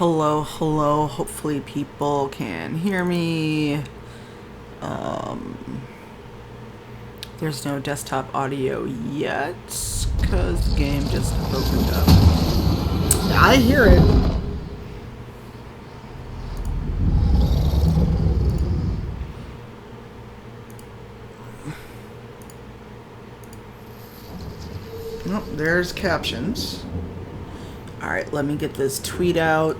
Hello, hello. Hopefully people can hear me. There's no desktop audio yet because the game just opened up. I hear it. Oh, there's captions. Alright, let me get this tweet out.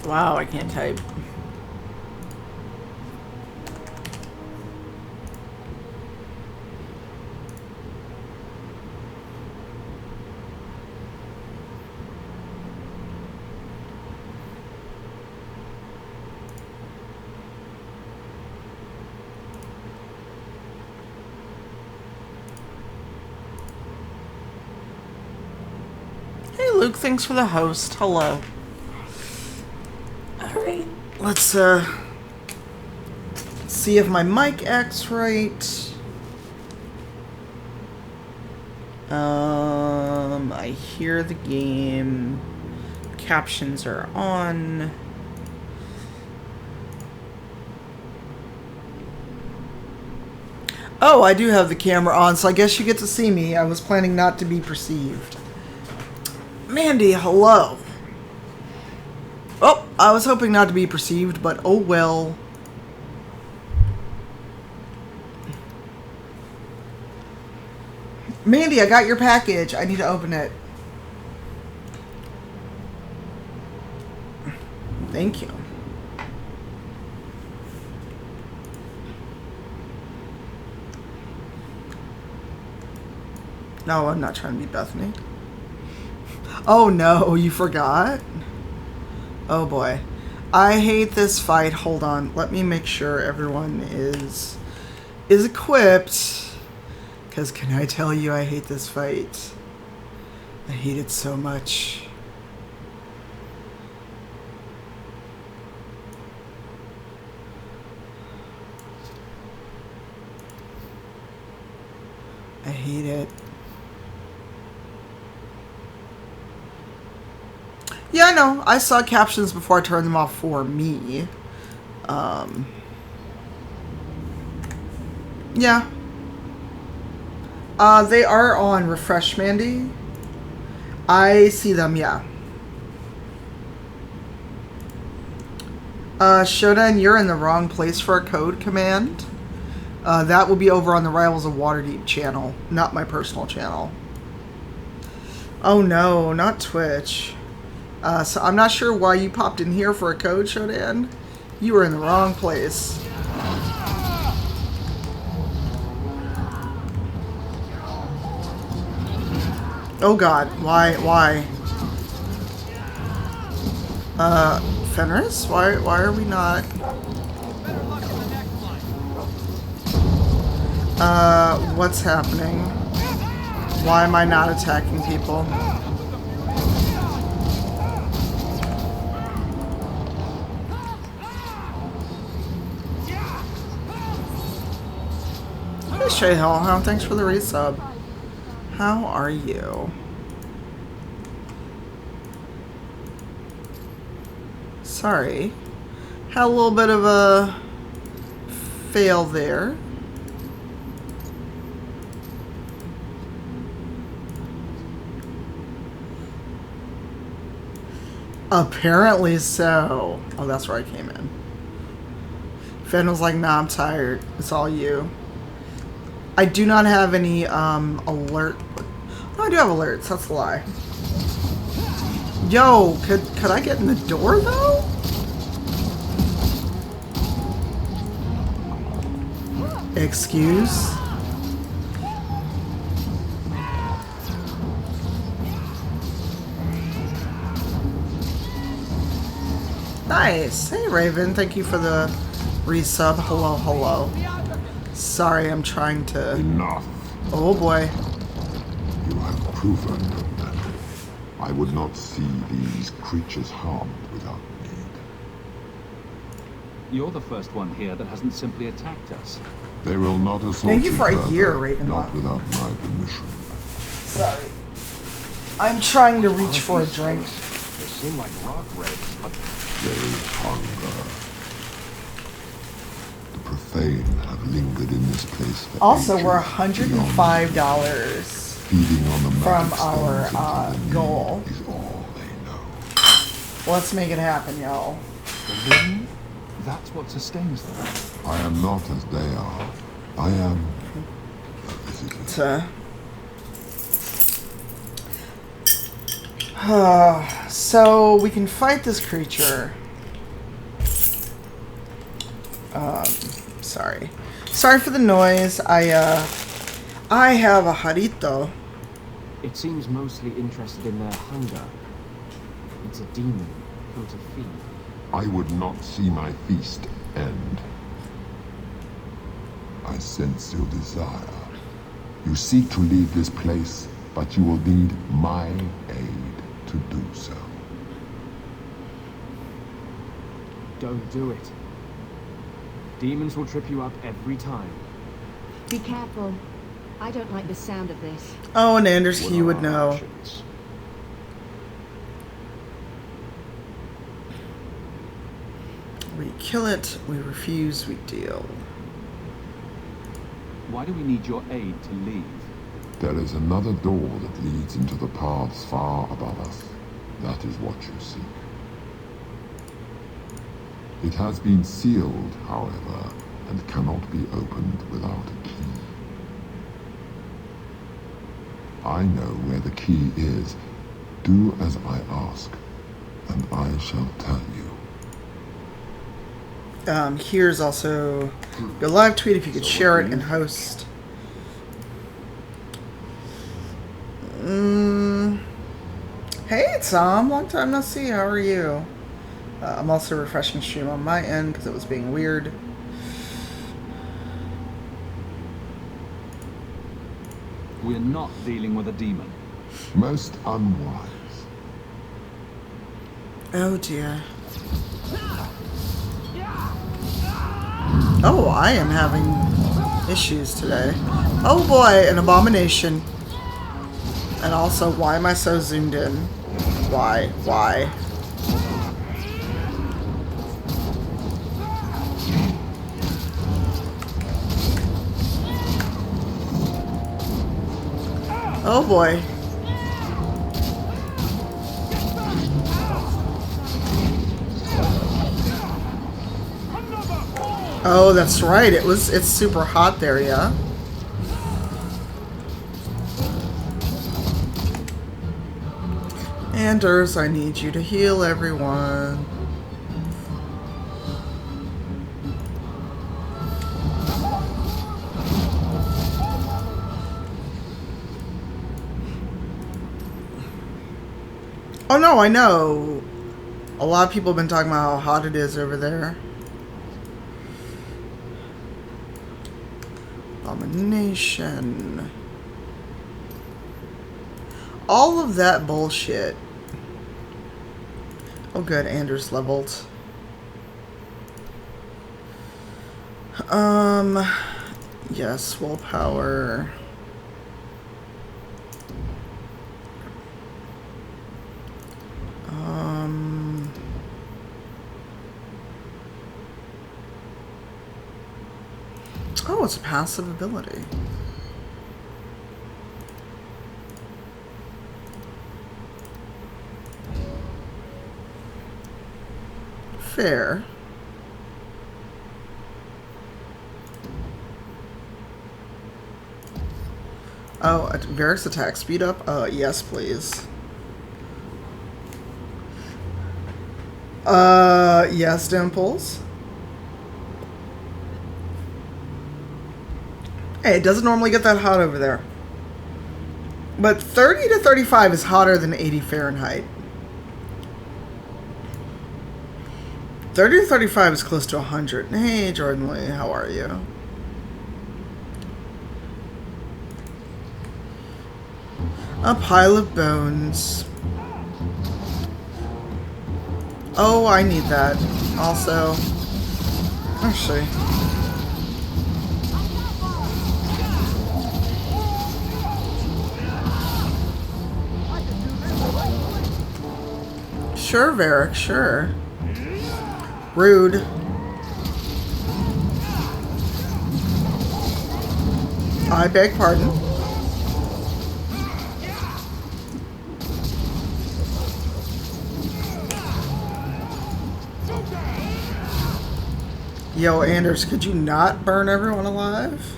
Wow, I can't type. Hey Luke, thanks for the host. Hello. Alright, let's see if my mic acts right. I hear the game. Captions are on. Oh, I do have the camera on, so I guess you get to see me. I was planning not to be perceived. Mandy, hello. Oh, I was hoping not to be perceived, but oh well. Mandy, I got your package. I need to open it. Thank you. No, I'm not trying to be Bethany. Oh no, you forgot? Oh boy. I hate this fight. Hold on. Let me make sure everyone is equipped. Because can I tell you I hate this fight? I hate it so much. I hate it. Yeah, I know. I saw captions before I turned them off for me. Yeah. They are on Refresh, Mandy. I see them, yeah. Shodan, you're in the wrong place for a code command. That will be over on the Rivals of Waterdeep channel, not my personal channel. Oh no, not Twitch. So I'm not sure why you popped in here for a code, Shodan. You were in the wrong place. Oh god, why? Fenris? Why are we not? What's happening? Why am I not attacking people? Shay Hellhound, thanks for the resub. How are you? Sorry. Had a little bit of a fail there. Apparently so. Oh, that's where I came in. Finn was like, nah, I'm tired. It's all you. I do not have any alert. No, I do have alerts. That's a lie. Yo, could I get in the door though? Excuse? Nice. Hey, Raven. Thank you for the resub. Hello, hello. Sorry, I'm trying to... Enough. Oh, boy. You have proven that I would not see these creatures harmed without need. You're the first one here that hasn't simply attacked us. They will not assault Thank you for a further, year, Raven. not without my permission. Sorry. I'm trying to reach for a drink. They seem like rock rays, but They hunger. The profane have lingered in this place for Also, ages, we're $105 feeding on the from magic our stones until the goal. need is all they know. Let's make it happen, y'all. the wind, that's what sustains them. I am not as they are. I am a visitor. So we can fight this creature. Sorry. Sorry for the noise. I have a jarrito. It seems mostly interested in their hunger. It's a demon come to feed. I would not see my feast end. I sense your desire. You seek to leave this place, but you will need my aid to do so. Don't do it. Demons will trip you up every time. Be careful. I don't like the sound of this. Oh, and Anders, What you are would our know. options? We kill it, we refuse, we deal. Why do we need your aid to leave? There is another door that leads into the paths far above us. That is what you seek. It has been sealed, however, and cannot be opened without a key. I know where the key is. Do as I ask, and I shall tell you. Here's also your live tweet if you could share it and host. Hey Tom, long time no see. How are you? I'm also refreshing stream on my end because it was being weird. We're not dealing with a demon. Most unwise. Oh dear. Oh, I am having issues today. Oh boy, an abomination. And also, why am I so zoomed in? Why? Why? Oh boy. Oh, that's right. It's super hot there, yeah. Anders, I need you to heal everyone. Oh no, I know. A lot of people have been talking about how hot it is over there. Abomination. All of that bullshit. Oh good, Anders leveled. Yes, willpower. Oh, it's a passive ability. Fair. Oh, Varric's attack speed up? Yes, please. Yes, Dimples. Hey, it doesn't normally get that hot over there. But 30 to 35 is hotter than 80 Fahrenheit. 30 to 35 is close to 100. Hey, Jordan Lee, how are you? A pile of bones. Oh, I need that. Also, actually, sure, Varric, sure. Rude. I beg pardon. Yo, Anders, could you not burn everyone alive?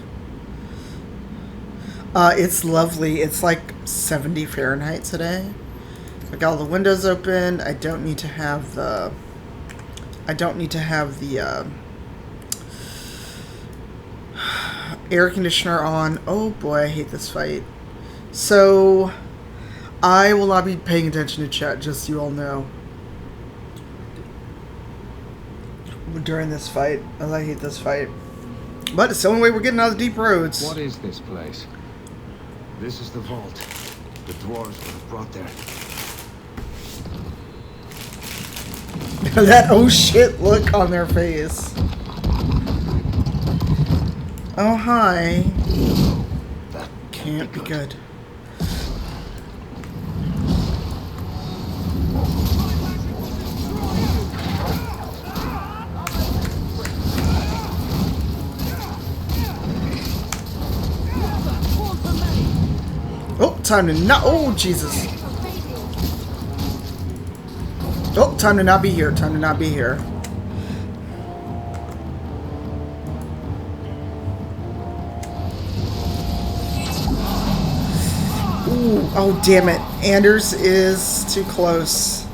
It's lovely. It's like 70 Fahrenheit today. I got all the windows open. I don't need to have the air conditioner on. Oh boy, I hate this fight. So, I will not be paying attention to chat, just so you all know. During this fight, as I hate this fight. But it's the only way we're getting out of the deep roads. What is this place? This is the vault. The dwarves were brought there. That oh shit look on their face. Oh hi. That Can't be good. Oh, time to not. Oh, Jesus. Oh, time to not be here. Time to not be here. Ooh, oh, damn it. Anders is too close.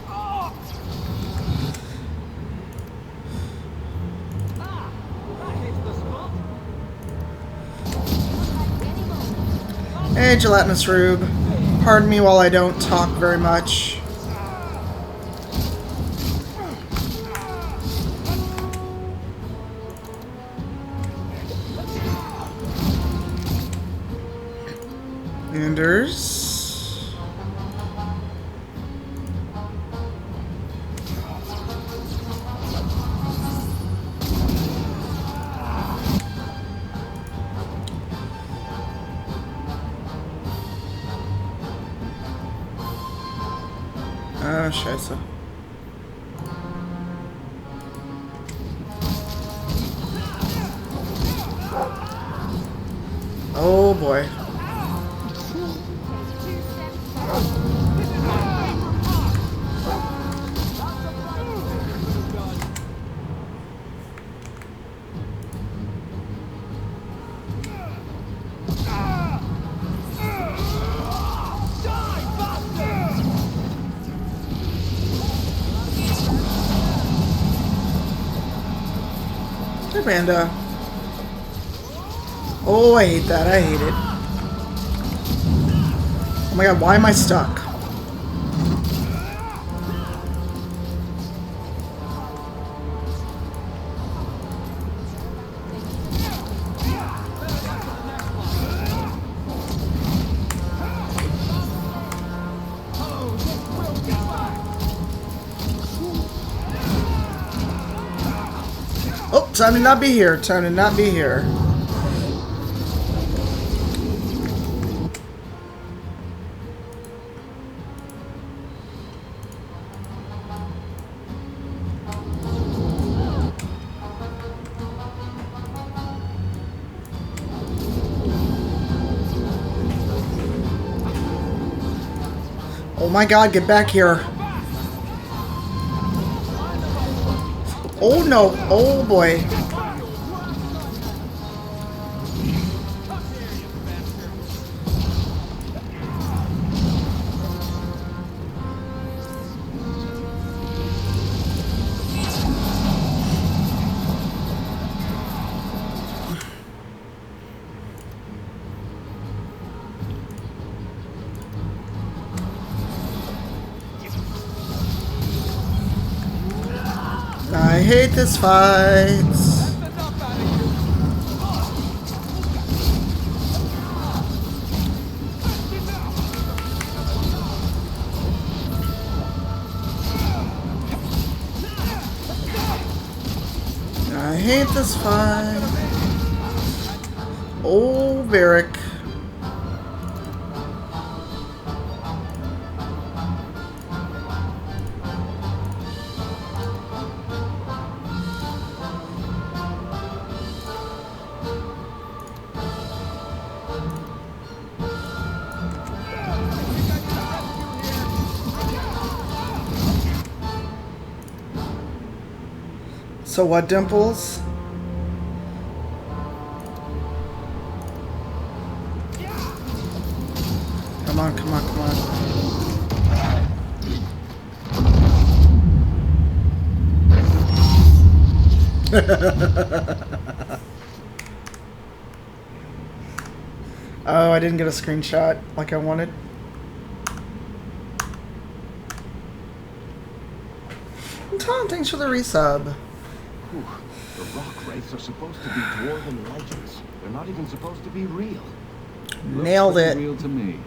Hey, Gelatinous Rube. Pardon me while I don't talk very much. Anders. Oh, scheiße. Oh boy. Hey, Panda. Oh, I hate that. I hate it. Oh my god, why am I stuck? Oh, time to not be here. Time to not be here. Oh my god, get back here. Oh no. Oh boy. I hate this fight. I hate this fight. Oh, Varric. So what, Dimples? Come on, come on, come on. Oh, I didn't get a screenshot like I wanted. Tom, thanks for the resub. Whew. The rock wraiths are supposed to be dwarven legends. They're not even supposed to be real. Nailed Looks it. pretty real to me.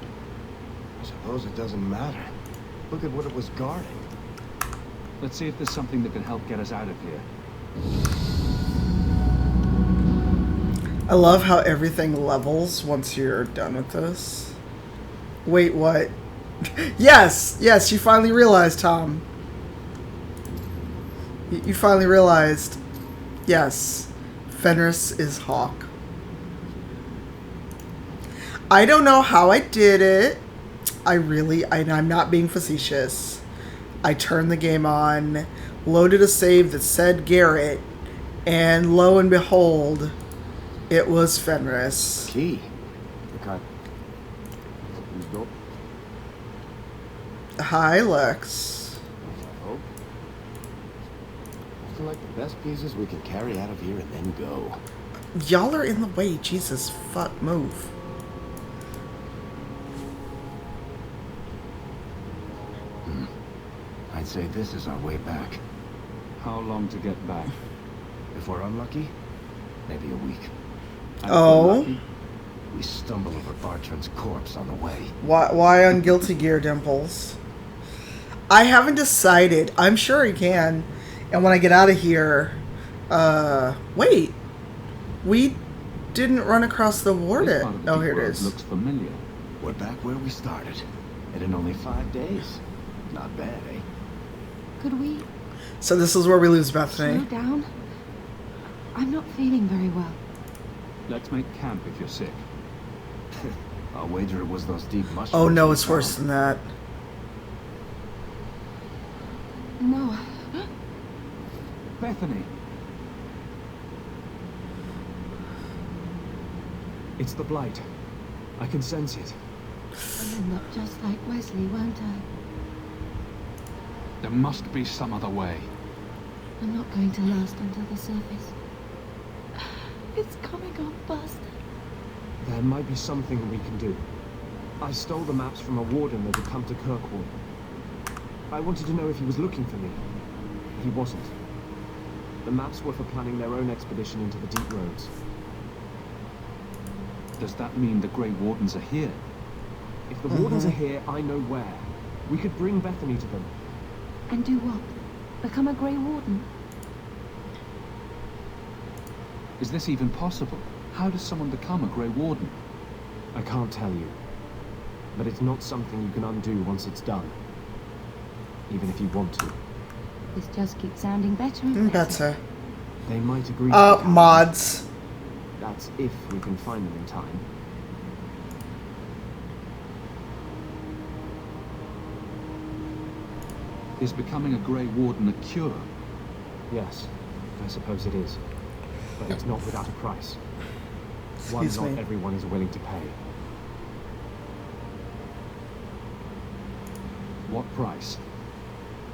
I suppose it doesn't matter. Look at what it was guarding. Let's see if there's something that can help get us out of here. I love how everything levels once you're done with this. Wait, what? Yes! Yes, you finally realized, Tom. You finally realized. Yes. Fenris is Hawk. I don't know how I did it. I'm not being facetious. I turned the game on, loaded a save that said Garrett, and lo and behold, it was Fenris. Key. Okay. Please go. Hi, Lex. Oh. I feel like the best pieces we can carry out of here and then go. Y'all are in the way. Jesus, fuck, move. I'd say this is our way back. How long to get back? If we're unlucky, maybe a week. And if Oh? we're lucky, We stumble over Bartran's corpse on the way. Why on Guilty Gear, Dimples? I haven't decided. I'm sure he can. And when I get out of here... wait. We didn't run across the this warden. part of the Oh, deep here it world is. looks familiar. We're back where we started. And in only 5 days. Not bad, eh? Could we So this is where we lose slow Bethany. down? I'm not feeling very well. Let's make camp if you're sick. I'll wager it was those deep mushrooms. Oh no, we it's worse found. than that. No. Bethany! It's the blight. I can sense it. I'll end up just like Wesley, won't I? There must be some other way. I'm not going to last until the surface. It's coming on faster. There might be something we can do. I stole the maps from a warden that had come to Kirkwall. I wanted to know if he was looking for me. He wasn't. The maps were for planning their own expedition into the deep roads. Does that mean the Grey Wardens are here? If the wardens are here, I know where. We could bring Bethany to them. And do what? Become a Grey Warden? Is this even possible? How does someone become a Grey Warden? I can't tell you. But it's not something you can undo once it's done. Even if you want to. This just keeps sounding better and better. Better. They might agree to become- Mods. That's if we can find them in time. Is becoming a Grey Warden a cure? Yes, I suppose it is. But it's not without a price. One Excuse not me. everyone is willing to pay. What price?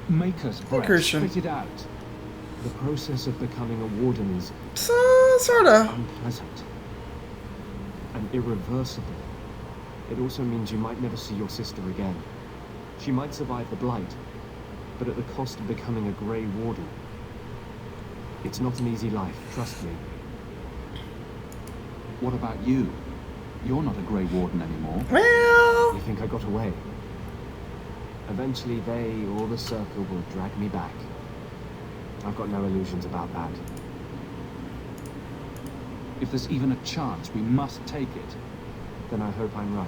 Make us bread. Christian. Spit it out. The process of becoming a warden is Sorta. unpleasant and irreversible. It also means you might never see your sister again. She might survive the blight, but at the cost of becoming a Grey Warden. It's not an easy life, trust me. What about you? You're not a Grey Warden anymore. Well, You think I got away? Eventually they or the Circle will drag me back. I've got no illusions about that. If there's even a chance, we must take it. Then I hope I'm right.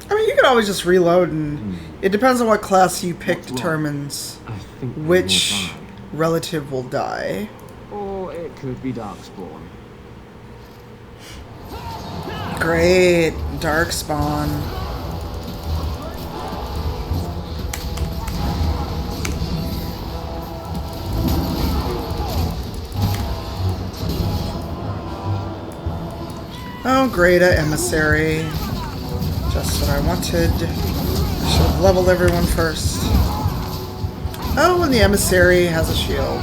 I mean, you can always just reload, and it depends on what class you pick What's wrong? determines I think they which will die. relative will die. Or it could be Darkspawn. Great, Darkspawn. Oh, great, a emissary. Just what I wanted. I should have leveled everyone first. Oh, and the emissary has a shield.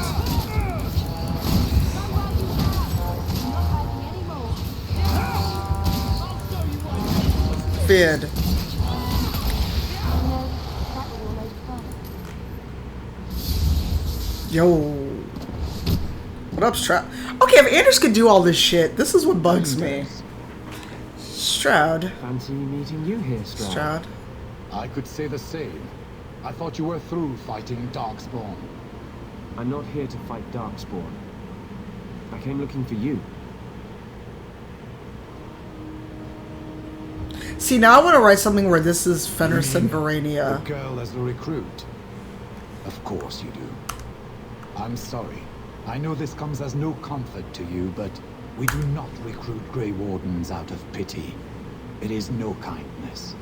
Vid. Yo. What up, Stroud? Okay, if Anders could do all this shit, this is what bugs me. Stroud. Fancy meeting you here, Stroud. Stroud. I could say the same. I thought you were through fighting Darkspawn. I'm not here to fight Darkspawn. I came looking for you. See, now I want to write something where this is Fenris and The Verania. girl as the recruit. Of course you do. I'm sorry. I know this comes as no comfort to you, but we do not recruit Grey Wardens out of pity. It is no kindness.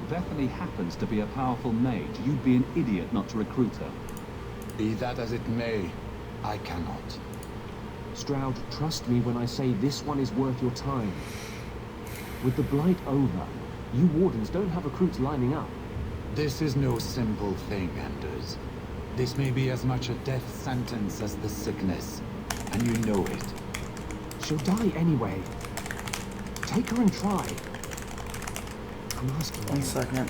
Bethany happens to be a powerful mage. You'd be an idiot not to recruit her. Be that as it may, I cannot. Stroud, trust me when I say this one is worth your time. With the blight over, you wardens don't have recruits lining up. This is no simple thing, Anders. This may be as much a death sentence as the sickness, and you know it. She'll die anyway. Take her and try. I'm asking 1 you. second.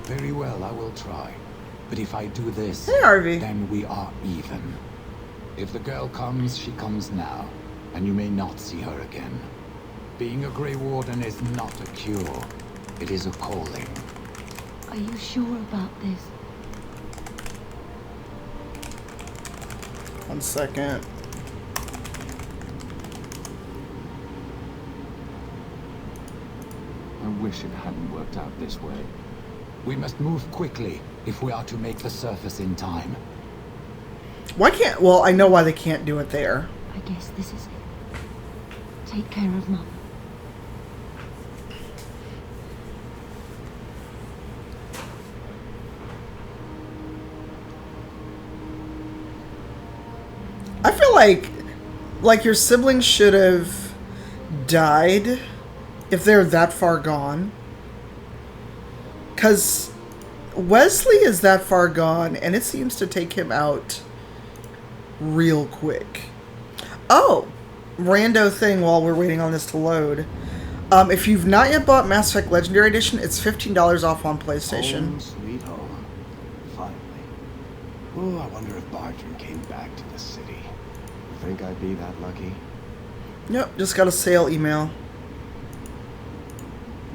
Very well, I will try. But if I do this, Hey, Harvey. then we are even. If the girl comes, she comes now, and you may not see her again. Being a Grey Warden is not a cure. It is a calling. Are you sure about this? 1 second. I wish it hadn't worked out this way. We must move quickly if we are to make the surface in time. Why can't... Well, I know why they can't do it there. I guess this is it. Take care of Mum. I feel like your siblings should have died if they're that far gone. Because Wesley is that far gone, and it seems to take him out real quick. Oh, rando thing while we're waiting on this to load. If you've not yet bought Mass Effect Legendary Edition, it's $15 off on PlayStation. Home sweet home. Finally. Oh, I wonder if Bartram came back to the city. You think I'd be that lucky? Nope, just got a sale email.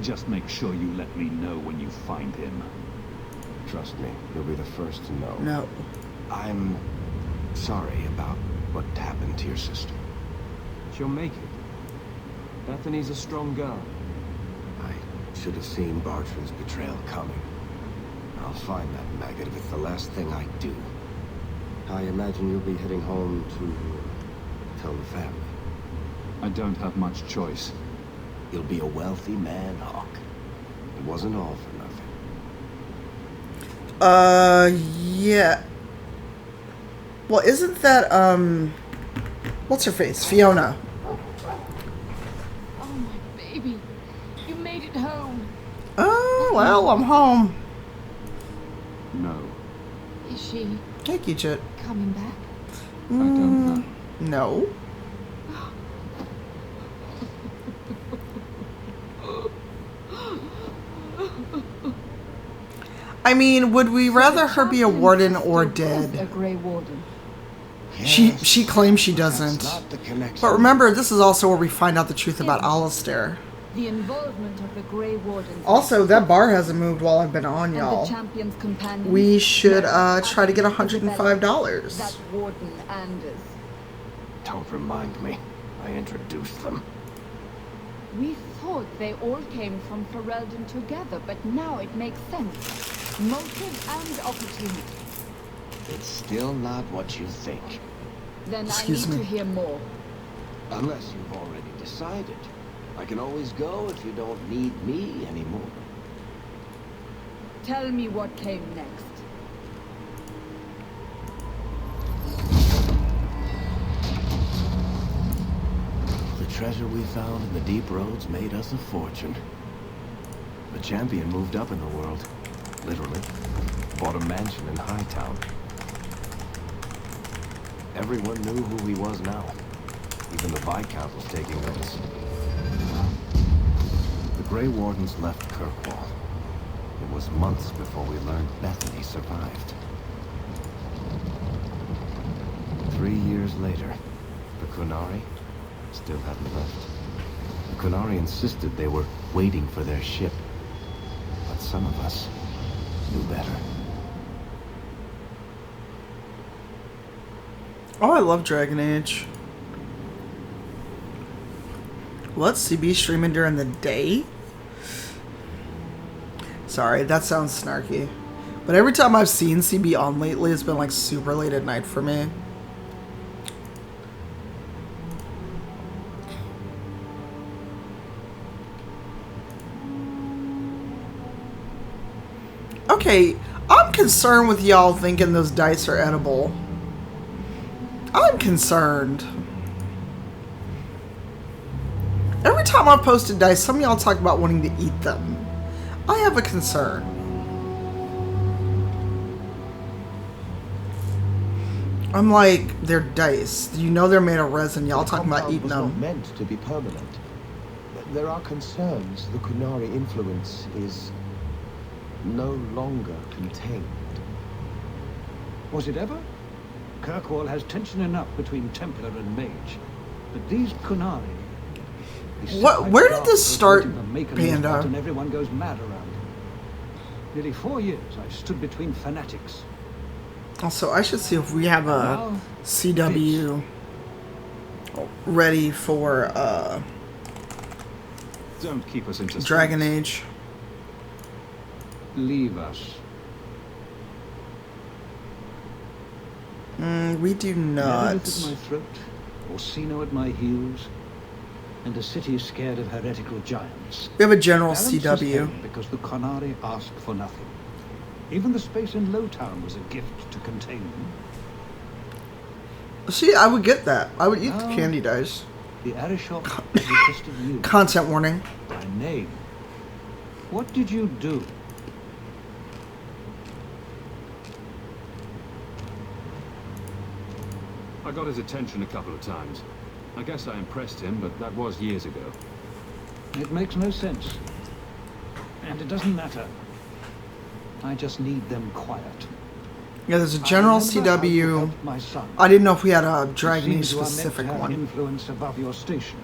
Just make sure you let me know when you find him. Trust me, you'll be the first to know. No. I'm sorry about what happened to your sister. She'll make it. Bethany's a strong girl. I should have seen Bartram's betrayal coming. I'll find that maggot if it's the last thing I do. I imagine you'll be heading home to tell the family. I don't have much choice. You'll be a wealthy man, Hawk. It wasn't all for nothing. Yeah. Well, isn't that, what's her face? Fiona. Oh, my baby. You made it home. Oh, well, I'm home. No, Is she Thank you, Chit. coming back? I don't know. No. I mean, would we rather her be a warden or A dead? Grey Warden. She claims she That's doesn't. not the connection. But remember, this is also where we find out the truth about Alistair. The involvement of the Grey Wardens. Also, that bar hasn't moved while I've been on, and the y'all. champion's companion. We should try to get That $105. Warden Anders. Don't remind me. I introduced them. We thought they all came from Ferelden together, but now it makes sense. Motive and opportunity. It's still not what you think. Then Excuse I need me. to hear more. Unless you've already decided. I can always go if you don't need me anymore. Tell me what came next. The treasure we found in the deep roads made us a fortune. The champion moved up in the world. Literally. Bought a mansion in Hightown. Everyone knew who he was now. Even the Viscount was taking notice. The Grey Wardens left Kirkwall. It was months before we learned Bethany survived. 3 years later, the Kunari still hadn't left. The Kunari insisted they were waiting for their ship. But some of us knew better. Oh, I love Dragon Age. What? CB streaming during the day? Sorry, that sounds snarky. But every time I've seen CB on lately, it's been like super late at night for me. Okay, I'm concerned with y'all thinking those dice are edible. I'm concerned. Every time I've posted dice, some of y'all talk about wanting to eat them. I have a concern. I'm like, they're dice. You know they're made of resin. Y'all talking about eating was not them. meant to be permanent. There are concerns the Kunari influence is no longer contained. Was it ever? Kirkwall has tension enough between Templar and Mage. But these Kunari... Where did this start, Panda? And everyone goes mad around them. Nearly 4 years I've stood between fanatics. Also, I should see if we have a CW ready for Don't keep us in suspense. Dragon Age. Leave us. We do not. Meredith at my throat, Orsino at my heels, and a city scared of heretical giants. We have a general Balance was CW. held because the Kunari asked for nothing. Even the space in Lowtown was a gift to contain them. See, I would get that. I would eat the Oh. candy dice. The Arishok has requested you Content warning. by name. What did you do? I got his attention a couple of times. I guess I impressed him, but that was years ago. It makes no sense. And it doesn't matter. I just need them quiet. Yeah, there's a general I remember how you CW. helped my son. I didn't know if we had a You Dragon seem Age to are meant specific to have one. influence above your station.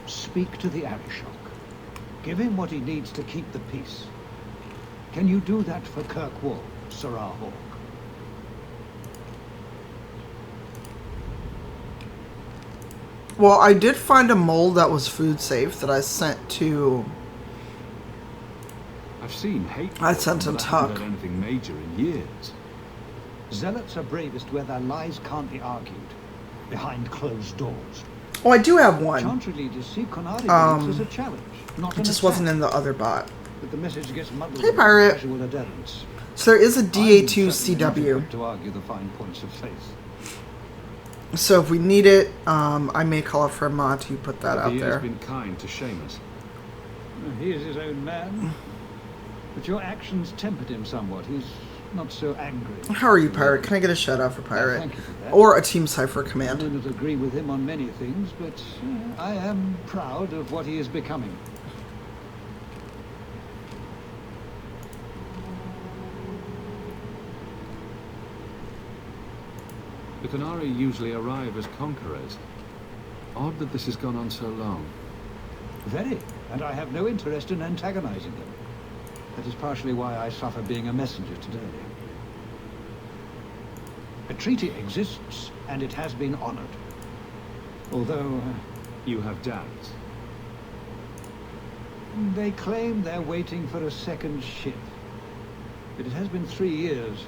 Speak to the Arishok. Give him what he needs to keep the peace. Can you do that for Kirkwall, Sarah Hawk? Well, I did find a mold that was food safe that I sent to. I've seen hate. I sent him but I haven't Tuck. heard anything major in years. Zealots are bravest where their lies can't be argued. Behind closed doors. Oh, I do have one. Chantry leaders see Conari believes as a challenge, not It an just attack. wasn't in the other bot. But the message gets muddled Hey, with pirate. casual adherents. So there is a I'm DA2 certainly not CW. equipped to argue the fine points of faith. So if we need it, I may call for a mod to put that out He has there. been kind to Seamus. He is his own man. But your actions tempered him somewhat. He's not so angry. How are you, Pirate? Can I get a shout out for Pirate? Thank you for that. Or a Team Cypher I command? do not agree with him on many things, but I am proud of what he is becoming. The Qunari usually arrive as conquerors. Odd that this has gone on so long. Very, and I have no interest in antagonizing them. That is partially why I suffer being a messenger today. A treaty exists, and it has been honored. Although, You have doubts. they claim they're waiting for a second ship. But it has been 3 years.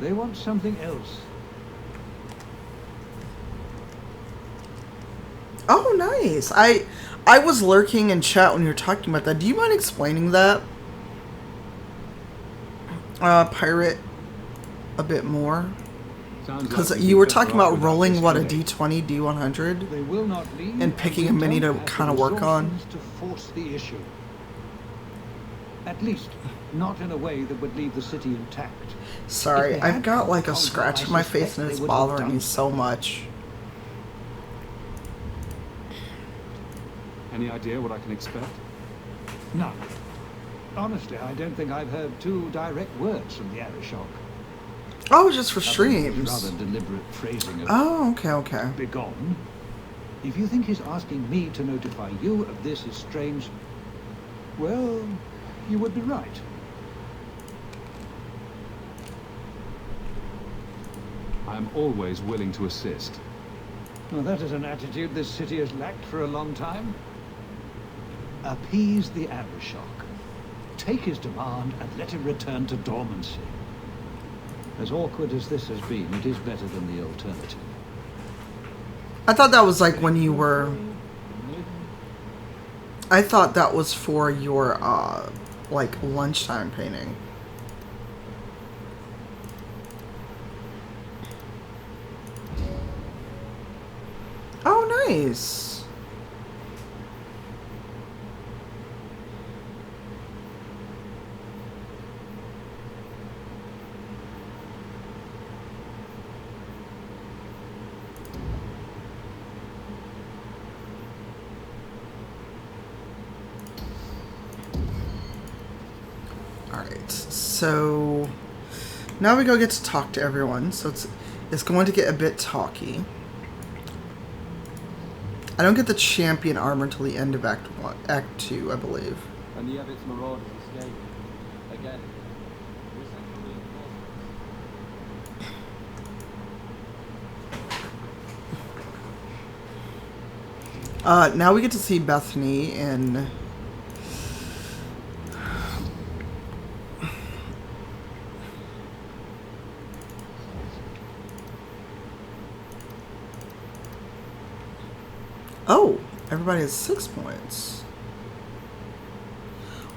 They want something else. Oh, nice. I was lurking in chat when you were talking about that. Do you mind explaining that, Pirate, a bit more? Because you were talking about rolling, what, a D20, D100? They will not leave, And picking a we mini don't to have the kind of work on? resources to force the issue. At least, not in a way that would leave the city intact. Sorry, If they I've had got like a conquered, scratch I on my suspect face and they it's would have bothering done me so much. Any idea what I can expect? None. Honestly, I don't think I've heard 2 direct words from the Arishok. Oh, just for Other than streams. rather deliberate phrasing of Oh, okay, okay. begone. If you think his asking me to notify you of this is strange, well, you would be right. I am always willing to assist. Well, that is an attitude this city has lacked for a long time. Appease the Arishok. Take his demand and let him return to dormancy. As awkward as this has been, it is better than the alternative. I thought that was like when you were... I thought that was for your, like, lunchtime painting. Oh, nice. Alright, so now we go get to talk to everyone, so it's going to get a bit talky. I don't get the champion armor until the end of Act 2, I believe. And the Evitz Marauders escape. Again. Now we get to see Bethany in... Oh, everybody has 6 points.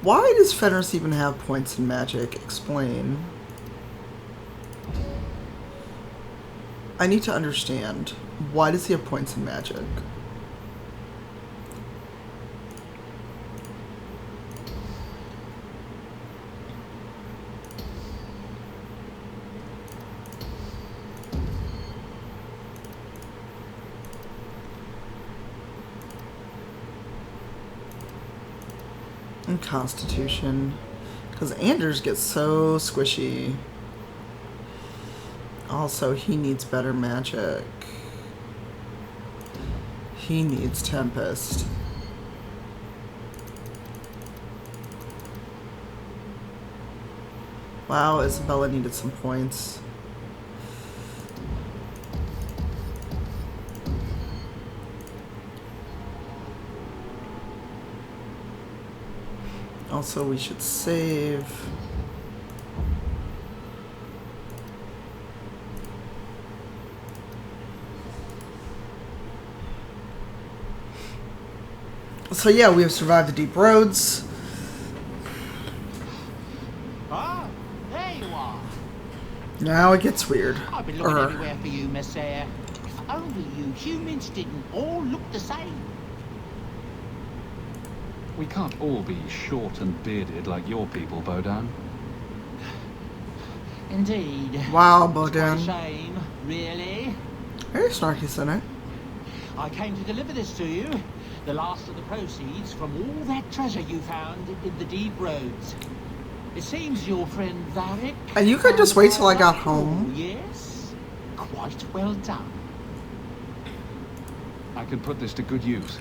Why does Fenris even have points in Magic? Explain. I need to understand. Why does he have points in Magic? And Constitution. Because Anders gets so squishy. Also, he needs better magic. He needs Tempest. Wow, Isabella needed some points. Also, we should save. So yeah, we have survived the deep roads. Ah, there you are. Now it gets weird. I've been looking everywhere for you, Messiah. If only you humans didn't all look the same. We can't all be short and bearded like your people, Bodan. Indeed. Wow, It's quite a Bodan. shame, really. Very snarky, Senate. I came to deliver this to you. The last of the proceeds from all that treasure you found in the deep roads. It seems your friend Varric... And you could just wait till I got home. Yes. Quite well done. I can put this to good use.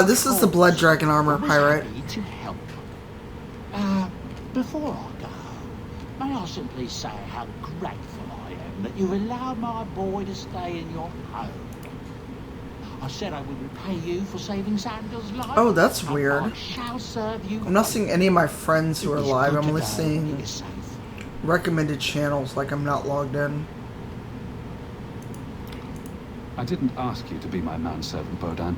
This is the Blood Dragon Armor Always Pirate. happy to help. Before I go, may I simply say how grateful I am that you've allowed my boy to stay in your home. I said I would repay you for saving Sandal's life. Oh, that's and weird. I shall serve you. I'm not seeing any of my friends who are It's live. good I'm to only know seeing you're safe. recommended channels, like I'm not logged in. I didn't ask you to be my manservant, Bodan.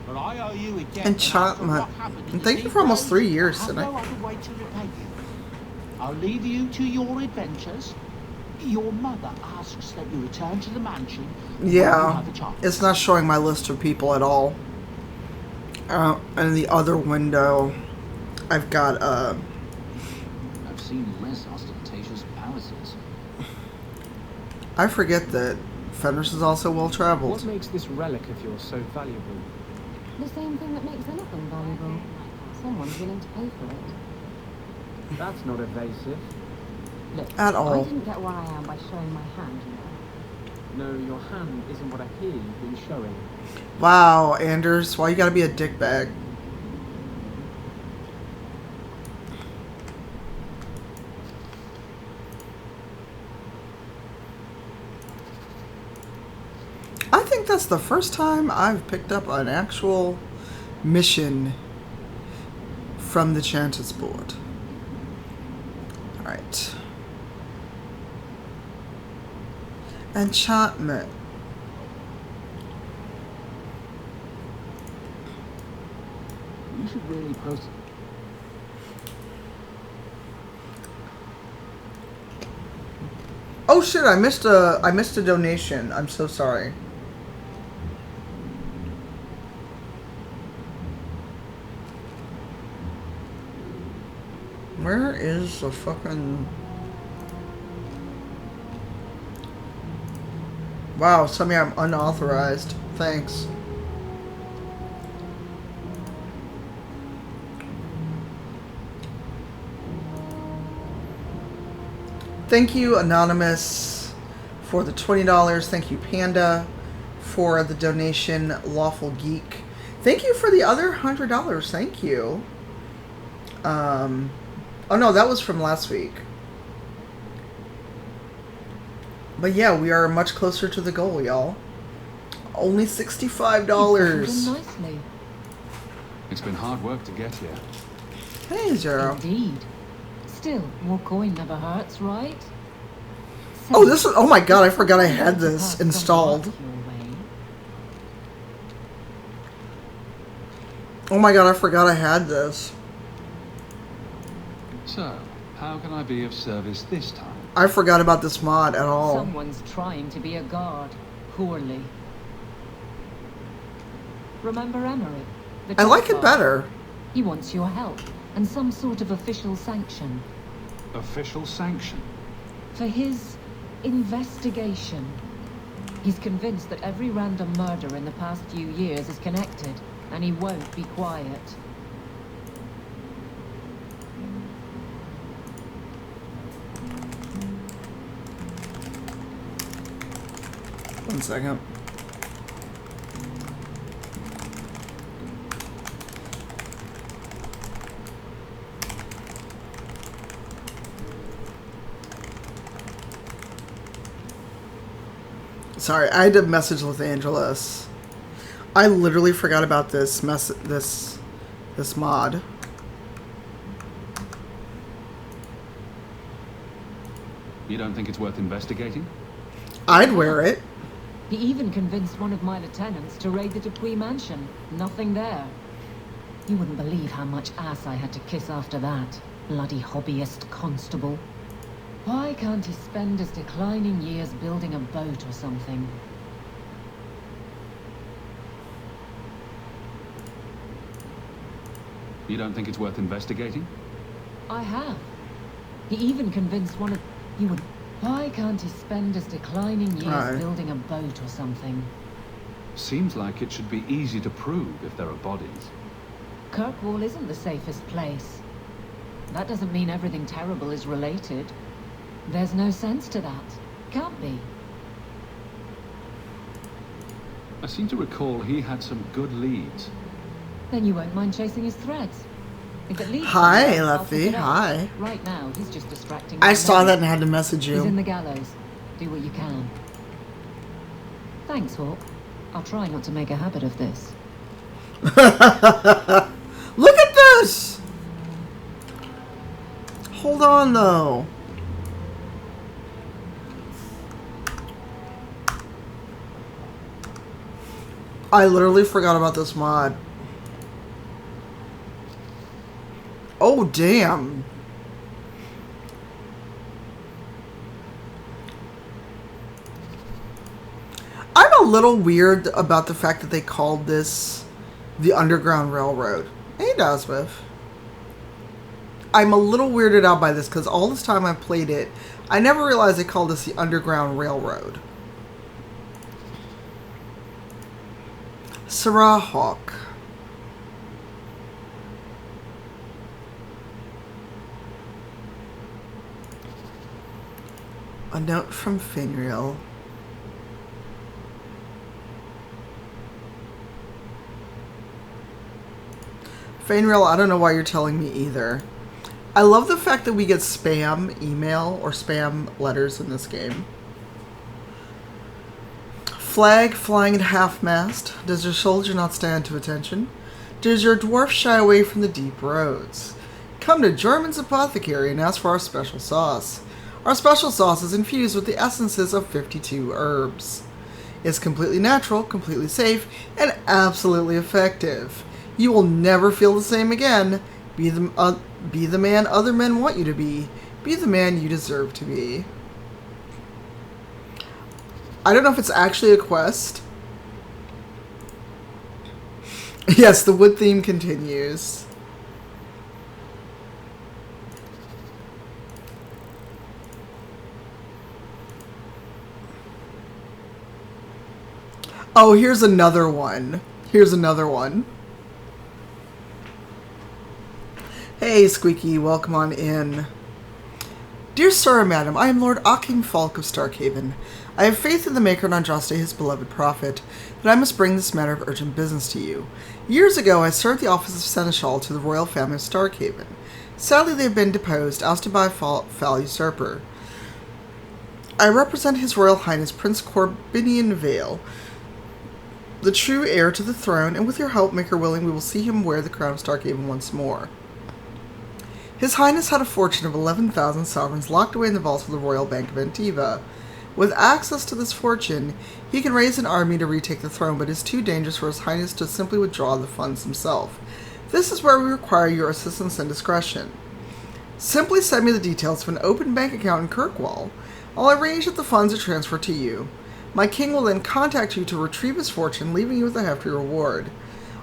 But I owe you a debt. Enchantment. And thank you for almost 3 years, I have Senate. no other way to repay you. I'll leave you to your adventures. Your mother asks that you return to the mansion. when you Yeah, have a chance. it's not showing my list of people at all. In the other window, I've got, I've seen less ostentatious palaces. I forget that Fenris is also well What traveled. makes this relic of yours so valuable? The same thing that makes anything valuable. Someone's willing to pay for it. That's not evasive. Look, At I all. didn't get where I am by showing my hand, you know. No, your hand isn't what I hear you've been showing. Wow, Anders, why you gotta be a dickbag? I think that's the first time I've picked up an actual mission from the Chantis board. Alright. Enchantment. You should really post. Oh shit, I missed a donation. I'm so sorry. Where is the fucking... Wow, tell me I'm unauthorized. Thanks. Thank you, Anonymous, for the $20. Thank you, Panda, for the donation, Lawful Geek. Thank you for the other $100. Thank you. Oh no, that was from last week. But yeah, we are much closer to the goal, y'all. Only $65. Nicely. It's been hard work to get here. Hey, Zero. Indeed. Still, more coin never hurts, right? Oh, this is... Oh my god, I forgot I had this installed. Oh my god, I forgot I had this. So, how can I be of service this time? I forgot about this mod at all. Someone's trying to be a guard. Poorly. Remember Emmerich? The I like it guard? better. He wants your help and some sort of official sanction Official sanction? for his investigation. He's convinced that every random murder in the past few years is connected, and he won't be quiet. One second. Sorry, I had to message with Angelus. I literally forgot about this this mod. You don't think it's worth investigating? I'd wear it. He even convinced one of my lieutenants to raid the Dupuy mansion. Nothing there. You wouldn't believe how much ass I had to kiss after that. Bloody hobbyist constable. Why can't he spend his declining years building a boat or something? You don't think it's worth investigating? I have. He even convinced one of you would. Why can't he spend his declining years Right. building a boat or something? Seems like it should be easy to prove if there are bodies. Kirkwall isn't the safest place. That doesn't mean everything terrible is related. There's no sense to that. Can't be. I seem to recall he had some good leads. Then you won't mind chasing his threads. If it leads Hi, somewhere, I'll Lefty. pick it up. Hi. Right now, he's just distracting I my saw men. that and had to message He's in you. the gallows. Do what you can. Thanks, Hawk. I'll try not to make a habit of this. Look at this! Hold on, though. I literally forgot about this mod. Oh, damn. I'm a little weird about the fact that they called this the Underground Railroad. Hey, Dasmith. I'm a little weirded out by this because all this time I've played it, I never realized they called this the Underground Railroad. Sarah Hawk. A note from Finreal. Finreal, I don't know why you're telling me either. I love the fact that we get spam email or spam letters in this game. Flag flying at half-mast. Does your soldier not stand to attention? Does your dwarf shy away from the deep roads? Come to German's Apothecary and ask for our special sauce. Our special sauce is infused with the essences of 52 herbs. It's completely natural, completely safe, and absolutely effective. You will never feel the same again. Be the man other men want you to be. Be the man you deserve to be. I don't know if it's actually a quest. Yes, the wood theme continues. Oh, here's another one. Here's another one. Hey, Squeaky, welcome on in. Dear sir and madam, I am Lord Akim Falk of Starkhaven. I have faith in the Maker and Andraste, his beloved prophet, that I must bring this matter of urgent business to you. Years ago, I served the office of Seneschal to the royal family of Starkhaven. Sadly, they have been deposed, ousted by a foul usurper. I represent His Royal Highness Prince Corbinian Vale, the true heir to the throne, and with your help, Maker willing, we will see him wear the crown of Starkhaven once more. His Highness had a fortune of 11,000 sovereigns locked away in the vaults of the Royal Bank of Antiva. With access to this fortune, he can raise an army to retake the throne, but it is too dangerous for His Highness to simply withdraw the funds himself. This is where we require your assistance and discretion. Simply send me the details of an open bank account in Kirkwall. I'll arrange that the funds are transferred to you. My king will then contact you to retrieve his fortune, leaving you with a hefty reward.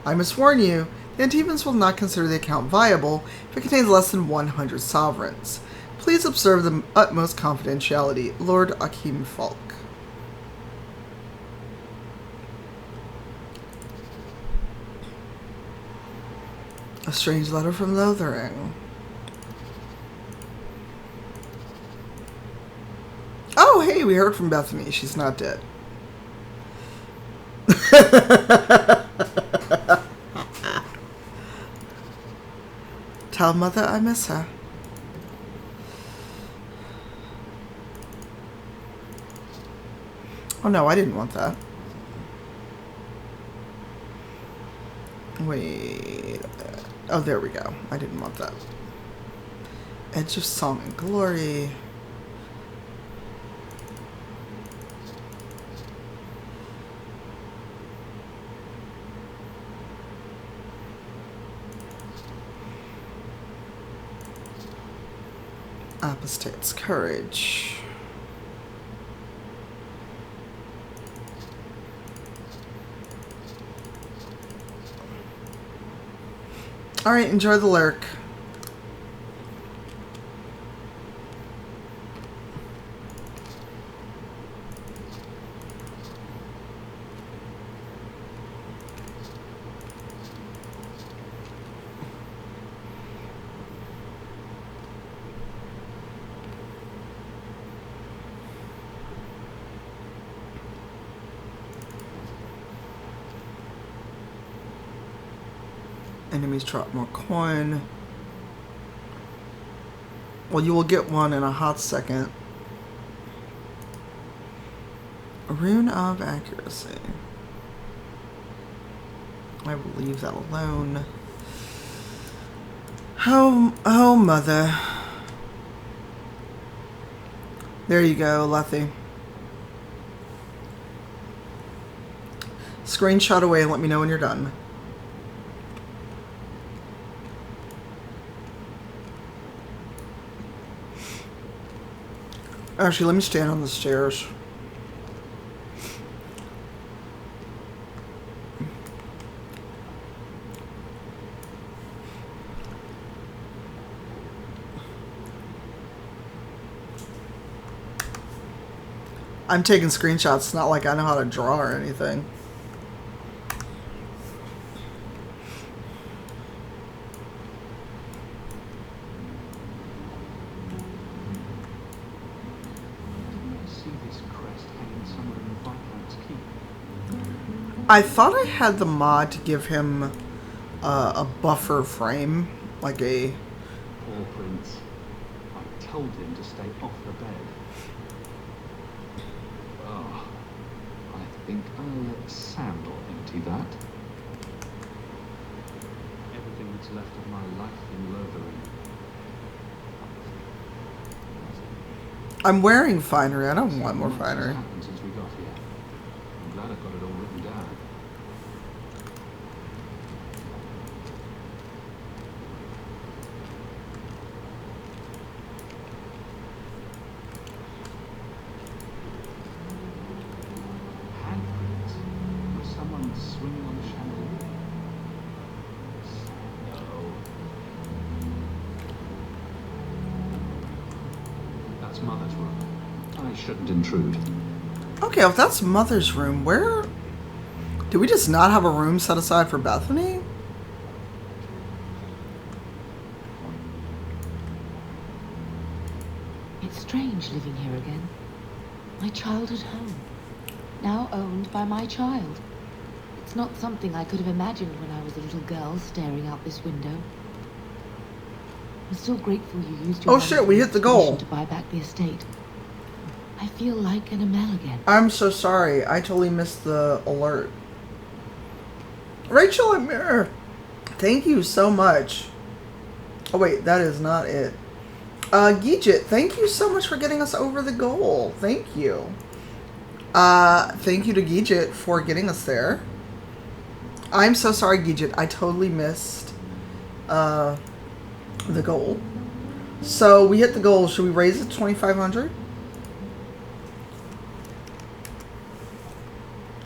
I must warn you, the Antivans will not consider the account viable if it contains less than 100 sovereigns. Please observe the utmost confidentiality. Lord Akim Falk. A strange letter from Lothering. Oh, hey, we heard from Bethany. She's not dead. Tell Mother I miss her. Oh no, I didn't want that. Wait. Oh, there we go. I didn't want that. Edge of Song and Glory. Apostate's courage. Alright, enjoy the lurk. Enemies drop more coin. Well, you will get one in a hot second. A rune of accuracy. I will leave that alone. Oh, mother. There you go, Lethe. Screenshot away and let me know when you're done. Actually, let me stand on the stairs. I'm taking screenshots. It's not like I know how to draw or anything. I thought I had the mod to give him a buffer frame, like a... Poor Prince. I told him to stay off the bed. Oh, I think I'll let Sandal empty that. Everything that's left of my life in Lotharing. I'm wearing finery. I don't want more finery. Happened since we got here. I'm glad I've got it all written down. Handprints? Was someone swinging on the chandelier? No. That's Mother's room. I shouldn't intrude. Okay, if that's Mother's room, where... Do we just not have a room set aside for Bethany? It's strange living here again. My childhood home. Now owned by my child. It's not something I could have imagined when I was a little girl staring out this window. I'm still grateful you used your Oh shit, we hit the goal. to buy back the estate. I feel like an Amel again. I'm so sorry. I totally missed the alert. Rachel and Mirror, thank you so much. Oh wait, that is not it. Gijit, thank you so much for getting us over the goal. Thank you. Thank you to Gijit for getting us there. I'm so sorry, Gijit. I totally missed the goal. So we hit the goal. Should we raise it to 2,500?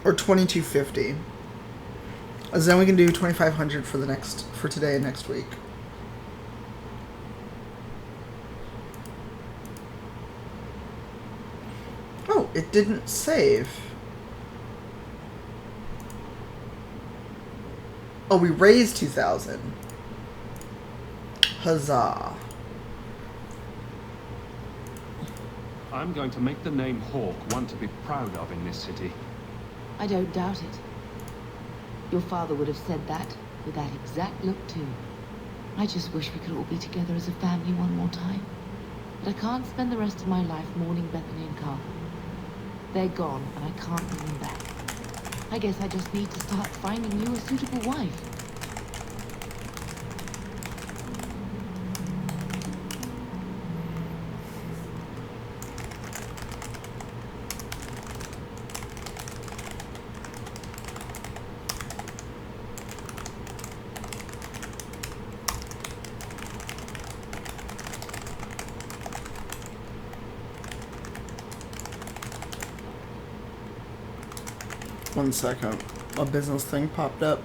Or 2,250? As then we can do 2,500 for today and next week. Oh, it didn't save. Oh, we raised 2,000. Huzzah. I'm going to make the name Hawke one to be proud of in this city. I don't doubt it. Your father would have said that, with that exact look too. I just wish we could all be together as a family one more time. But I can't spend the rest of my life mourning Bethany and Carl. They're gone, and I can't bring them back. I guess I just need to start finding you a suitable wife. 1 second. A business thing popped up.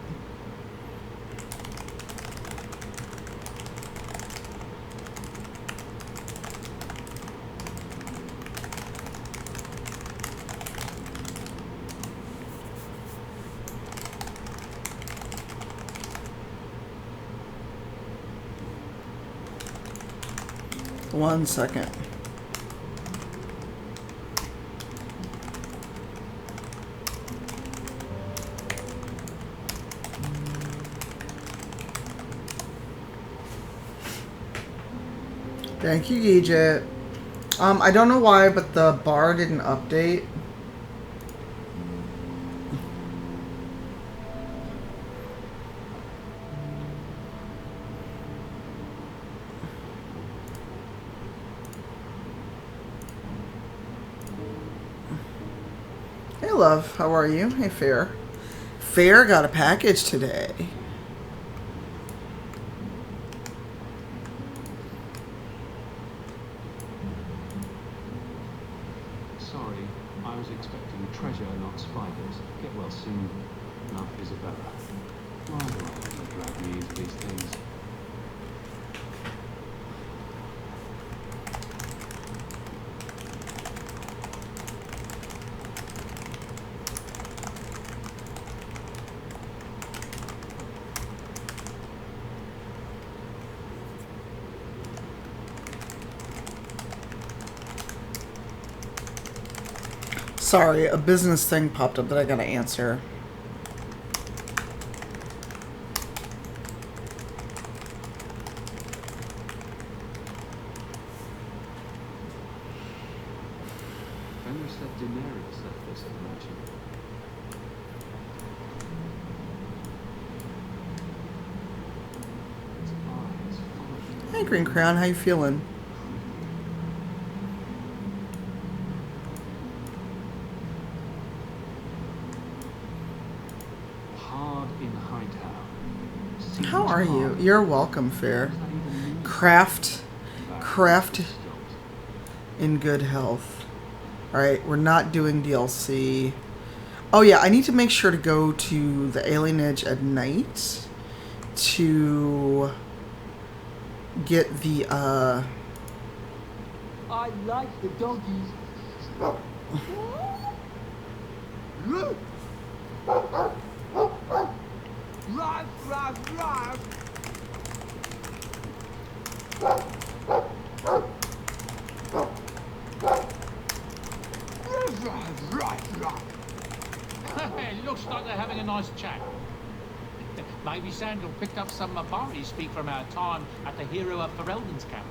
One second. Thank you, Egypt. I don't know why, but the bar didn't update. Hey, love. How are you? Hey, Fair. Fair got a package today. Sorry, I was expecting treasure, not spiders. Get well soon. Enough, Isabella. Why do I have to drag me into these things? Sorry, a business thing popped up that I gotta answer. Fenris said Daenerys left this at the mansion. Its eyes followed. Hey, Green Crown, how you feeling? How are you? You're welcome, Fair. Craft in good health. Alright, we're not doing DLC. Oh yeah, I need to make sure to go to the Alienage at night to get the I like the doggies. Ruff, ruff, ruff. It looks like they're having a nice chat. Maybe Sandal picked up some Mabari speak from our time at the Hero of Ferelden's camp.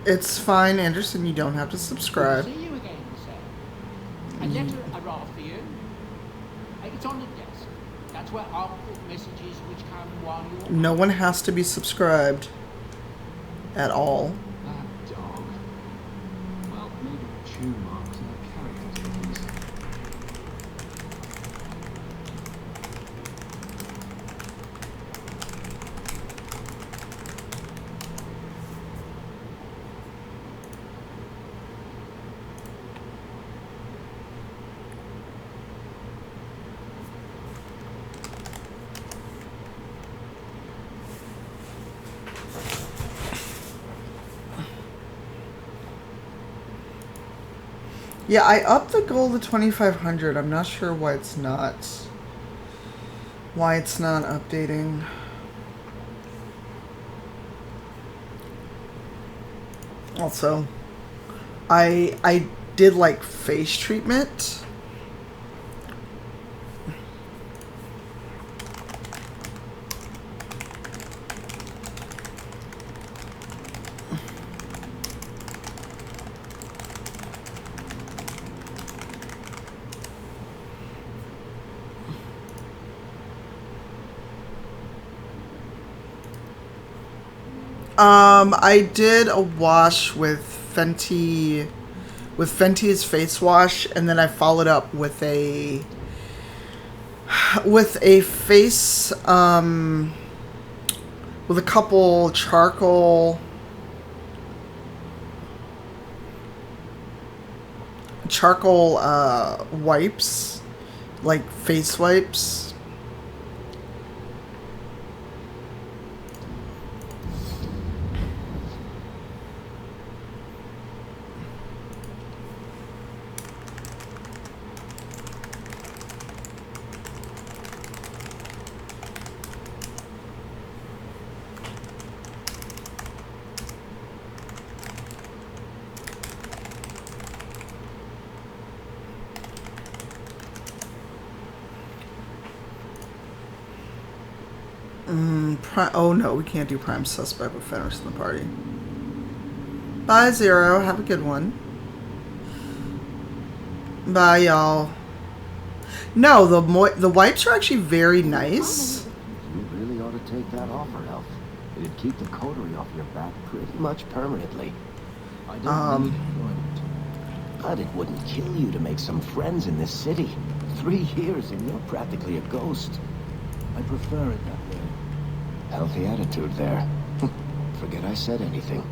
It's fine, Anderson. You don't have to subscribe. See you again, sir. A letter arrived for you. It's on the desk. That's where I'll put messages which come while you're... No one has to be subscribed at all. That dog. Well, maybe chew marks and the characters for these. Yeah, I upped the goal to 2,500. I'm not sure why it's not updating. Also, I did like face treatment. I did a wash with Fenty with Fenty's face wash, and then I followed up with a face with a couple charcoal wipes, like face wipes. Oh no, we can't do prime suspect with Fenris in the party. Bye, Zero. Have a good one. Bye, y'all. No, the wipes are actually very nice. You really ought to take that offer, Elf. It'd keep the coterie off your back pretty much permanently. I don't need it. But it wouldn't kill you to make some friends in this city. 3 years and you're practically a ghost. I prefer it that way. Healthy attitude there. Forget I said anything.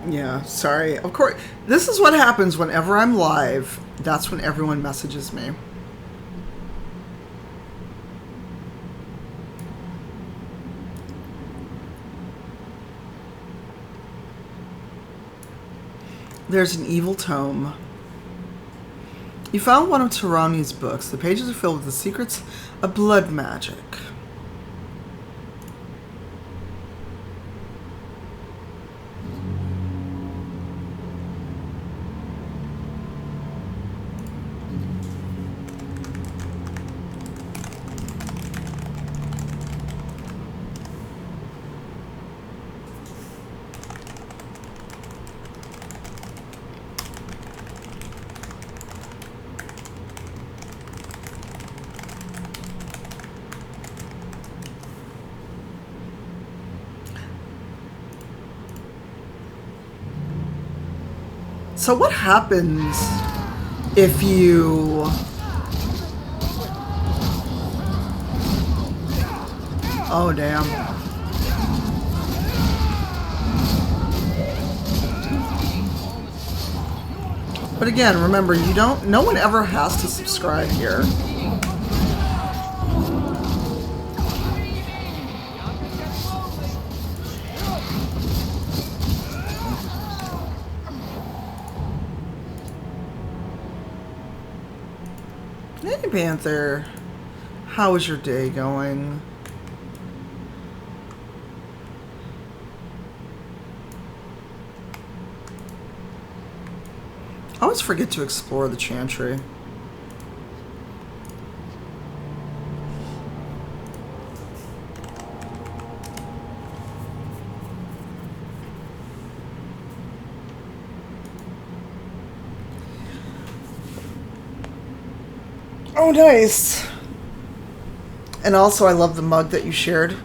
Yeah, sorry. Of course, this is what happens whenever I'm live. That's when everyone messages me. There's an evil tome. You found one of Tarani's books. The pages are filled with the secrets of blood magic. So what happens if you... Oh, damn. But again, remember, you don't... No one ever has to subscribe here. Hey, Panther. How is your day going? I always forget to explore the Chantry. Oh, nice. And also, I love the mug that you shared.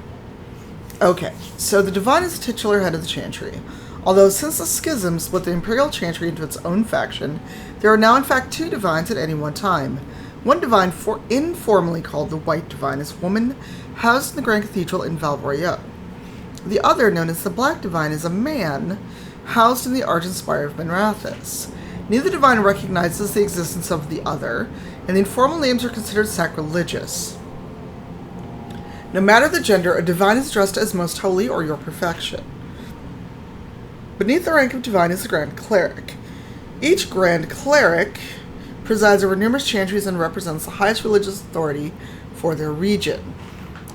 Okay, so the Divine is the titular head of the Chantry. Although since the schism split the Imperial Chantry into its own faction, there are now in fact 2 Divines at any one time. One Divine, informally called the White Divine, is a woman housed in the Grand Cathedral in Valroyo. The other, known as the Black Divine, is a man housed in the Argent Spire of Benrathis. Neither Divine recognizes the existence of the other, and the informal names are considered sacrilegious. No matter the gender, a Divine is addressed as Most Holy or Your Perfection. Beneath the rank of Divine is the Grand Cleric. Each Grand Cleric presides over numerous chantries and represents the highest religious authority for their region.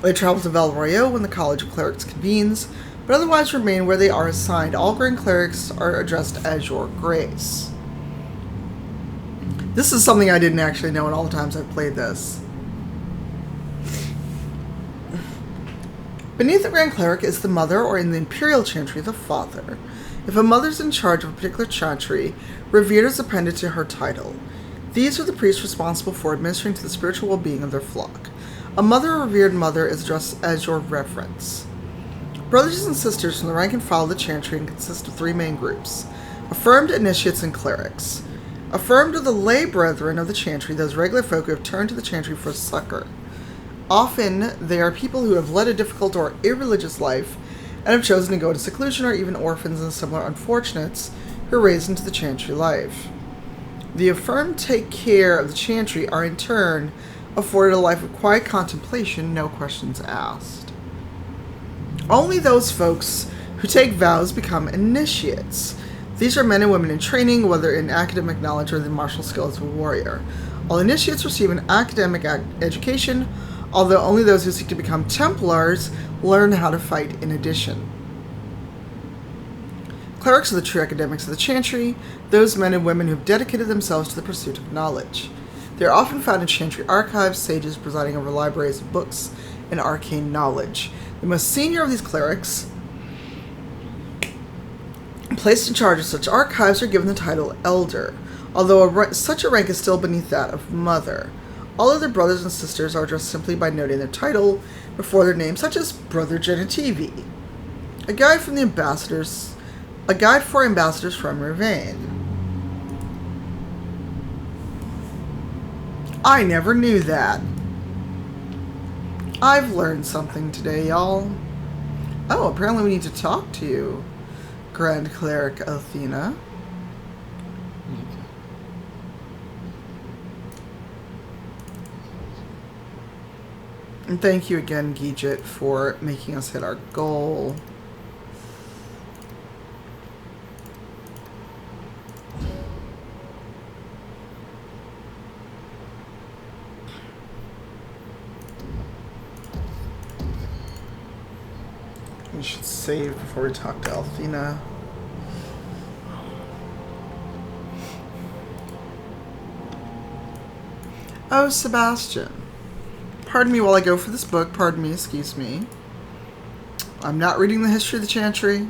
They travel to Val Royeaux when the College of Clerics convenes, but otherwise remain where they are assigned. All Grand Clerics are addressed as Your Grace. This is something I didn't actually know in all the times I've played this. Beneath the Grand Cleric is the Mother, or in the Imperial Chantry, the Father. If a mother is in charge of a particular chantry, revered is appended to her title. These are the priests responsible for administering to the spiritual well-being of their flock. A mother or revered mother is addressed as Your Reverence. Brothers and sisters from the rank and file of the chantry consist of 3 main groups: affirmed, initiates, and clerics. Affirmed are the lay brethren of the chantry, those regular folk who have turned to the chantry for succor. Often, they are people who have led a difficult or irreligious life and have chosen to go into seclusion, or even orphans and similar unfortunates who are raised into the chantry life. The affirmed take care of the chantry are in turn afforded a life of quiet contemplation, no questions asked. Only those folks who take vows become initiates. These are men and women in training, whether in academic knowledge or the martial skills of a warrior. All initiates receive an academic education, although only those who seek to become Templars learn how to fight in addition. Clerics are the true academics of the chantry, those men and women who have dedicated themselves to the pursuit of knowledge. They are often found in chantry archives, sages presiding over libraries of books and arcane knowledge. The most senior of these clerics, placed in charge of such archives, are given the title Elder, although such a rank is still beneath that of Mother. All other brothers and sisters are addressed simply by noting their title before their name, such as Brother Genitivi. A guide for ambassadors from Ravane. I never knew that. I've learned something today, y'all. Oh, apparently we need to talk to you, Grand Cleric Athena. And thank you again, Gijit, for making us hit our goal. We should save before we talk to Althena. Oh, Sebastian. Pardon me while I go for this book. Pardon me, excuse me. I'm not reading the history of the Chantry.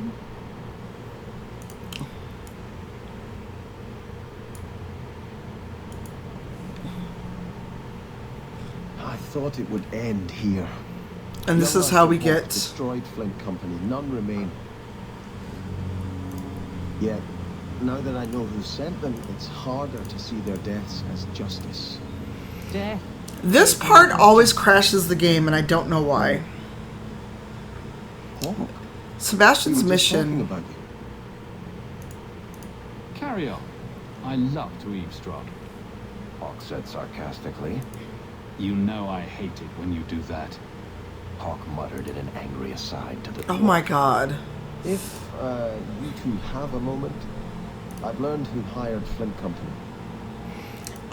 I thought it would end here. And this is how we get... destroyed Flint Company. None remain. Yet, now that I know who sent them, it's harder to see their deaths as justice. Death? This part always crashes the game, and I don't know why. Oh. Sebastian's mission... About you. Carry on. I love to eavesdrop. Hawk said sarcastically. You know I hate it when you do that. Hawk muttered in an angry aside to the Oh dwarf. my god. If you two have a moment, I've learned who hired Flint Company.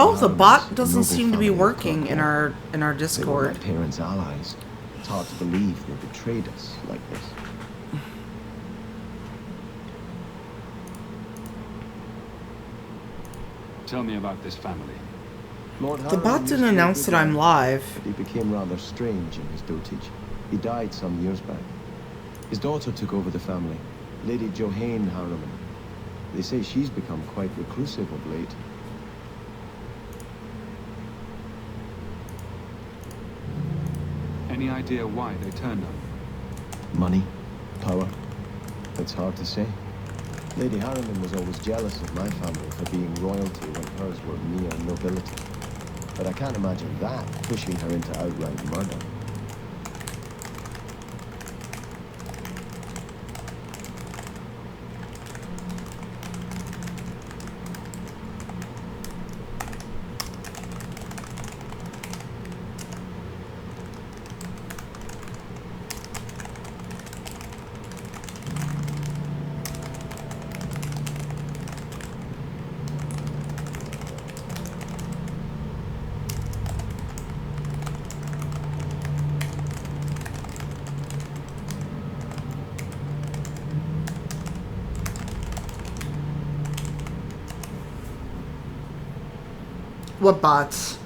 Oh, the bot doesn't seem to be working in our They were Discord. my parents' allies. It's hard to believe they betrayed us like this. Tell me about this family. Lord The Harriman bot used didn't to be a announce good that I'm man, live. but he became rather strange in his dotage. He died some years back. His daughter took over the family, Lady Johanne Harriman. They say she's become quite reclusive of late. Any idea why they turned on you? Money? Power? It's hard to say. Lady Harriman was always jealous of my family for being royalty when hers were mere nobility. But I can't imagine that pushing her into outright murder. What bots?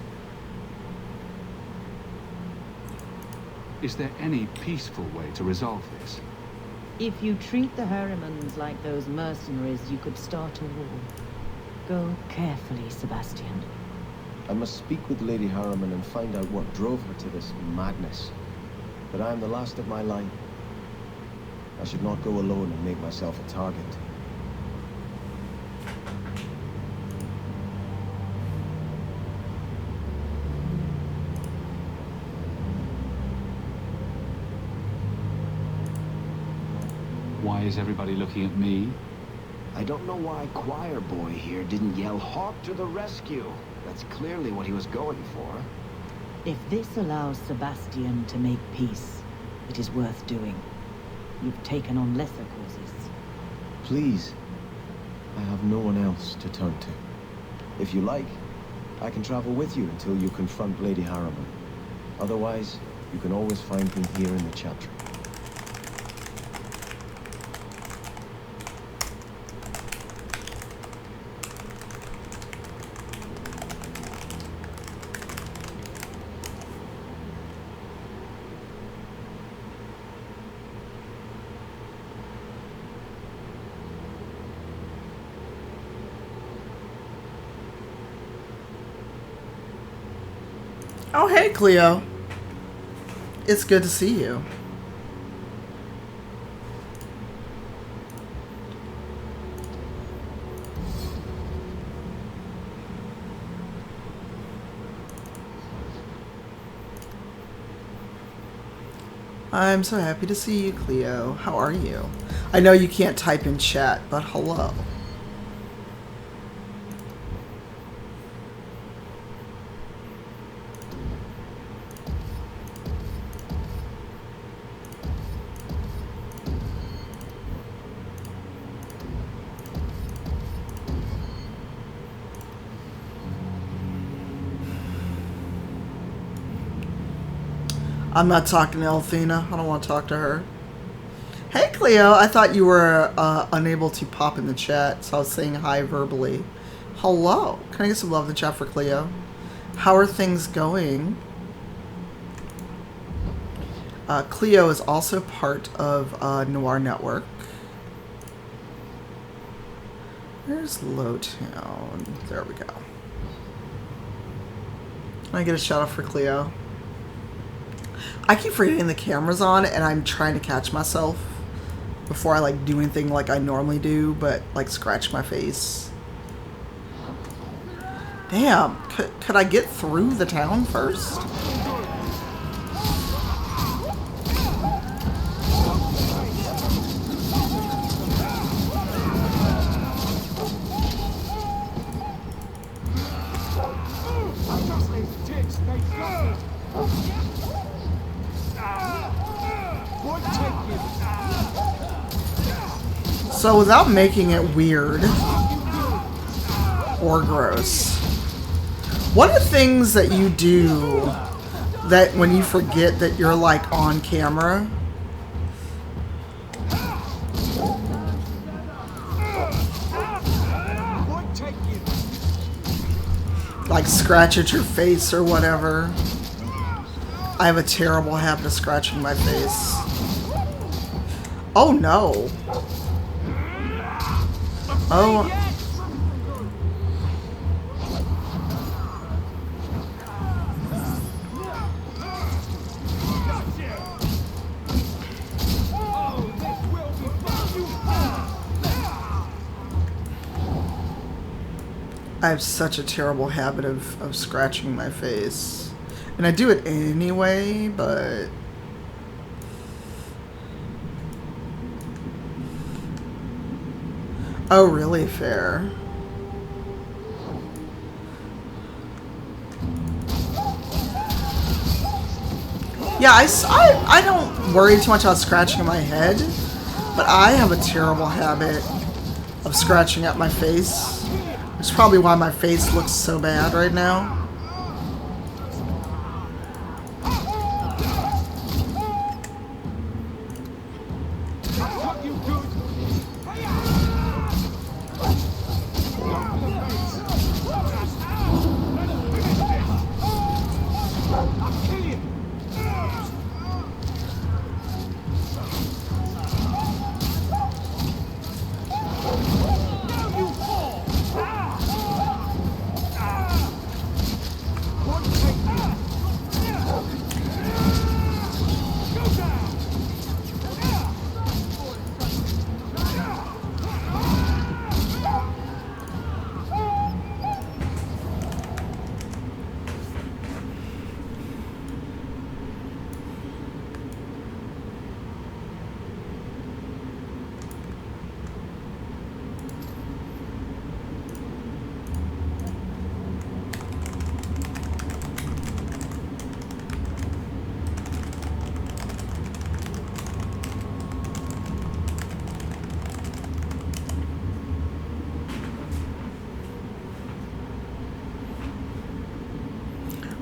Is there any peaceful way to resolve this? If you treat the Harrimans like those mercenaries, you could start a war. Go carefully, Sebastian. I must speak with Lady Harriman and find out what drove her to this madness. But I am the last of my line. I should not go alone and make myself a target. Why is everybody looking at me? I don't know why choir boy here didn't yell "Hawk to the rescue." That's clearly what he was going for. If this allows Sebastian to make peace, it is worth doing. You've taken on lesser causes. Please. I have no one else to turn to. If you like, I can travel with you until you confront Lady Harriman. Otherwise, you can always find me here in the chapter. Oh, hey, Cleo. It's good to see you. I'm so happy to see you, Cleo. How are you? I know you can't type in chat, but hello. I'm not talking to Elthina. I don't want to talk to her. Hey, Cleo. I thought you were unable to pop in the chat, so I was saying hi verbally. Hello. Can I get some love in the chat for Cleo? How are things going? Cleo is also part of Noir Network. Where's Lowtown? There we go. Can I get a shout out for Cleo? I keep forgetting the camera's on, and I'm trying to catch myself before I like do anything like I normally do, but like scratch my face. Damn, could I get through the town first? So without making it weird or gross, what are things that you do that when you forget that you're like on camera? Like scratch at your face or whatever. I have a terrible habit of scratching my face. Oh no. Oh. I have such a terrible habit of scratching my face. And I do it anyway, but... Oh, really? Fair. Yeah, I don't worry too much about scratching my head, but I have a terrible habit of scratching at my face. It's probably why my face looks so bad right now.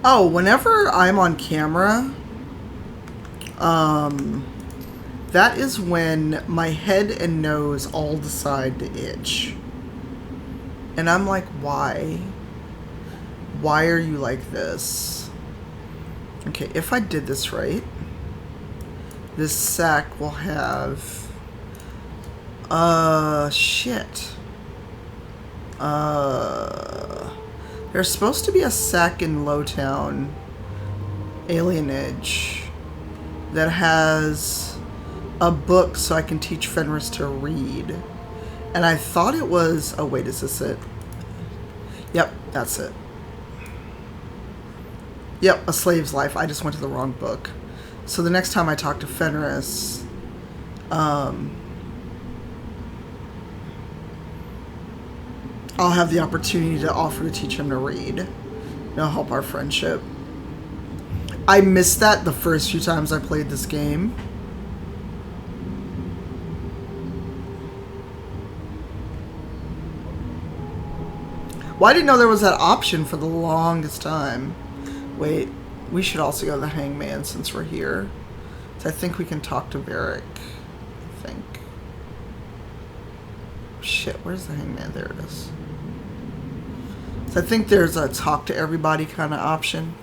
Oh, whenever I'm on camera, that is when my head and nose all decide to itch. And I'm like, why? Why are you like this? Okay, if I did this right, this sack will have... shit. There's supposed to be a sack in Lowtown Alienage that has a book so I can teach Fenris to read. And I thought it was... Oh, wait, is this it? Yep, that's it. Yep, A Slave's Life. I just went to the wrong book. So the next time I talk to Fenris, I'll have the opportunity to offer to teach him to read. It'll help our friendship. I missed that the first few times I played this game. Well, I didn't know there was that option for the longest time. Wait, we should also go to the Hangman since we're here. So I think we can talk to Varric. I think. Shit, where's the Hangman? There it is. So I think there's a talk to everybody kind of option.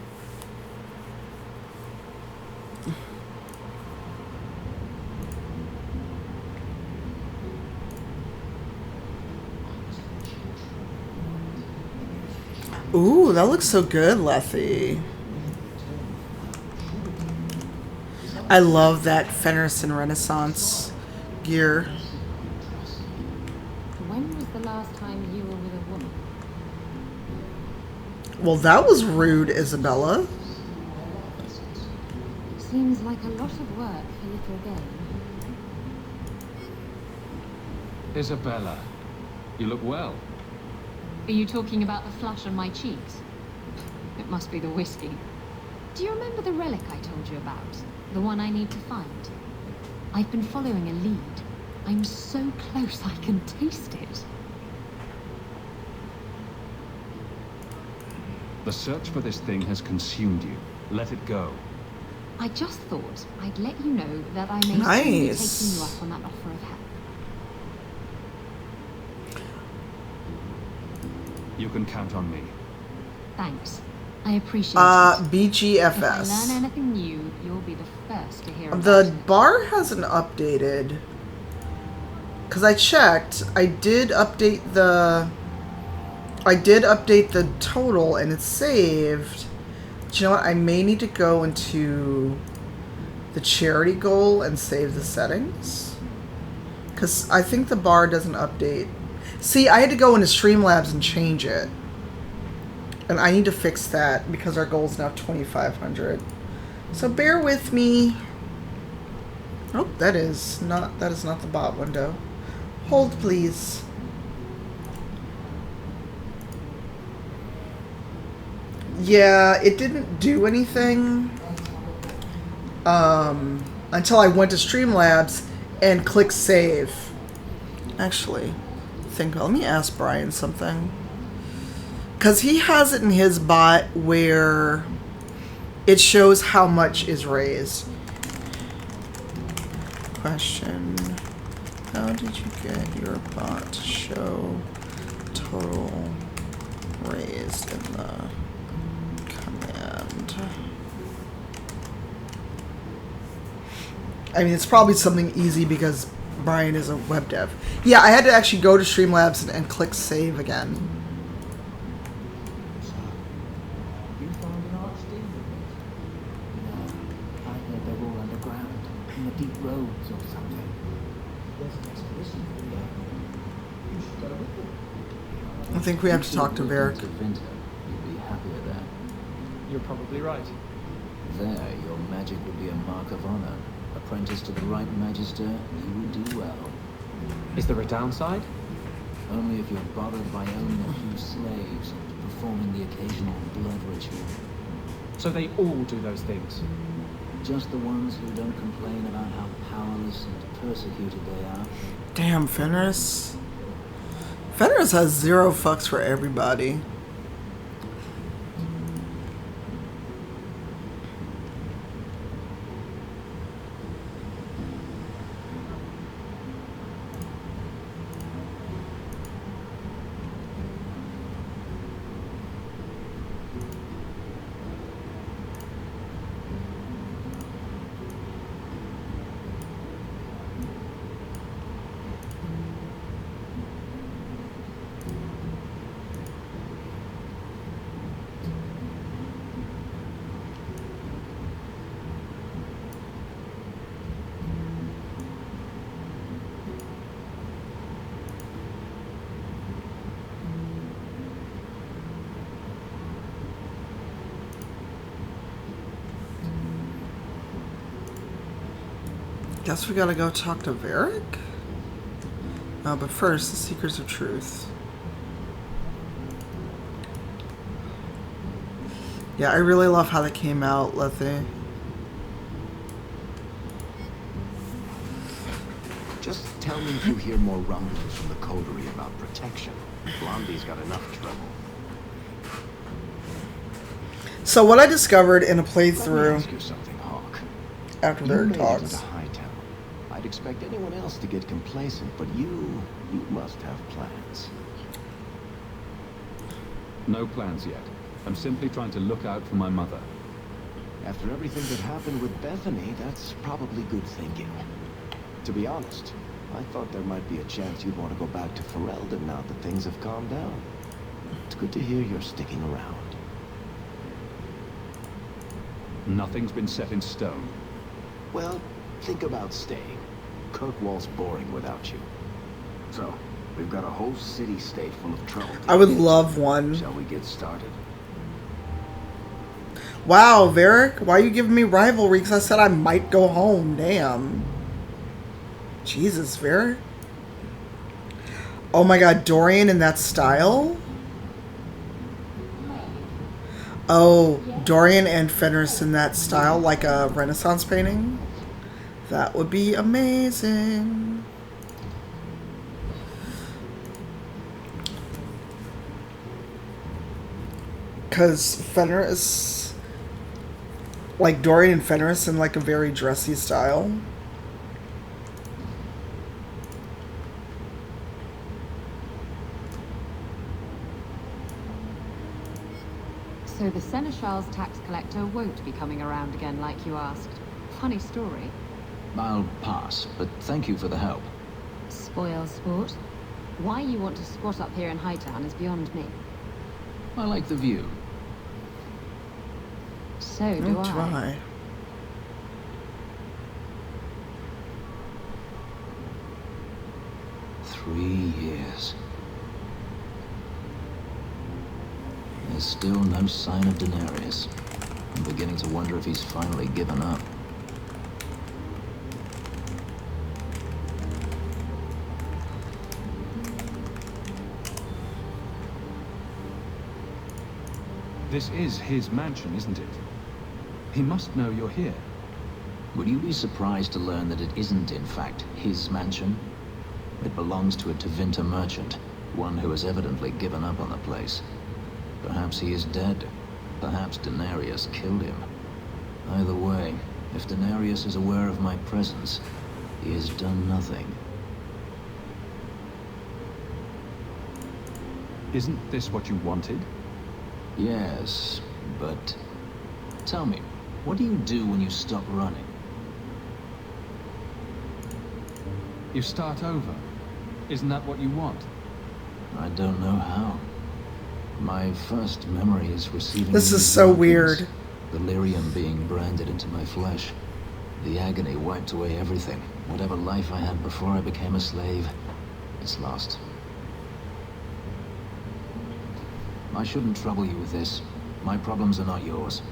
Ooh, that looks so good, Lethy. I love that Fenris and Renaissance gear. When was the last time you were with a woman? Well, that was rude, Isabella. Seems like a lot of work for little gain. Isabella, you look well. Are you talking about the flush on my cheeks? It must be the whiskey. Do you remember the relic I told you about? The one I need to find? I've been following a lead. I'm so close I can taste it. The search for this thing has consumed you. Let it go. I just thought I'd let you know that I may soon be Nice. taking you up on that offer of help. You can count on me. Thanks. I appreciate it. BGFS. If I learn anything new, you'll be the first to hear about The it. bar hasn't updated. Because I checked, I did update the total and it's saved. But you know what? I may need to go into the charity goal and save the settings. Because I think the bar doesn't update. See, I had to go into Streamlabs and change it. And I need to fix that because our goal is now 2,500. So bear with me. Oh, that is not the bot window. Hold, please. Yeah, it didn't do anything until I went to Streamlabs and clicked save. Actually, let me ask Brian something. Because he has it in his bot where it shows how much is raised. Question. How did you get your bot to show total raised in the command? I mean, it's probably something easy because Brian is a web dev. Yeah, I had to actually go to Streamlabs and click save again. You found an archdeacon? No, I heard they're all underground, in the deep roads or something. There's an expedition for you. You should go with them. I think we have to talk to Varric. You'd be happier there. You're probably right. There, your magic would be a mark of honor. Apprentice to the right magister, you would do well. Is there a downside? Only if you're bothered by owning a few slaves and performing the occasional blood ritual. So they all do those things? Just the ones who don't complain about how powerless and persecuted they are. Damn, Fenris. Fenris has zero fucks for everybody. Guess we gotta go talk to Varric? But first, the Seekers of Truth. Yeah, I really love how they came out, Lethe. Just tell me if you hear more rumblings from the coterie about protection. Blondie's got enough trouble. So what I discovered in a Let me ask playthrough you something, Hawk. after You their made it talks. into Hightown. I'd expect anyone else to get complacent, but you must have plans. No plans yet. I'm simply trying to look out for my mother. After everything that happened with Bethany, that's probably good thinking. To be honest, I thought there might be a chance you'd want to go back to Ferelden now that things have calmed down. It's good to hear you're sticking around. Nothing's been set in stone. Well, think about staying. Kirkwall's boring without you. So, we've got a whole city-state full of trouble. I would love one. Shall we get started? Wow, Varric, why are you giving me rivalry? Because I said I might go home. Damn. Jesus, Varric. Oh my god, Dorian in that style? Oh, Dorian and Fenris in that style, like a Renaissance painting? That would be amazing. Because Fenris, like Dorian and Fenris in like a very dressy style. So the Seneschal's tax collector won't be coming around again like you asked. Funny story. I'll pass, but thank you for the help. Spoil sport. Why you want to squat up here in Hightown is beyond me. I like the view. So do I. Try. Three years. There's still no sign of Daenerys. I'm beginning to wonder if he's finally given up. This is his mansion, isn't it? He must know you're here. Would you be surprised to learn that it isn't, in fact, his mansion? It belongs to a Tevinter merchant, one who has evidently given up on the place. Perhaps he is dead. Perhaps Daenerys killed him. Either way, if Daenerys is aware of my presence, he has done nothing. Isn't this what you wanted? Yes, but... Tell me, what do you do when you stop running? You start over. Isn't that what you want? I don't know how. My first memory is receiving... This is so weird. Delirium being branded into my flesh. The agony wiped away everything. Whatever life I had before I became a slave, it's lost. I shouldn't trouble you with this. My problems are not yours.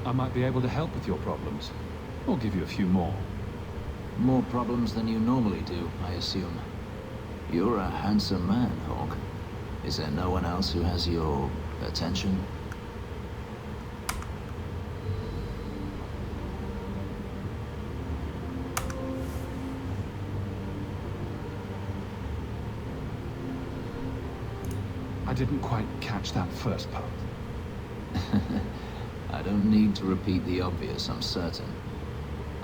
I might be able to help with your problems. Or give you a few more. More problems than you normally do, I assume. You're a handsome man, Hawk. Is there no one else who has your attention? I didn't quite catch that first part. I don't need to repeat the obvious, I'm certain.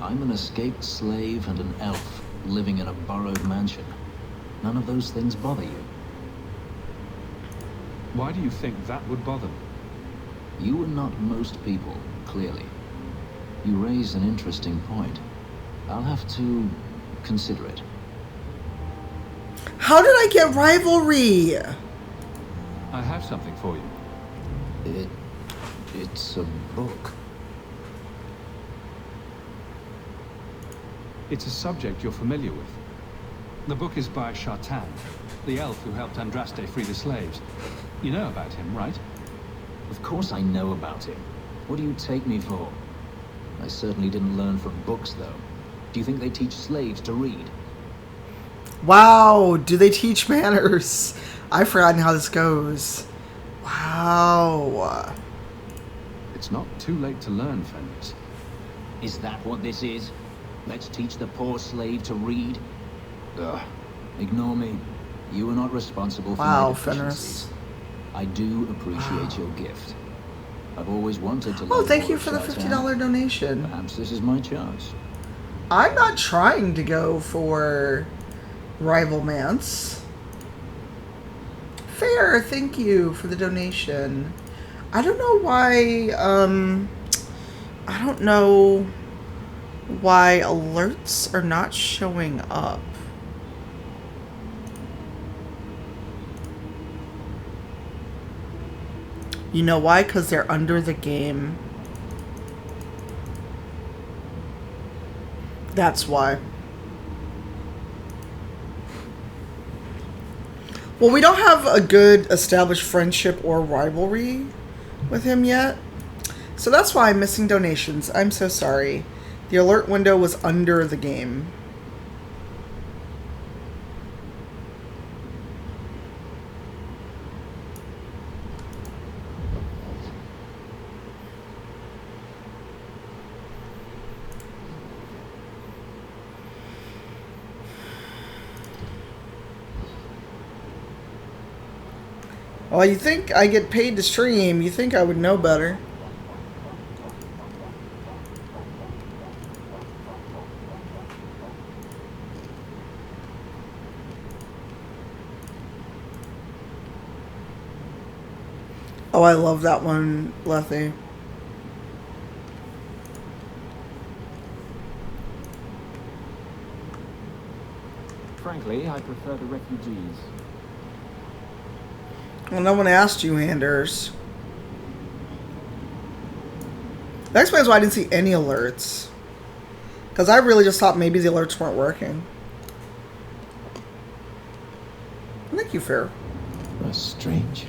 I'm an escaped slave and an elf living in a borrowed mansion. None of those things bother you. Why do you think that would bother me? You are not most people, clearly. You raise an interesting point. I'll have to consider it. How did I get rivalry? I have something for you. It's a book. It's a subject you're familiar with. The book is by Shartan, the elf who helped Andraste free the slaves. You know about him, right? Of course I know about him. What do you take me for? I certainly didn't learn from books, though. Do you think they teach slaves to read? Wow, do they teach manners? I've forgotten how this goes. Wow. It's not too late to learn, Fenris. Is that what this is? Let's teach the poor slave to read? Ugh. Ignore me. You are not responsible for my deficiencies. I do appreciate your gift. I've always wanted to learn. Oh, thank you for the $50 donation. Perhaps this is my chance. I'm not trying to go for Rivalmance. Fair, thank you for the donation. I don't know why, I don't know why alerts are not showing up. You know why? Because they're under the game. That's why. Well, we don't have a good established friendship or rivalry with him yet. So that's why I'm missing donations. I'm so sorry. The alert window was under the game. Well, you think I get paid to stream, you think I would know better. Oh, I love that one, Lethy. Frankly, I prefer the refugees. Well, no one asked you, Anders. That explains why I didn't see any alerts. Because I really just thought maybe the alerts weren't working. Thank you, Fair. That's strange.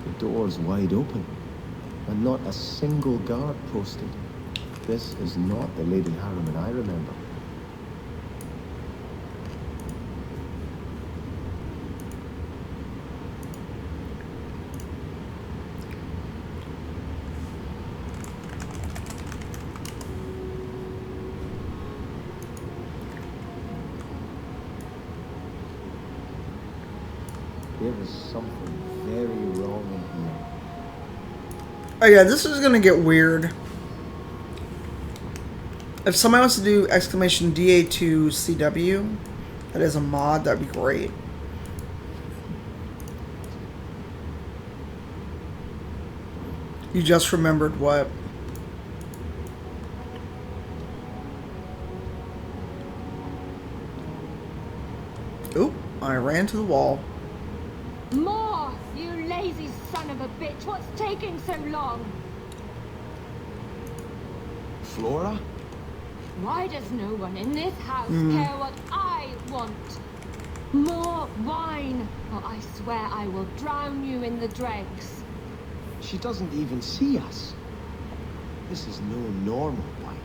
The door's wide open, and not a single guard posted. This is not the Lady Harriman I remember. There is something very wrong in here. Oh yeah, this is gonna get weird. If somebody wants to do exclamation DA2CW, that is a mod, that'd be great. You just remembered what? Oop, I ran to the wall. More, you lazy son of a bitch. What's taking so long? Flora? Why does no one in this house care what I want? More wine, or I swear I will drown you in the dregs. She doesn't even see us. This is no normal wine.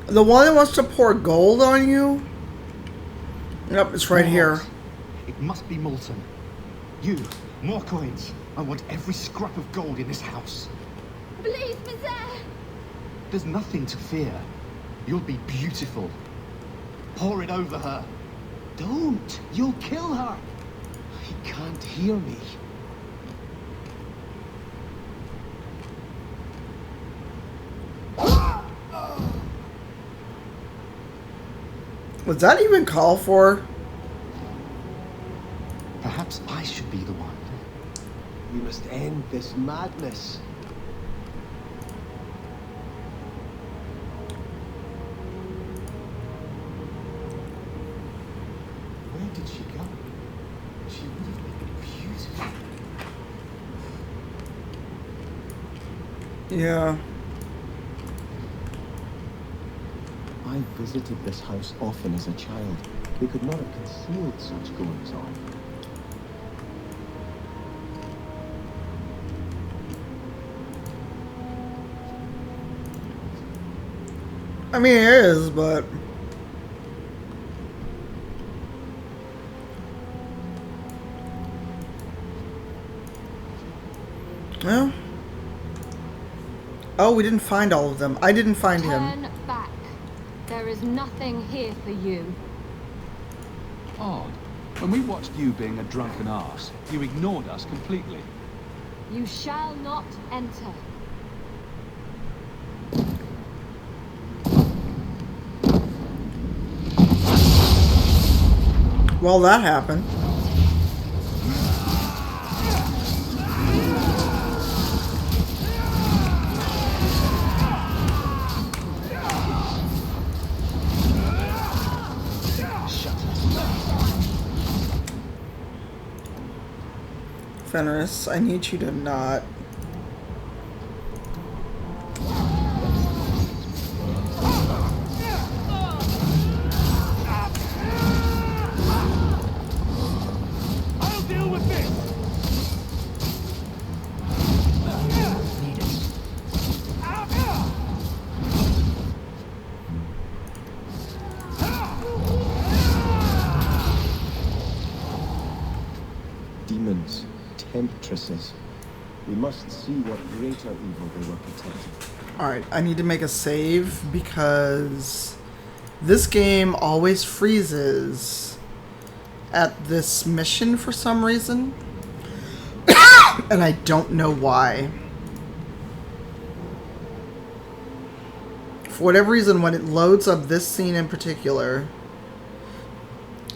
The one that wants to pour gold on you? Yep, it's right here. It must be molten. You, more coins. I want every scrap of gold in this house. Please, Misère. There's nothing to fear. You'll be beautiful. Pour it over her. Don't! You'll kill her! He can't hear me. Was that even called for? Perhaps I should be the one. We must end this madness. Where did she go? Yeah. I visited this house often as a child. They could not have concealed such goings on. I mean, it is, but... Well... Oh, we didn't find all of them. I didn't find him. Turn back. There is nothing here for you. Odd. When we watched you being a drunken arse, you ignored us completely. You shall not enter. Well, that happened. Fenris, I need you to not. I'll deal with this. Demons, temptresses. We must see what greater evil they were protecting. Alright, I need to make a save because this game always freezes at this mission for some reason. And I don't know why. For whatever reason, when it loads up this scene in particular,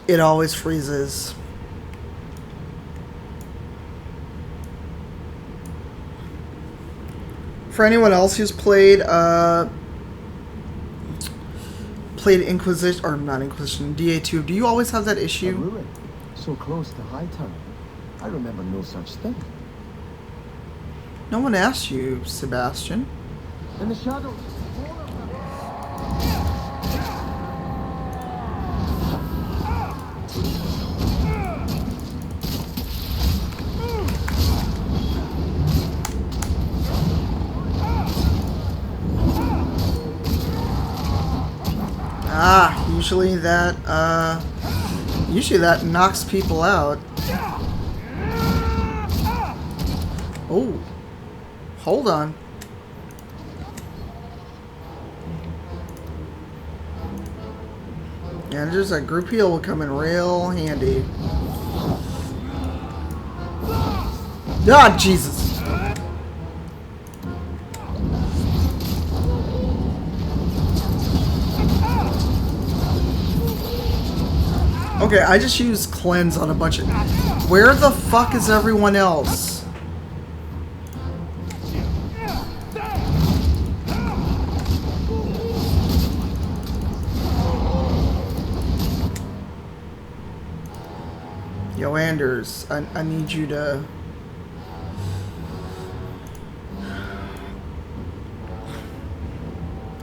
it always freezes. For anyone else who's played Inquisition, or not Inquisition, DA2, do you always have that issue? A ruin, so close to Hightown. I remember no such thing. No one asked you, Sebastian. In the shadows. Usually that knocks people out. Oh, hold on. And there's a group heal will come in real handy. Ah, Jesus. Okay, I just used cleanse on a bunch of... Where the fuck is everyone else? Yo, Anders, I need you to...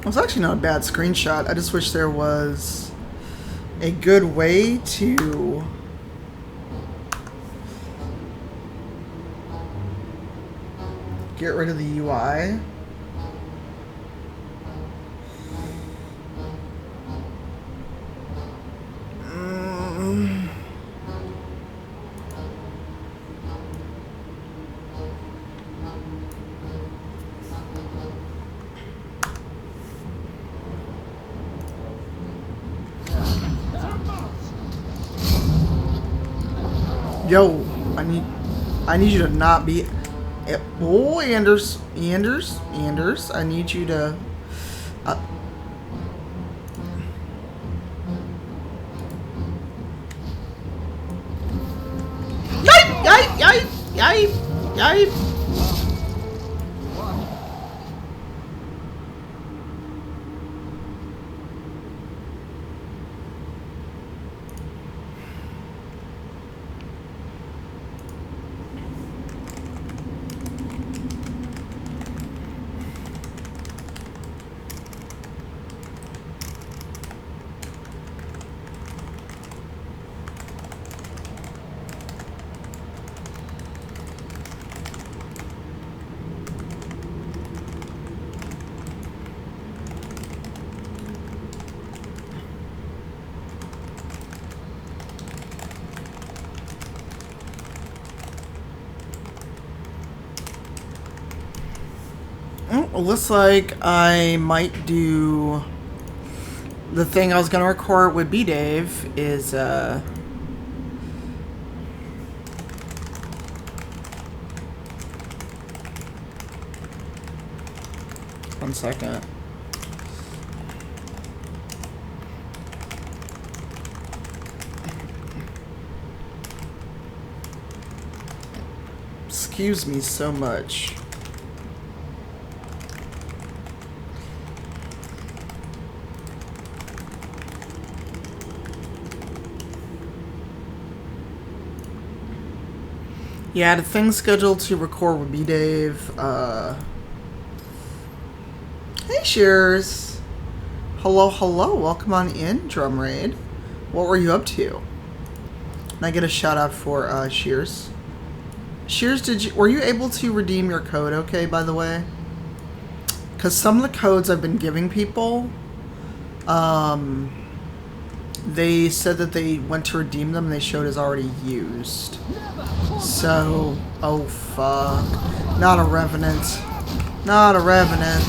It was actually not a bad screenshot. I just wish there was a good way to get rid of the UI. Yo, I need you to not be... Oh, Anders, I need you to... Yipe! Oh, it looks like I might do the thing I was gonna record with B Dave is one second. Excuse me so much. Yeah, the thing scheduled to record with B Dave. Hey, Shears. Hello, hello. Welcome on in, Drum Raid. What were you up to? And I get a shout out for Shears. Shears, were you able to redeem your code okay, by the way? Because some of the codes I've been giving people, they said that they went to redeem them and they showed as already used. So, oh fuck. Not a Revenant. Not a Revenant.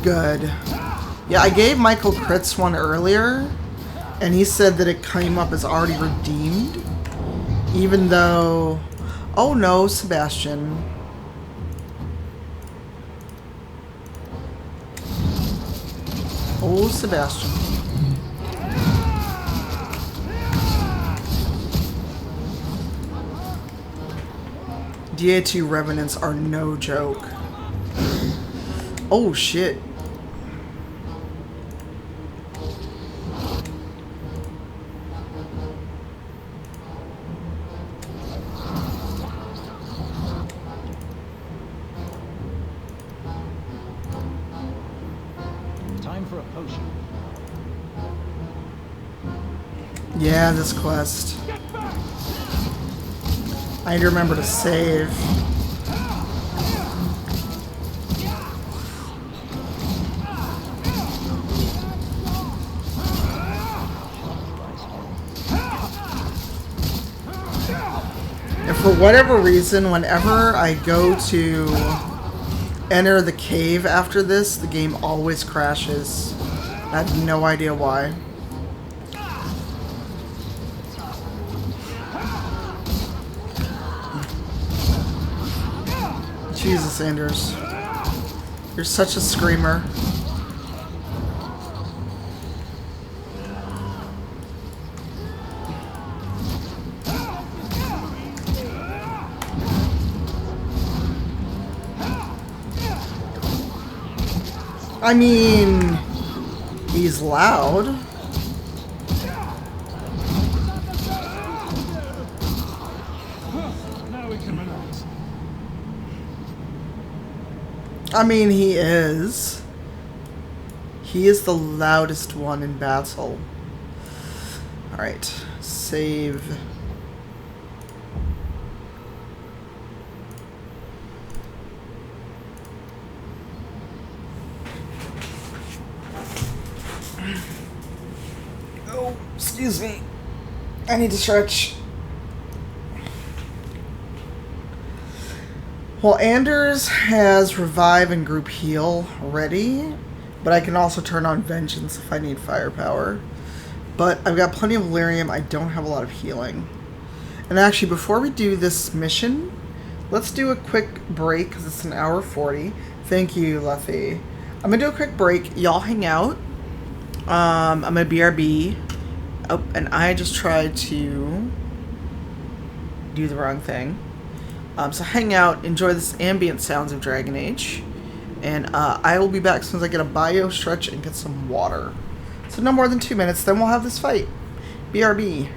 Good. Yeah, I gave Michael Kritz one earlier, and he said that it came up as already redeemed, even though... Oh no, Sebastian. Oh, Sebastian. DA2 Revenants are no joke. Oh shit. Time for a potion. Yeah, this quest. I need to remember to save. And for whatever reason, whenever I go to enter the cave after this, the game always crashes. I have no idea why. Jesus, Anders. You're such a screamer. I mean, he's loud. Now we can relax. I mean, he is. He is the loudest one in battle. Alright, save. Oh, excuse me. I need to stretch. Well, Anders has Revive and Group Heal ready, but I can also turn on Vengeance if I need firepower. But I've got plenty of Lyrium, I don't have a lot of healing. And actually, before we do this mission, let's do a quick break, because it's an hour 40. Thank you, Lethy. I'm going to do a quick break. Y'all hang out. I'm going to BRB. Oh, and I just tried to do the wrong thing. So hang out, enjoy this ambient sounds of Dragon Age, and I will be back as soon as I get a bio stretch and get some water. So no more than 2 minutes, then we'll have this fight. BRB.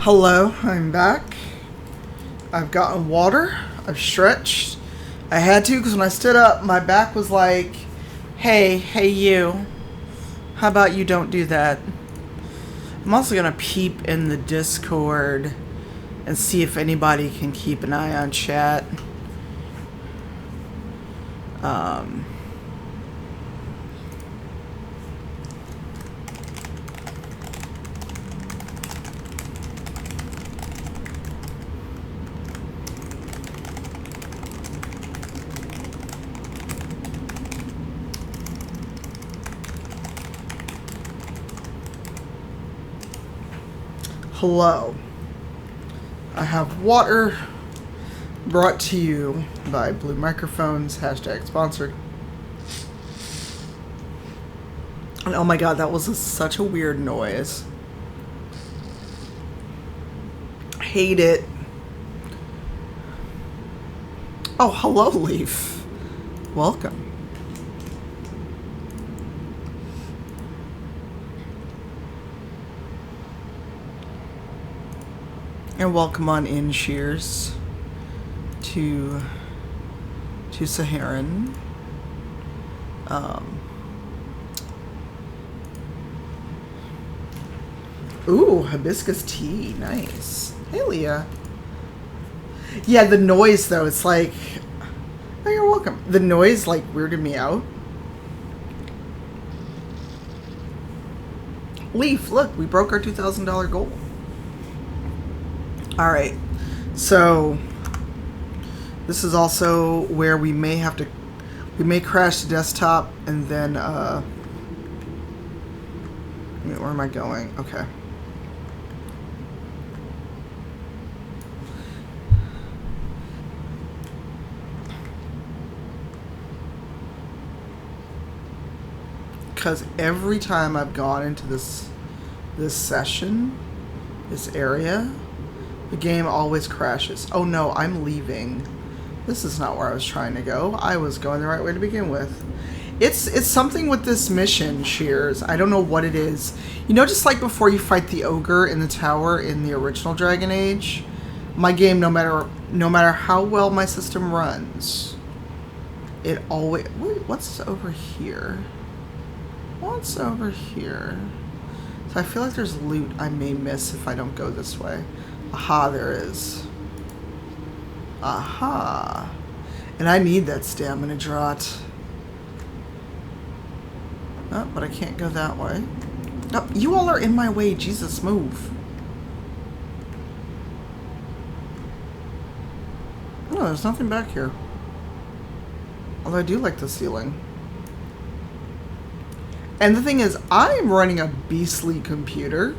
Hello, I'm back. I've gotten water. I've stretched. I had to because when I stood up, my back was like, hey you. How about you don't do that? I'm also going to peep in the Discord and see if anybody can keep an eye on chat. Hello. I have water brought to you by Blue Microphones, #sponsored. And oh my god, that was such a weird noise. Hate it. Oh, hello, Leaf. Welcome. And welcome on in, Shears, to Saharan. Ooh, hibiscus tea, nice. Hey, Leah. Yeah, the noise though, it's like, oh, you're welcome. The noise like weirded me out. Leaf, look, we broke our $2,000 goal. All right, so this is also where we may have to, we may crash the desktop and then, where am I going? Okay. Because every time I've gone into this session, this area, the game always crashes. Oh no, I'm leaving. This is not where I was trying to go. I was going the right way to begin with. It's something with this mission, Shears. I don't know what it is. You know, just like before you fight the ogre in the tower in the original Dragon Age, my game, no matter how well my system runs, it always... Wait, what's over here? What's over here? So I feel like there's loot I may miss if I don't go this way. Aha, there is. Aha. And I need that stamina draught. Oh, but I can't go that way. Oh, you all are in my way. Jesus, move. Oh, there's nothing back here. Although I do like the ceiling. And the thing is, I'm running a beastly computer.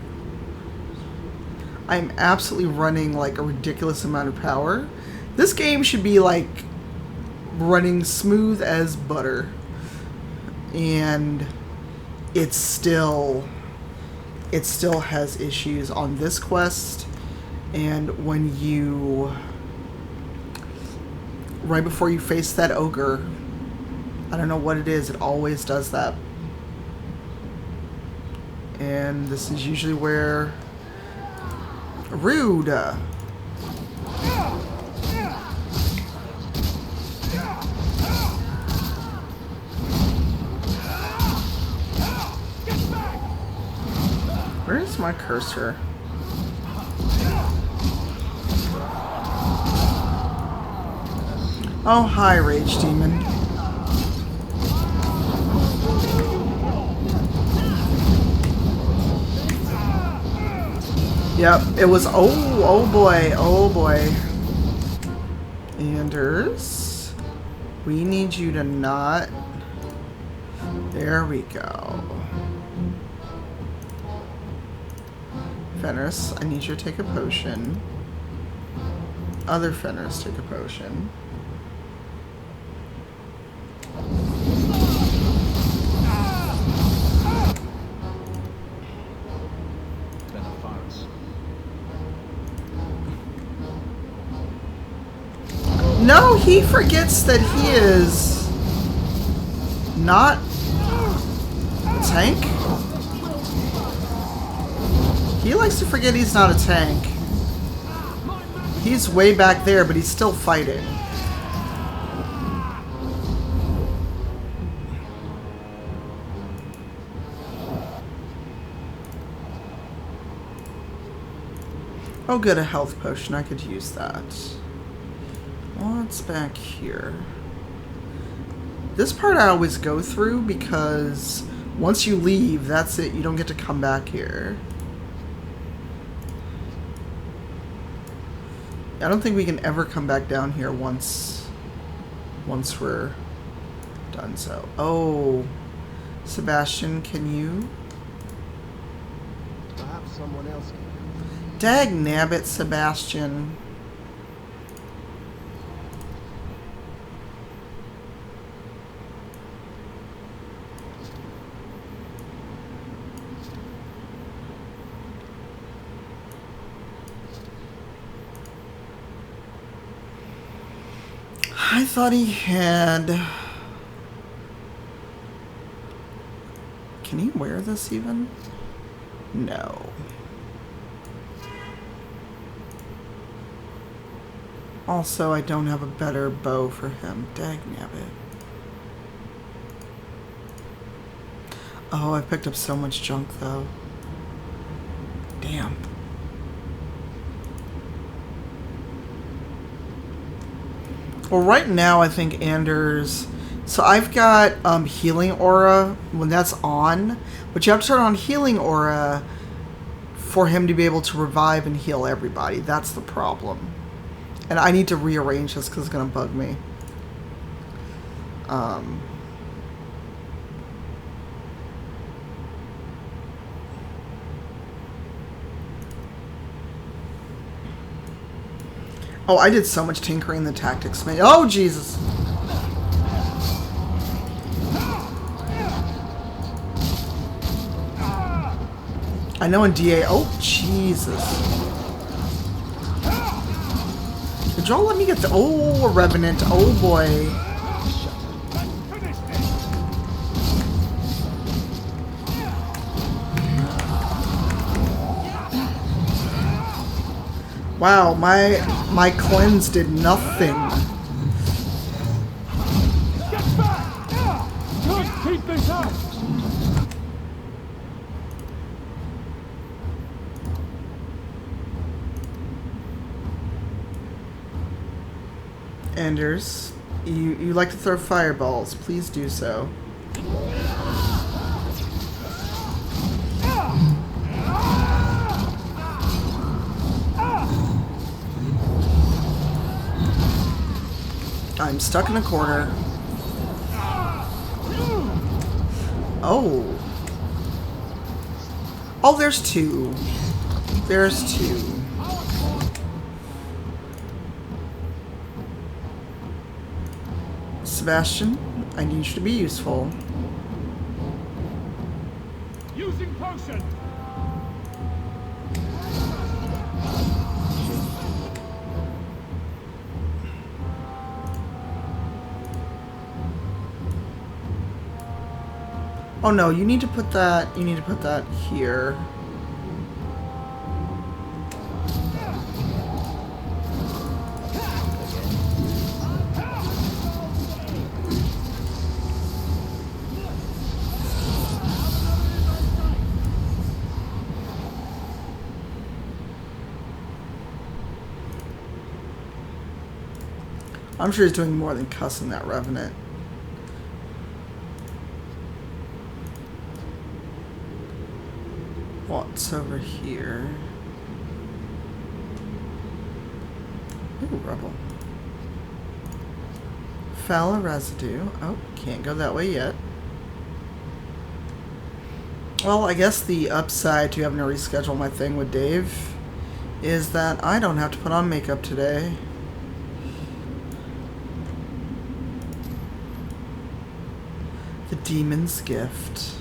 I'm absolutely running like a ridiculous amount of power. This game should be like running smooth as butter. And it still has issues on this quest. And when you, right before you face that ogre, I don't know what it is, it always does that. And this is usually where... Rude! Where's my cursor? Oh, hi, Rage Demon. Yep, it was, oh boy. Anders, we need you to not, there we go. Fenris, I need you to take a potion. Other Fenris, take a potion. No, he forgets that he is not a tank. He likes to forget he's not a tank. He's way back there, but he's still fighting. Oh good, a health potion. I could use that. What's back here? This part I always go through because once you leave, that's it. You don't get to come back here. I don't think we can ever come back down here once we're done so. Oh, Sebastian, can you? Perhaps someone else can. Dag nabbit, Sebastian. I thought he had... Can he wear this even? No. Also, I don't have a better bow for him. Dagnabbit. Oh, I picked up so much junk, though. Damn. Well, right now, I think Anders... So I've got Healing Aura when that's on, but you have to turn on Healing Aura for him to be able to revive and heal everybody. That's the problem. And I need to rearrange this because it's going to bug me. Oh, I did so much tinkering in the tactics, man. Oh, Jesus. I know in DA... Oh, Jesus. Did y'all let me get the... Oh, a Revenant. Oh, boy. Wow, my cleanse did nothing. Get back! Just keep this up! Anders, you like to throw fireballs. Please do so. I'm stuck in a corner. Oh. Oh, there's two. There's two. Sebastian, I need you to be useful. Using potion. Oh no, you need to put that here. I'm sure he's doing more than cussing that Revenant. What's over here? Ooh, rubble. Foul residue. Oh, can't go that way yet. Well, I guess the upside to having to reschedule my thing with Dave is that I don't have to put on makeup today. The Demon's Gift.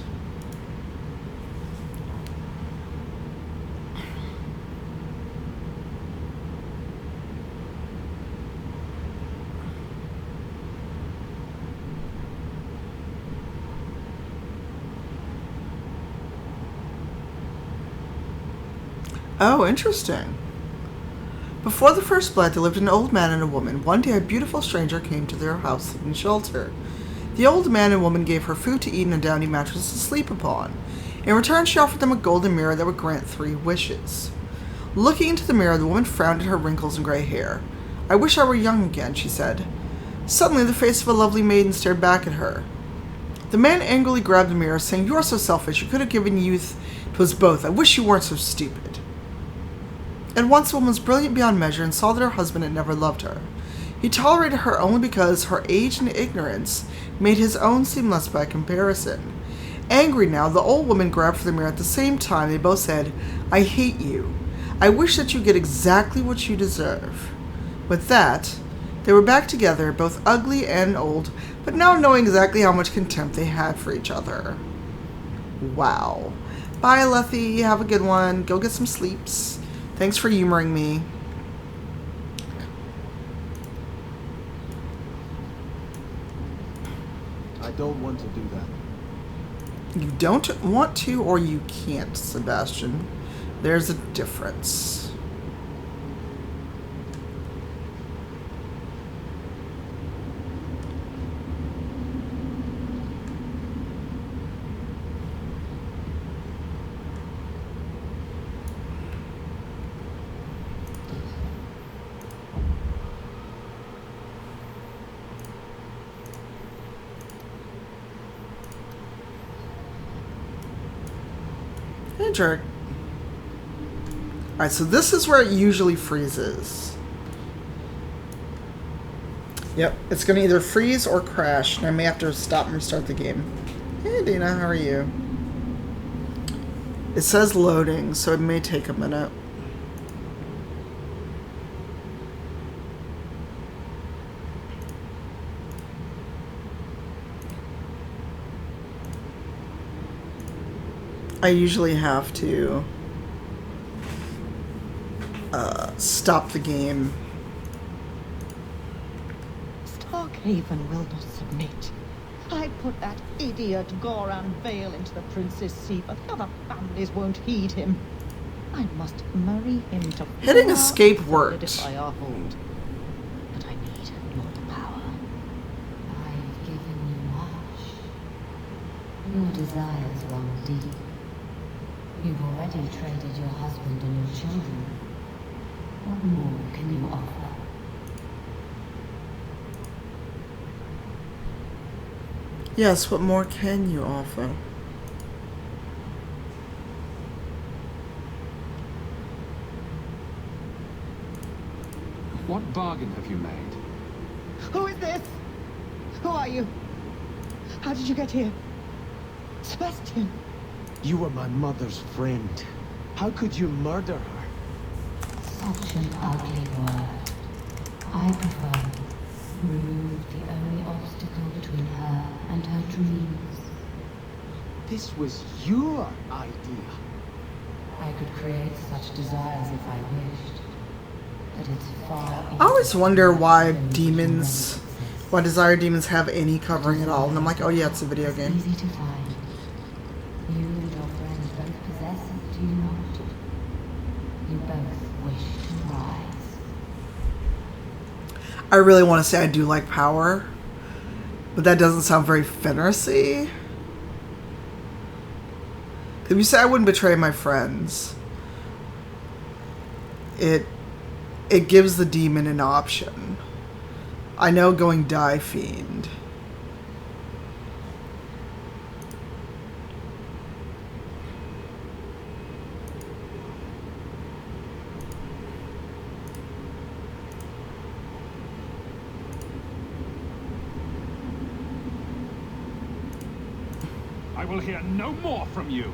Oh, interesting. Before the first blood, there lived an old man and a woman. One day, a beautiful stranger came to their house seeking shelter. The old man and woman gave her food to eat and a downy mattress to sleep upon. In return, she offered them a golden mirror that would grant 3 wishes. Looking into the mirror, the woman frowned at her wrinkles and gray hair. "I wish I were young again," she said. Suddenly, the face of a lovely maiden stared back at her. The man angrily grabbed the mirror, saying, "You are so selfish. You could have given youth to us both. I wish you weren't so stupid." At once, the woman was brilliant beyond measure and saw that her husband had never loved her. He tolerated her only because her age and ignorance made his own seem less by comparison. Angry now, the old woman grabbed for the mirror. At the same time, they both said, "I hate you. I wish that you get exactly what you deserve." With that, they were back together, both ugly and old, but now knowing exactly how much contempt they had for each other. Wow. Bye, Lethy. Have a good one. Go get some sleeps. Thanks for humoring me. I don't want to do that. You don't want to or you can't, Sebastian. There's a difference. Hey, jerk. Alright, so this is where it usually freezes. Yep, it's going to either freeze or crash, and I may have to stop and restart the game. Hey, Dina, how are you? It says loading, so it may take a minute. I usually have to stop the game. Starkhaven will not submit. I put that idiot Goran Vale into the Prince's Sea, but the other families won't heed him. I must marry him to Hitting escape worked. If I are hold. But I need your power. I've given you much. Your desires run deep. You've already traded your husband and your children. What more can you offer? Yes, what more can you offer? What bargain have you made? Who is this? Who are you? How did you get here? Sebastian. You were my mother's friend. How could you murder her? Such an ugly word. I prefer remove the only obstacle between her and her dreams. This was your idea. I could create such desires if I wished, but it's far. I always wonder why Desire Demons have any covering at all, and I'm like, oh yeah, it's a video game. Easy to find. You and your friends both possess it, do you not? You both wish to rise. I really want to say I do like power, but that doesn't sound very fantasy. If you say I wouldn't betray my friends, it gives the demon an option. I know going Die Fiend. I will hear no more from you.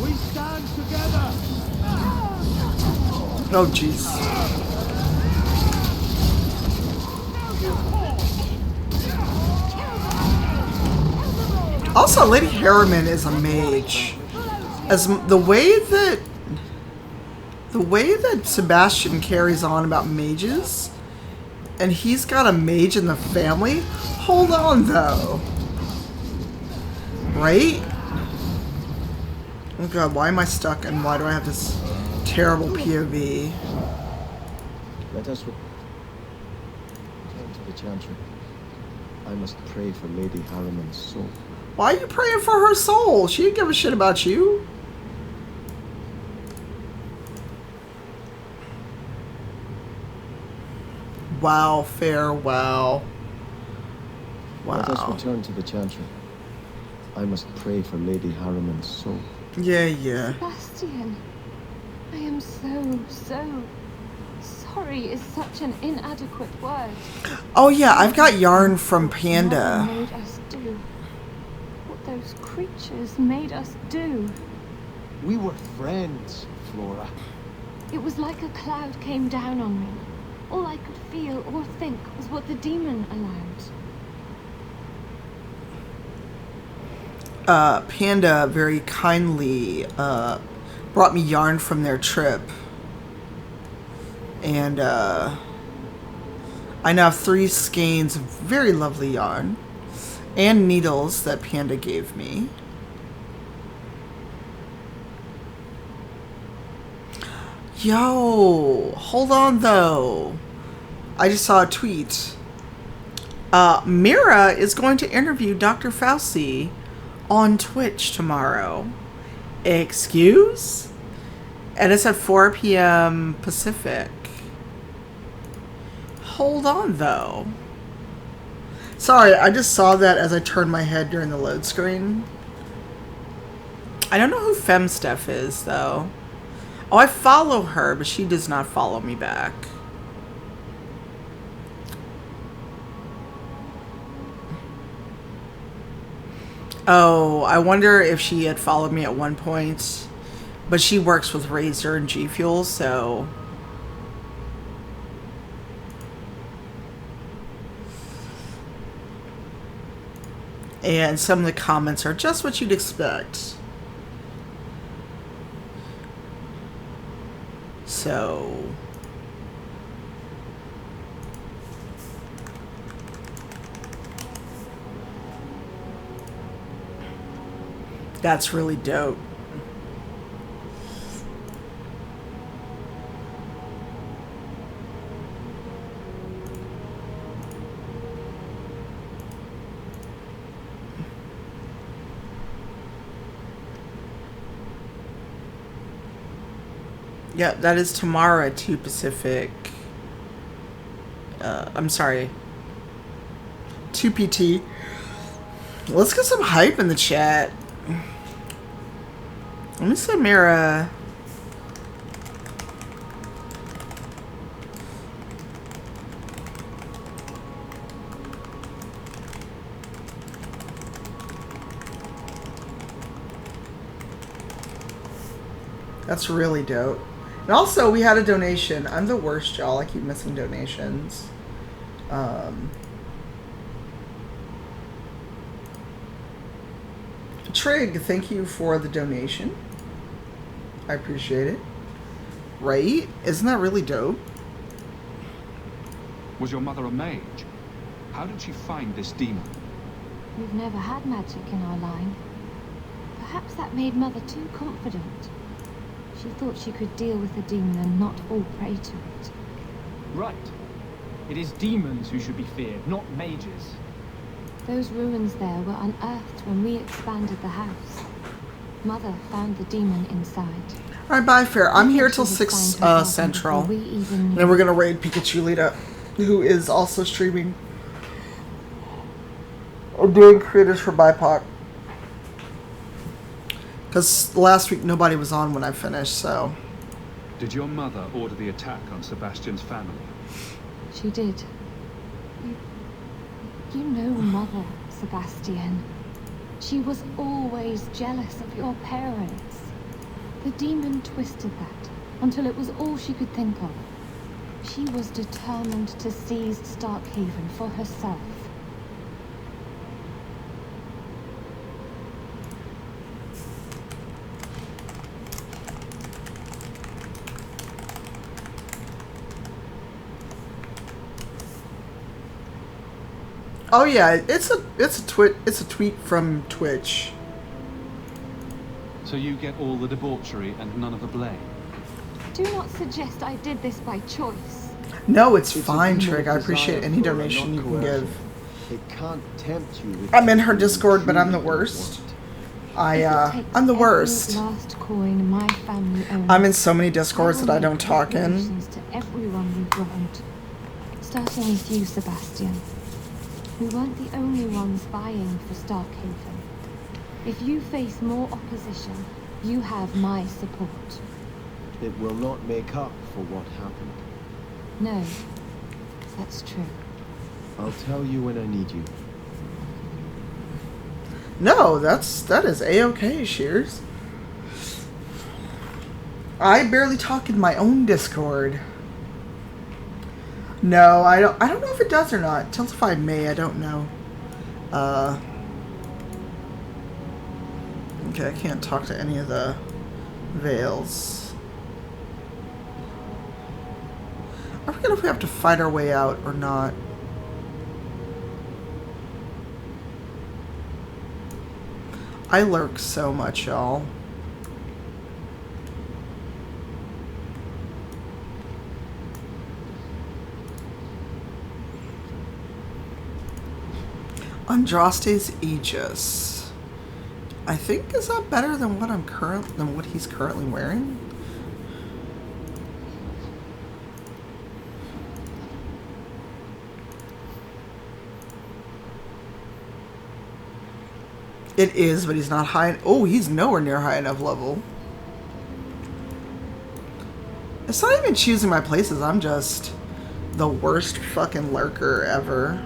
We stand together. Oh, jeez. Also, Lady Harriman is a mage. As the way that Sebastian carries on about mages, and he's got a mage in the family. Hold on, though. Right? Oh god, why am I stuck and why do I have this Terrible POV. Let us return to the chantry. I must pray for Lady Harriman's soul. Why are you praying for her soul? She didn't give a shit about you. Wow, fair, wow. Wow. Let us return to the chantry. I must pray for Lady Harriman's soul. Yeah. Sebastian, I am so sorry is such an inadequate word. Oh yeah, I've got yarn from Panda. What made us do what those creatures made us do. We were friends, Flora. It was like a cloud came down on me. All I could feel or think was what the demon allowed. Panda very kindly brought me yarn from their trip. And I now have 3 skeins of very lovely yarn. And needles that Panda gave me. Yo, hold on though. I just saw a tweet. Mira is going to interview Dr. Fauci on Twitch tomorrow. Excuse? And it's at 4 p.m. Pacific. Hold on though. Sorry, I just saw that as I turned my head during the load screen. I don't know who FemSteph is though. Oh, I follow her, but she does not follow me back. Oh, I wonder if she had followed me at one point. But she works with Razor and G Fuel, so... And some of the comments are just what you'd expect. So... That's really dope. Yeah, that is tomorrow at 2 Pacific. I'm sorry. 2 PT. Let's get some hype in the chat. Let me send Mira. That's really dope. And also, we had a donation. I'm the worst, y'all. I keep missing donations. Trig, thank you for the donation. I appreciate it. Right? Isn't that really dope? Was your mother a mage? How did she find this demon? We've never had magic in our line. Perhaps that made Mother too confident. She thought she could deal with the demon and not fall prey to it. Right. It is demons who should be feared, not mages. Those ruins there were unearthed when we expanded the house. Mother found the demon inside. Alright, bye, Fair. I'm here till 6 Central. And then we're going to raid Pikachu Lita, who is also streaming. I'm doing creators for BIPOC. Because last week nobody was on when I finished, so... Did your mother order the attack on Sebastian's family? She did. You know Mother, Sebastian. She was always jealous of your parents. The demon twisted that until it was all she could think of. She was determined to seize Starkhaven for herself. Oh yeah, it's a tweet from Twitch. So you get all the debauchery and none of the blame? Do not suggest I did this by choice. No, it's It's a fine, demon Trig. I appreciate desire any for, donation not you can coercion. give. It can't tempt you with I'm in her something you Discord, but I'm the truly don't worst. want. I'm the worst. Last coin my family owns. I'm in so many Discords that I don't talk in. Reparations to everyone we've wronged. Starting with you, Sebastian. We weren't the only ones vying for Starkhaven. If you face more opposition, you have my support. It will not make up for what happened. No, that's true. I'll tell you when I need you. No, that is A-okay, Shears. I barely talk in my own Discord. No, I don't know if it does or not. Tells if I may, I don't know. Okay, I can't talk to any of the Veils. I forget if we have to fight our way out or not. I lurk so much, y'all. Andraste's Aegis. I think, is that better than what he's currently wearing? It is, but he's not high. Oh, he's nowhere near high enough level. It's not even choosing my places. I'm just the worst fucking lurker ever.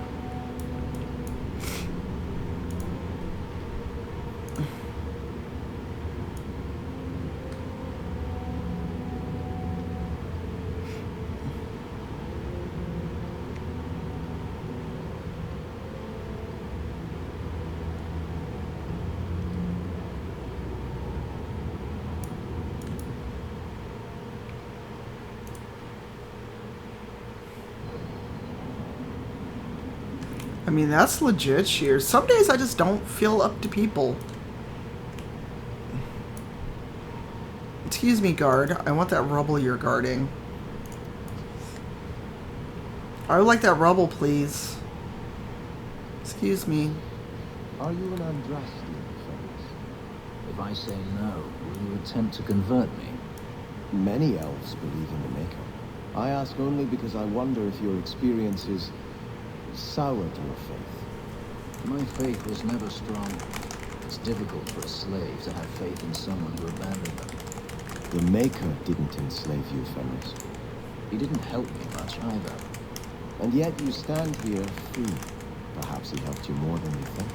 I mean, that's legit, Shears. Some days I just don't feel up to people. Excuse me, guard. I want that rubble you're guarding. I would like that rubble, please. Excuse me. Are you an Andrastian, Ferris? If I say no, will you attempt to convert me? Many elves believe in the Maker. I ask only because I wonder if your experience is soured your faith. My faith was never strong. It's difficult for a slave to have faith in someone who abandoned them. The Maker didn't enslave you, Ferris. He didn't help me much either. And yet you stand here free. Perhaps he helped you more than you think.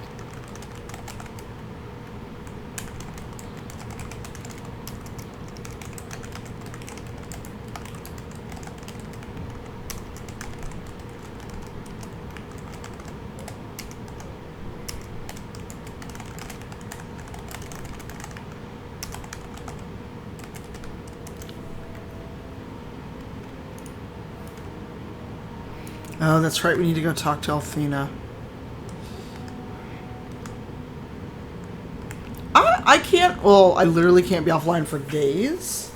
Oh, that's right. We need to go talk to Althena. I can't... Well, I literally can't be offline for days.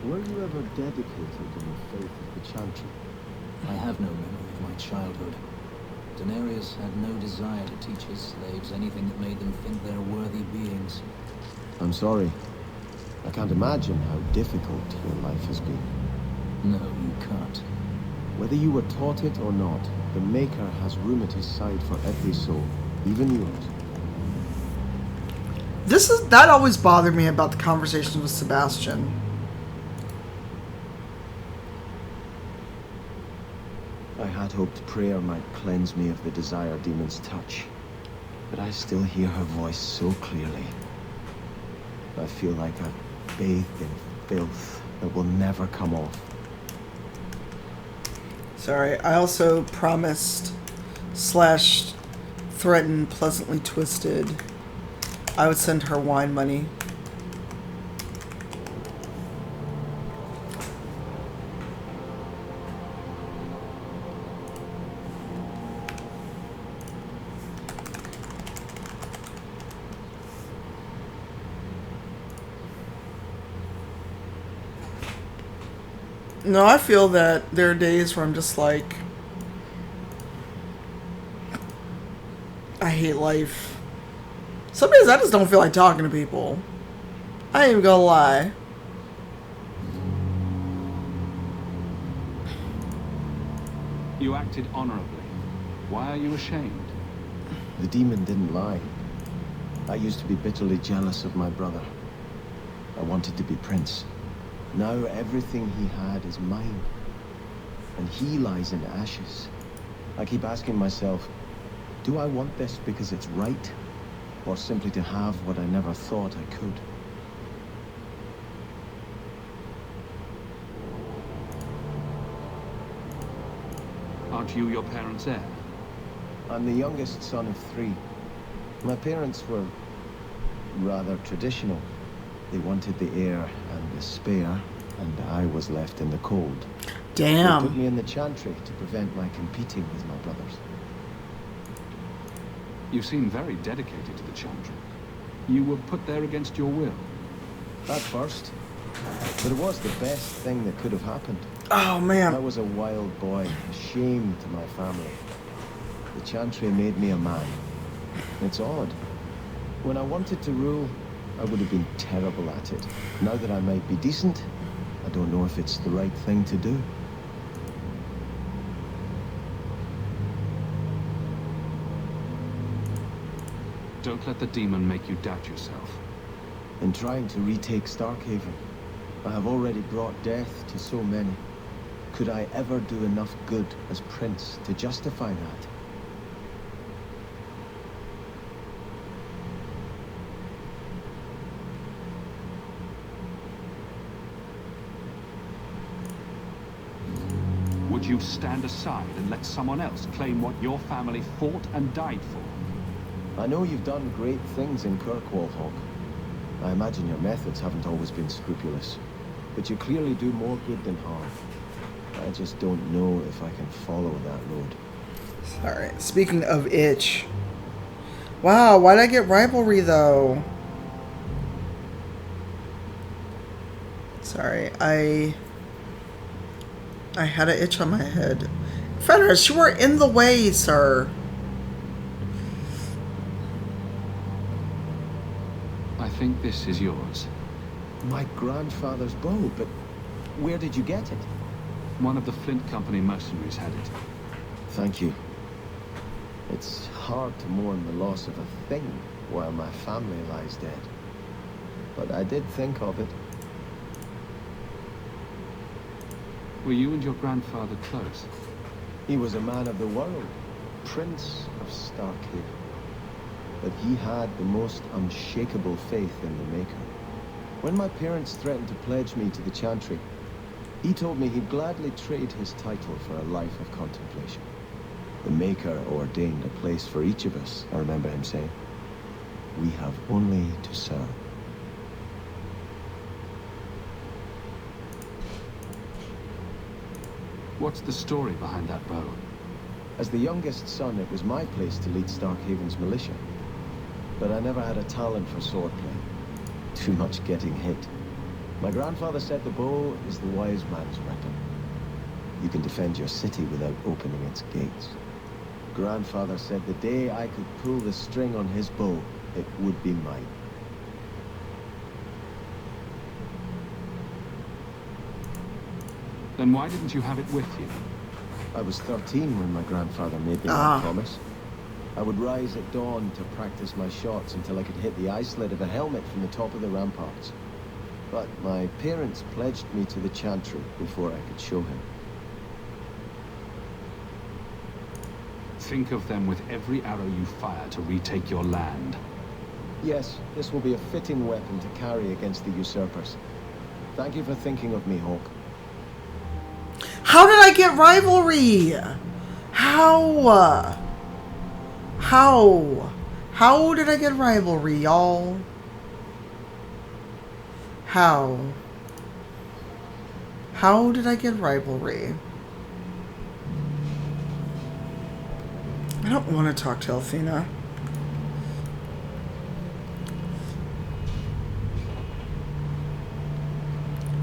Were you ever dedicated in the faith of the Chantry? I have no memory of my childhood. Denarius had no desire to teach his slaves anything that made them think they're worthy beings. I'm sorry. I can't imagine how difficult your life has been. No, you can't. Whether you were taught it or not, the Maker has room at his side for every soul, even yours. That always bothered me about the conversations with Sebastian. I had hoped prayer might cleanse me of the Desire Demon's touch, but I still hear her voice so clearly. I feel like I've bathed in filth that will never come off. Sorry, I also promised / threatened Pleasantly Twisted I would send her wine money. No, I feel that there are days where I'm just like, I hate life. Some days I just don't feel like talking to people. I ain't even gonna lie. You acted honorably. Why are you ashamed? The demon didn't lie. I used to be bitterly jealous of my brother. I wanted to be prince. Now everything he had is mine. And he lies in ashes. I keep asking myself, do I want this because it's right? Or simply to have what I never thought I could? Aren't you your parents' heir? I'm the youngest son of 3. My parents were rather traditional. They wanted the heir and the spare, and I was left in the cold. Damn. They put me in the chantry to prevent my competing with my brothers. You seem very dedicated to the chantry. You were put there against your will. At first. But it was the best thing that could have happened. Oh, man. I was a wild boy, a shame to my family. The chantry made me a man. It's odd. When I wanted to rule, I would have been terrible at it. Now that I might be decent, I don't know if it's the right thing to do. Don't let the demon make you doubt yourself. In trying to retake Starkhaven, I have already brought death to so many. Could I ever do enough good as prince to justify that? Would you stand aside and let someone else claim what your family fought and died for? I know you've done great things in Kirkwall, Hawk. I imagine your methods haven't always been scrupulous, but you clearly do more good than harm. I just don't know if I can follow that road. Sorry. Speaking of itch. Wow, why did I get rivalry though? Sorry, I had an itch on my head. Fenris, you were in the way, sir. I think this is yours. My grandfather's bow, but where did you get it? One of the Flint Company mercenaries had it. Thank you. It's hard to mourn the loss of a thing while my family lies dead. But I did think of it. Were you and your grandfather close? He was a man of the world, Prince of Starkhaven. But he had the most unshakable faith in the Maker. When my parents threatened to pledge me to the Chantry, he told me he'd gladly trade his title for a life of contemplation. The Maker ordained a place for each of us, I remember him saying. We have only to serve. What's the story behind that bow? As the youngest son, it was my place to lead Starkhaven's militia. But I never had a talent for swordplay. Too much getting hit. My grandfather said the bow is the wise man's weapon. You can defend your city without opening its gates. Grandfather said the day I could pull the string on his bow, it would be mine. Then why didn't you have it with you? I was 13 when my grandfather made me that promise. I would rise at dawn to practice my shots until I could hit the eye slit of a helmet from the top of the ramparts. But my parents pledged me to the Chantry before I could show him. Think of them with every arrow you fire to retake your land. Yes, this will be a fitting weapon to carry against the usurpers. Thank you for thinking of me, Hawk. How did I get rivalry? How? How did I get rivalry, y'all? How? How did I get rivalry? I don't want to talk to Elfina.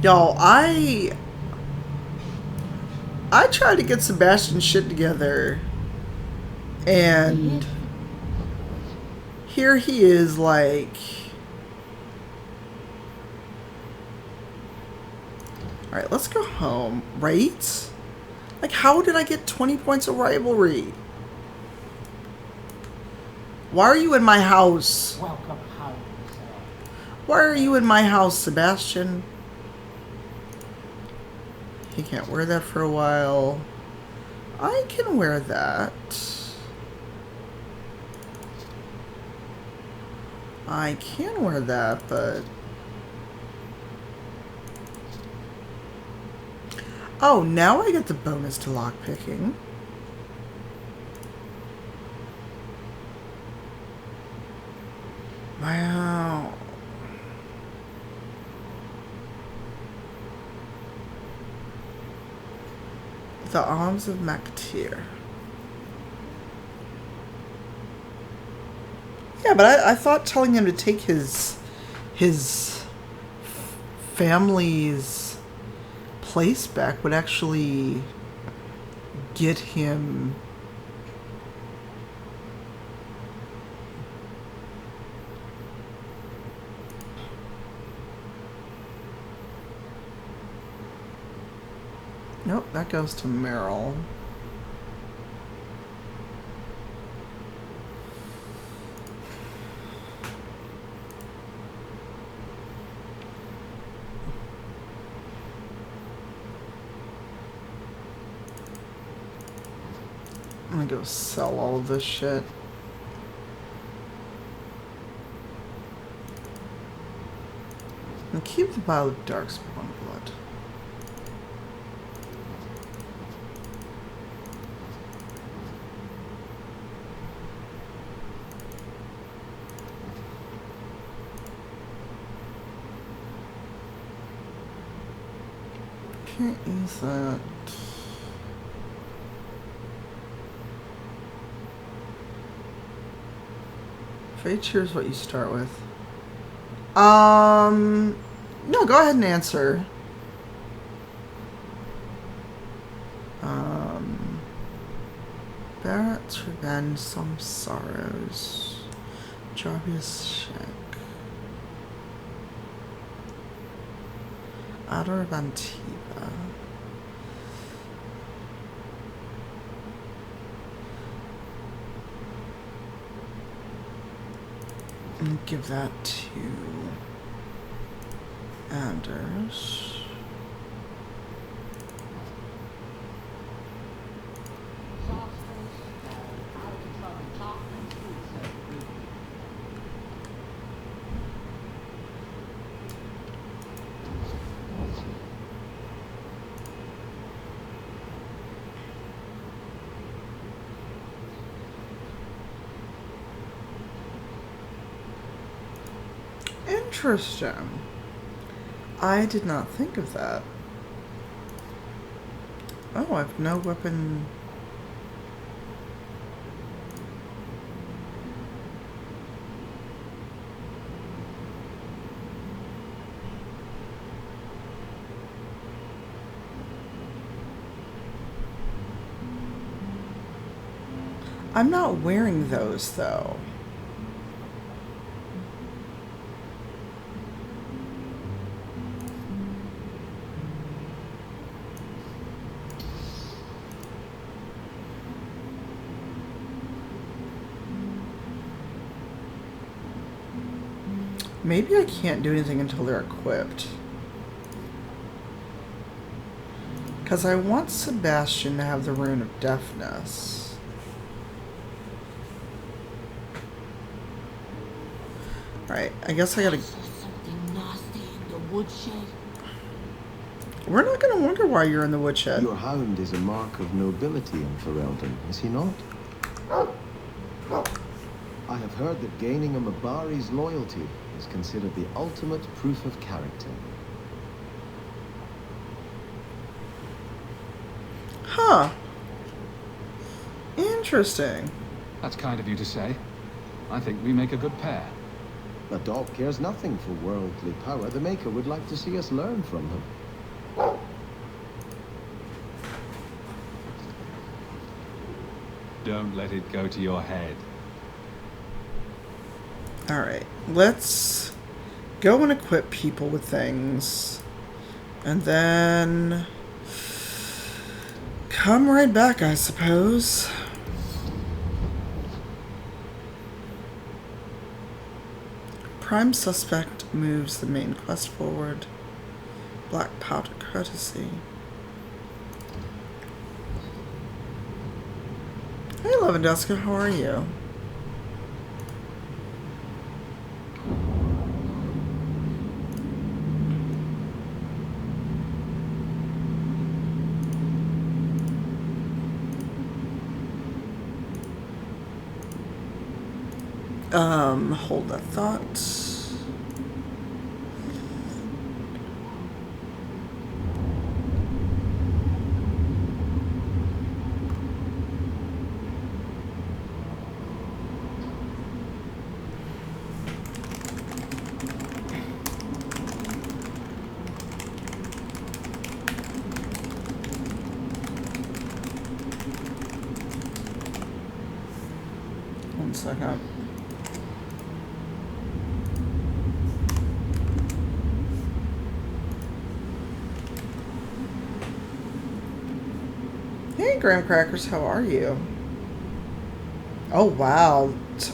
Y'all, I tried to get Sebastian's shit together, and here he is like, alright, let's go home, right? Like, how did I get 20 points of rivalry? Why are you in my house? Welcome home, sir. Why are you in my house, Sebastian? He can't wear that for a while. I can wear that. I can wear that, but... Oh, now I get the bonus to lockpicking. Wow. The Arms of Maktir. Yeah, but I thought telling him to take his family's place back would actually get him... Nope, that goes to Meryl. I'm gonna go sell all of this shit. And keep the vial of darkspawn blood. Can't use that. Fate cheers what you start with. No, go ahead and answer. Barrett's Revenge, Some Sorrows. Jarvis Shack. Ador of Antiva. And give that to Anders. Interesting. I did not think of that. Oh, I have no weapon. I'm not wearing those, though. Maybe I can't do anything until they're equipped. Because I want Sebastian to have the Rune of Deafness. Right, I guess I gotta... Something nasty in the woodshed. We're not gonna wonder why you're in the woodshed. Your hound is a mark of nobility in Ferelden, is he not? I have heard that gaining a Mabari's loyalty is considered the ultimate proof of character. Huh. Interesting. That's kind of you to say. I think we make a good pair. Adolf cares nothing for worldly power. The Maker would like to see us learn from him. Don't let it go to your head. Alright, let's go and equip people with things. And then come right back, I suppose. Prime suspect moves the main quest forward. Black powder courtesy. Hey, Levendeska, how are you? Hold that thought. One second. Hey, Graham Crackers, how are you? Oh, wow.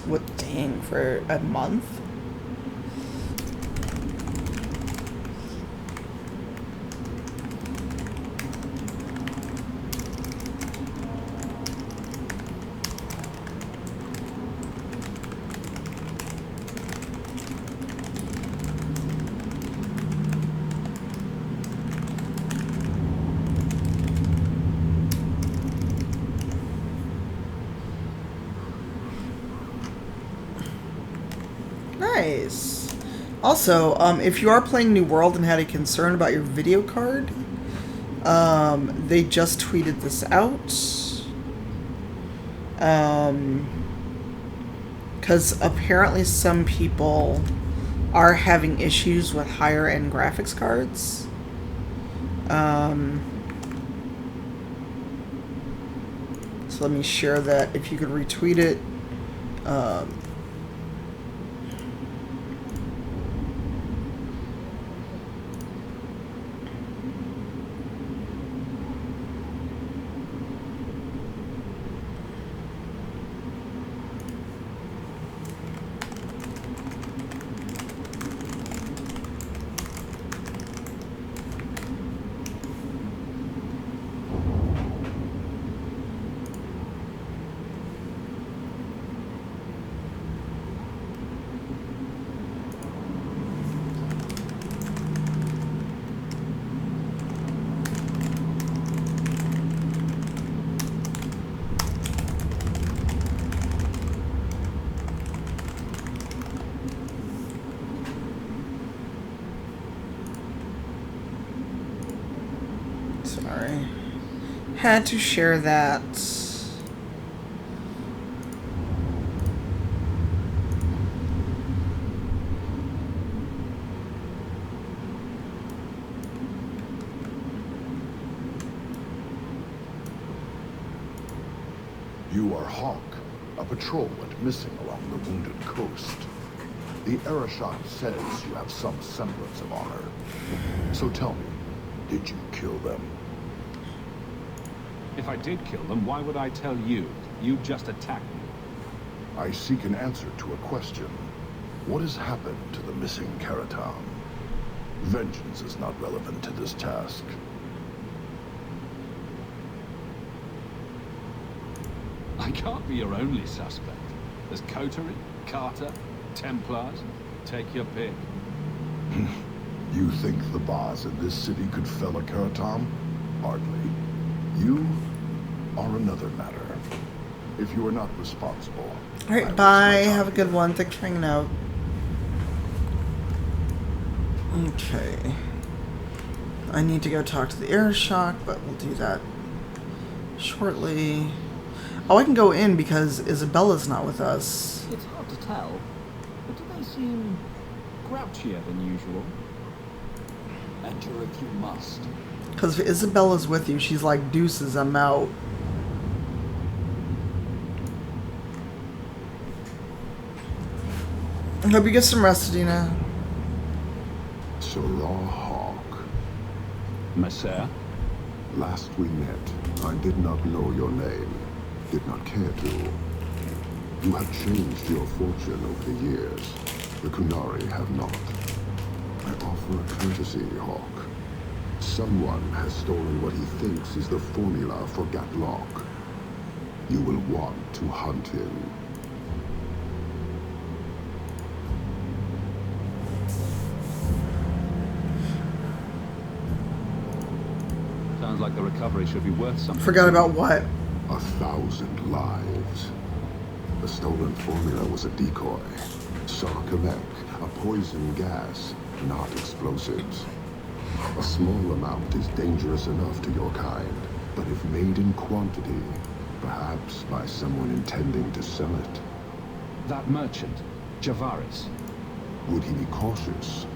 What, dang, for a month? Nice. Also, if you are playing New World and had a concern about your video card, they just tweeted this out. Because apparently some people are having issues with higher end graphics cards. So let me share that if you could retweet it. Sorry. Had to share that. You are Hawk. A patrol went missing along the Wounded Coast. The Arashok says you have some semblance of honor. So tell me, did you kill them? If I did kill them, why would I tell you? You just attacked me. I seek an answer to a question. What has happened to the missing Karatam? Vengeance is not relevant to this task. I can't be your only suspect. There's Coterie, Carter, Templars. Take your pick. You think the boss in this city could fell a Karatam? Hardly. You are another matter. If you are not responsible. Alright, bye. Have a good one. Thanks for hanging out. Okay. I need to go talk to the air shock, but we'll do that shortly. Oh, I can go in because Isabella's not with us. It's hard to tell, but do they seem grouchier than usual? Enter if you must. Because if Isabella's with you, she's like, deuces, I'm out. I hope you get some rest, Adina. Sir Hawk. Monsieur? Last we met, I did not know your name. Did not care to. You have changed your fortune over the years. The Kunari have not. I offer a courtesy, Hawk. Someone has stolen what he thinks is the formula for Gatlock. You will want to hunt him. Sounds like the recovery should be worth something. Forgot about what? 1,000 lives. The stolen formula was a decoy. Sarcomec, a poison gas, not explosives. A small amount is dangerous enough to your kind, but if made in quantity, perhaps by someone intending to sell it. That merchant, Javaris. Would he be cautious?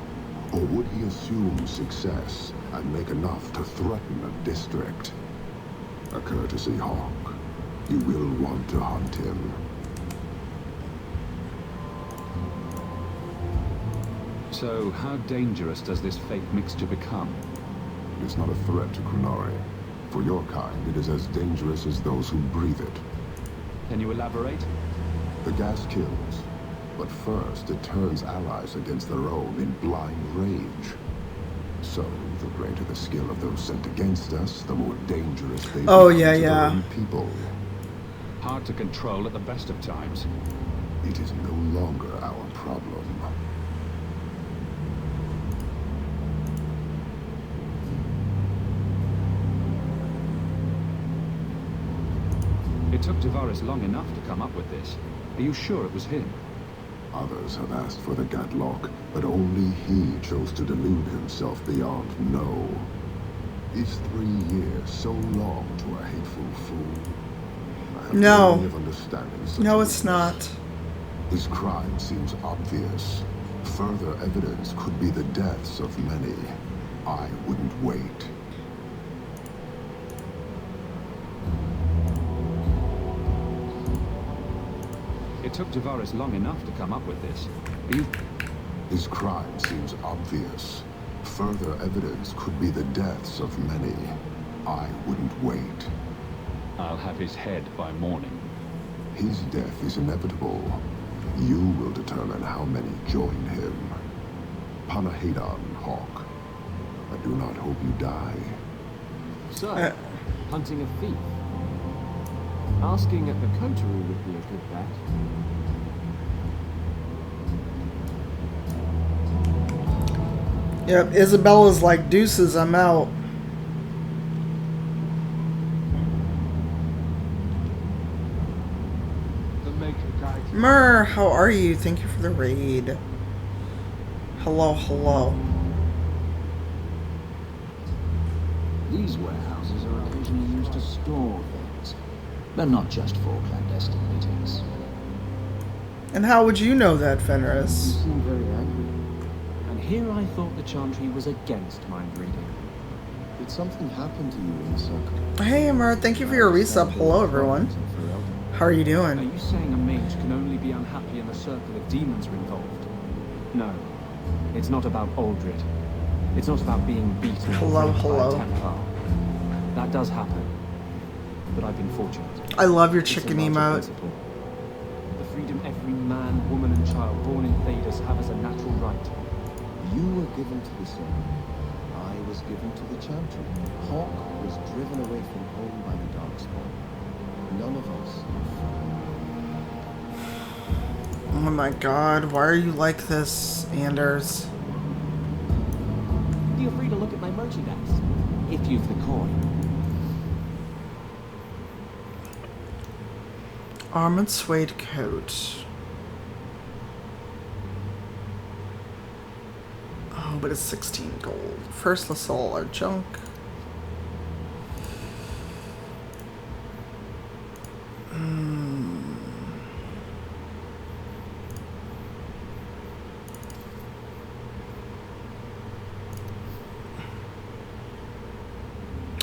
Or would he assume success and make enough to threaten a district? A courtesy, Hawk. You will want to hunt him. So, how dangerous does this fake mixture become? It is not a threat to Kunari. For your kind, it is as dangerous as those who breathe it. Can you elaborate? The gas kills. But first, it turns allies against their own in blind rage. So, the greater the skill of those sent against us, the more dangerous they become to their own people. Hard to control at the best of times. It is no longer our problem. It took Javaris long enough to come up with this. Are you sure it was him? Others have asked for the Gatlock, but only he chose to delude himself beyond no. Is 3 years so long to a hateful fool? I have no way of understanding such No, it's not. His crime seems obvious. Further evidence could be the deaths of many. I wouldn't wait. It took Javaris long enough to come up with this. Are you... His crime seems obvious. Further evidence could be the deaths of many. I wouldn't wait. I'll have his head by morning. His death is inevitable. You will determine how many join him. Panahedon, Hawk. I do not hope you die. So, hunting a thief. Asking at the coterie would be a good bet. Yep, Isabella's like, deuces, I'm out. Mer, how are you? Thank you for the raid. Hello, hello. These warehouses are occasionally used to store things. They're not just for clandestine meetings. And how would you know that, You Fenris? seem very angry. And here I thought the Chantry was against mind reading. Did something happen to you in the circle? Hey, Mer, thank you for your resub. Hello, everyone. How are you Are doing? you saying a mage can only be unhappy in the circle if demons are involved? No. It's not about Aldred. It's not about being beaten Hello, by hello. a Templar. That does happen. But I've been fortunate. I love your It's a chicken larger emote. principle. The freedom every man, woman, and child born in Thedas have as a natural right. You were given to the circle. I was given to the Chantry. Hawk was driven away from home by the Darkspawn. None of us. Oh my god, why are you like this, Anders? Feel free to look at my merchandise, if you've the coin. Armored suede coat. Oh, but it's 16 gold. First Lasol are junk.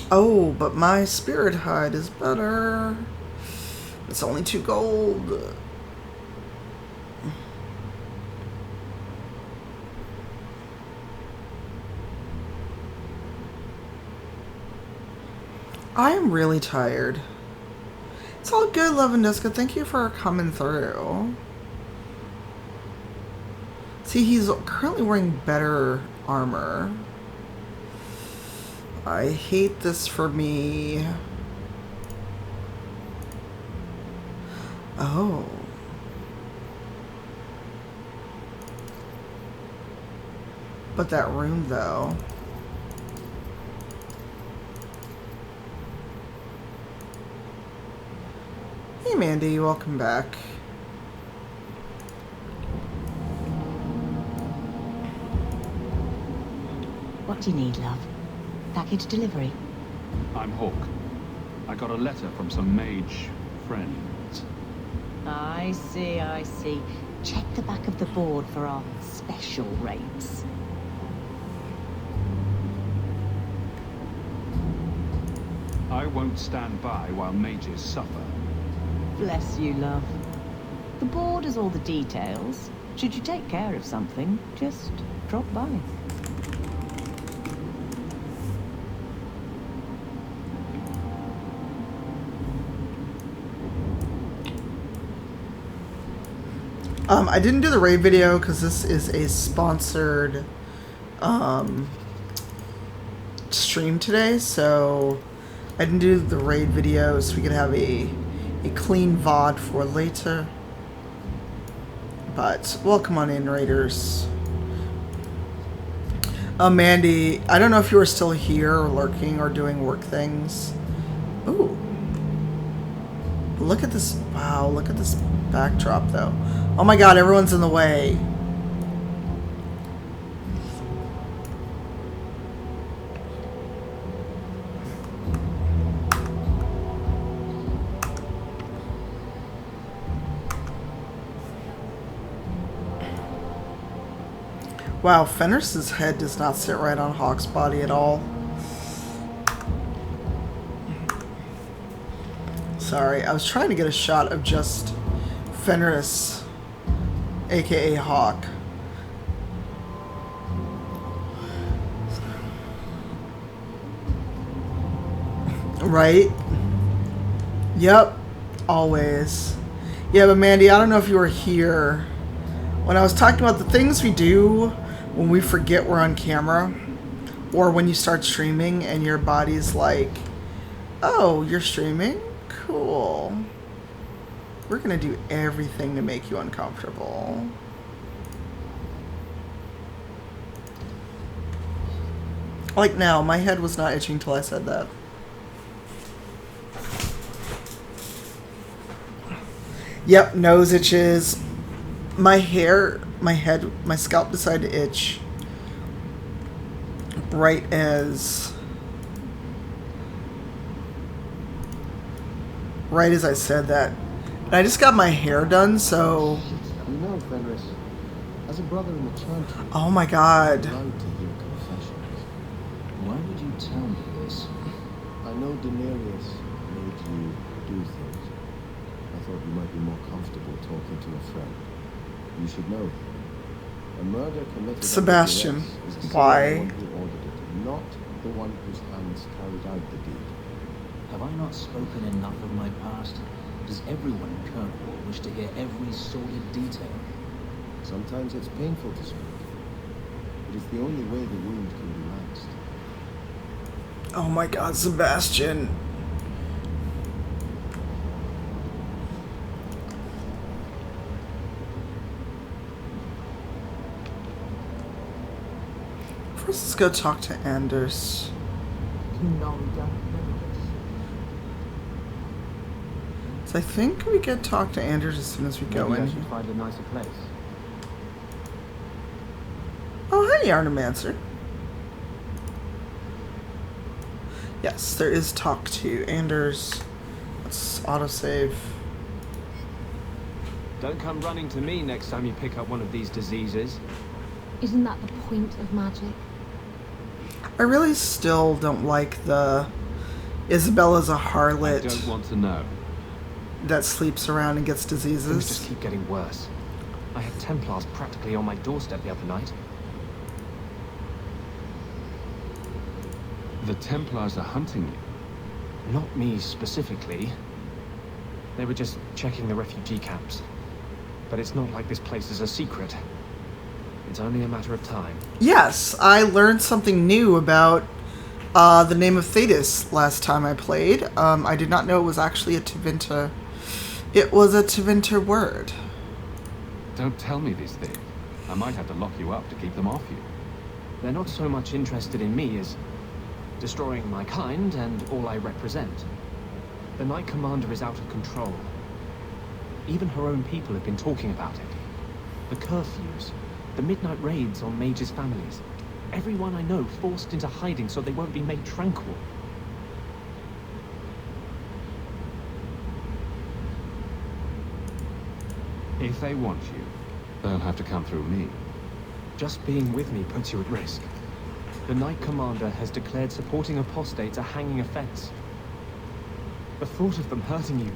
Oh, but my spirit hide is better. It's only 2 gold. I am really tired. It's all good, Love and Disco. Thank you for coming through. See, he's currently wearing better armor. I hate this for me. Oh. But that room, though. Hey, Mandy, welcome back. What do you need, love? Package delivery? I'm Hawk. I got a letter from some mage friends. I see, I see. Check the back of the board for our special rates. I won't stand by while mages suffer. Bless you, love. The board has all the details. Should you take care of something, just drop by. I didn't do the raid video because this is a sponsored stream today, so I didn't do the raid video so we could have a clean VOD for later. But welcome on in, raiders. Mandy, I don't know if you were still here or lurking or doing work things. Ooh. Look at this. Wow, look at this backdrop, though. Oh my god, everyone's in the way. Wow, Fenris's head does not sit right on Hawk's body at all. Sorry, I was trying to get a shot of just Fenris, aka Hawk. Right? Yep, always. Yeah, but Mandy, I don't know if you were here when I was talking about the things we do when we forget we're on camera, or when you start streaming and your body's like, oh, you're streaming? Cool. We're gonna do everything to make you uncomfortable. Like now, my head was not itching till I said that. Yep, nose itches. My hair, my head, my scalp decided to itch right as I said that. And I just got my hair done, so... You know, Fenris, as a brother in the church... Oh my god. I'm proud to hear confessions. Why would you tell me this? I know Daenerys made you do things. I thought you might be more comfortable talking to a friend. You should know. A murder committed Sebastian, under duress is the why? one who ordered it, not the one whose hands carried out the deed. Have I not spoken enough of my past? Does everyone in Kirkwall wish to hear every sordid detail? Sometimes it's painful to speak. It is the only way the wound can be waxed. Oh my god, Sebastian. First, let's go talk to Anders. You know we don't know this. So I think we could talk to Anders as soon as we go Maybe in. I should find a nicer place. Oh, hey, Arnemancer. Yes, there is talk to Anders. Let's autosave. Don't come running to me next time you pick up one of these diseases. Isn't that the point of magic? I really still don't like the Isabella's a harlot. I don't want to know. That sleeps around and gets diseases. Things just keep getting worse. I had Templars practically on my doorstep the other night. The Templars are hunting you? Not me specifically. They were just checking the refugee camps. But it's not like this place is a secret. It's only a matter of time. Yes, I learned something new about the name of Thetis last time I played. I did not know it was actually a Tevinter. It was a Tevinter word. Don't tell me these things. I might have to lock you up to keep them off you. They're not so much interested in me as destroying my kind and all I represent. The Knight Commander is out of control. Even her own people have been talking about it. The curfews, the midnight raids on mages' families. Everyone I know forced into hiding so they won't be made tranquil. If they want you, they'll have to come through me. Just being with me puts you at risk. The Knight Commander has declared supporting apostates a hanging offense. The thought of them hurting you,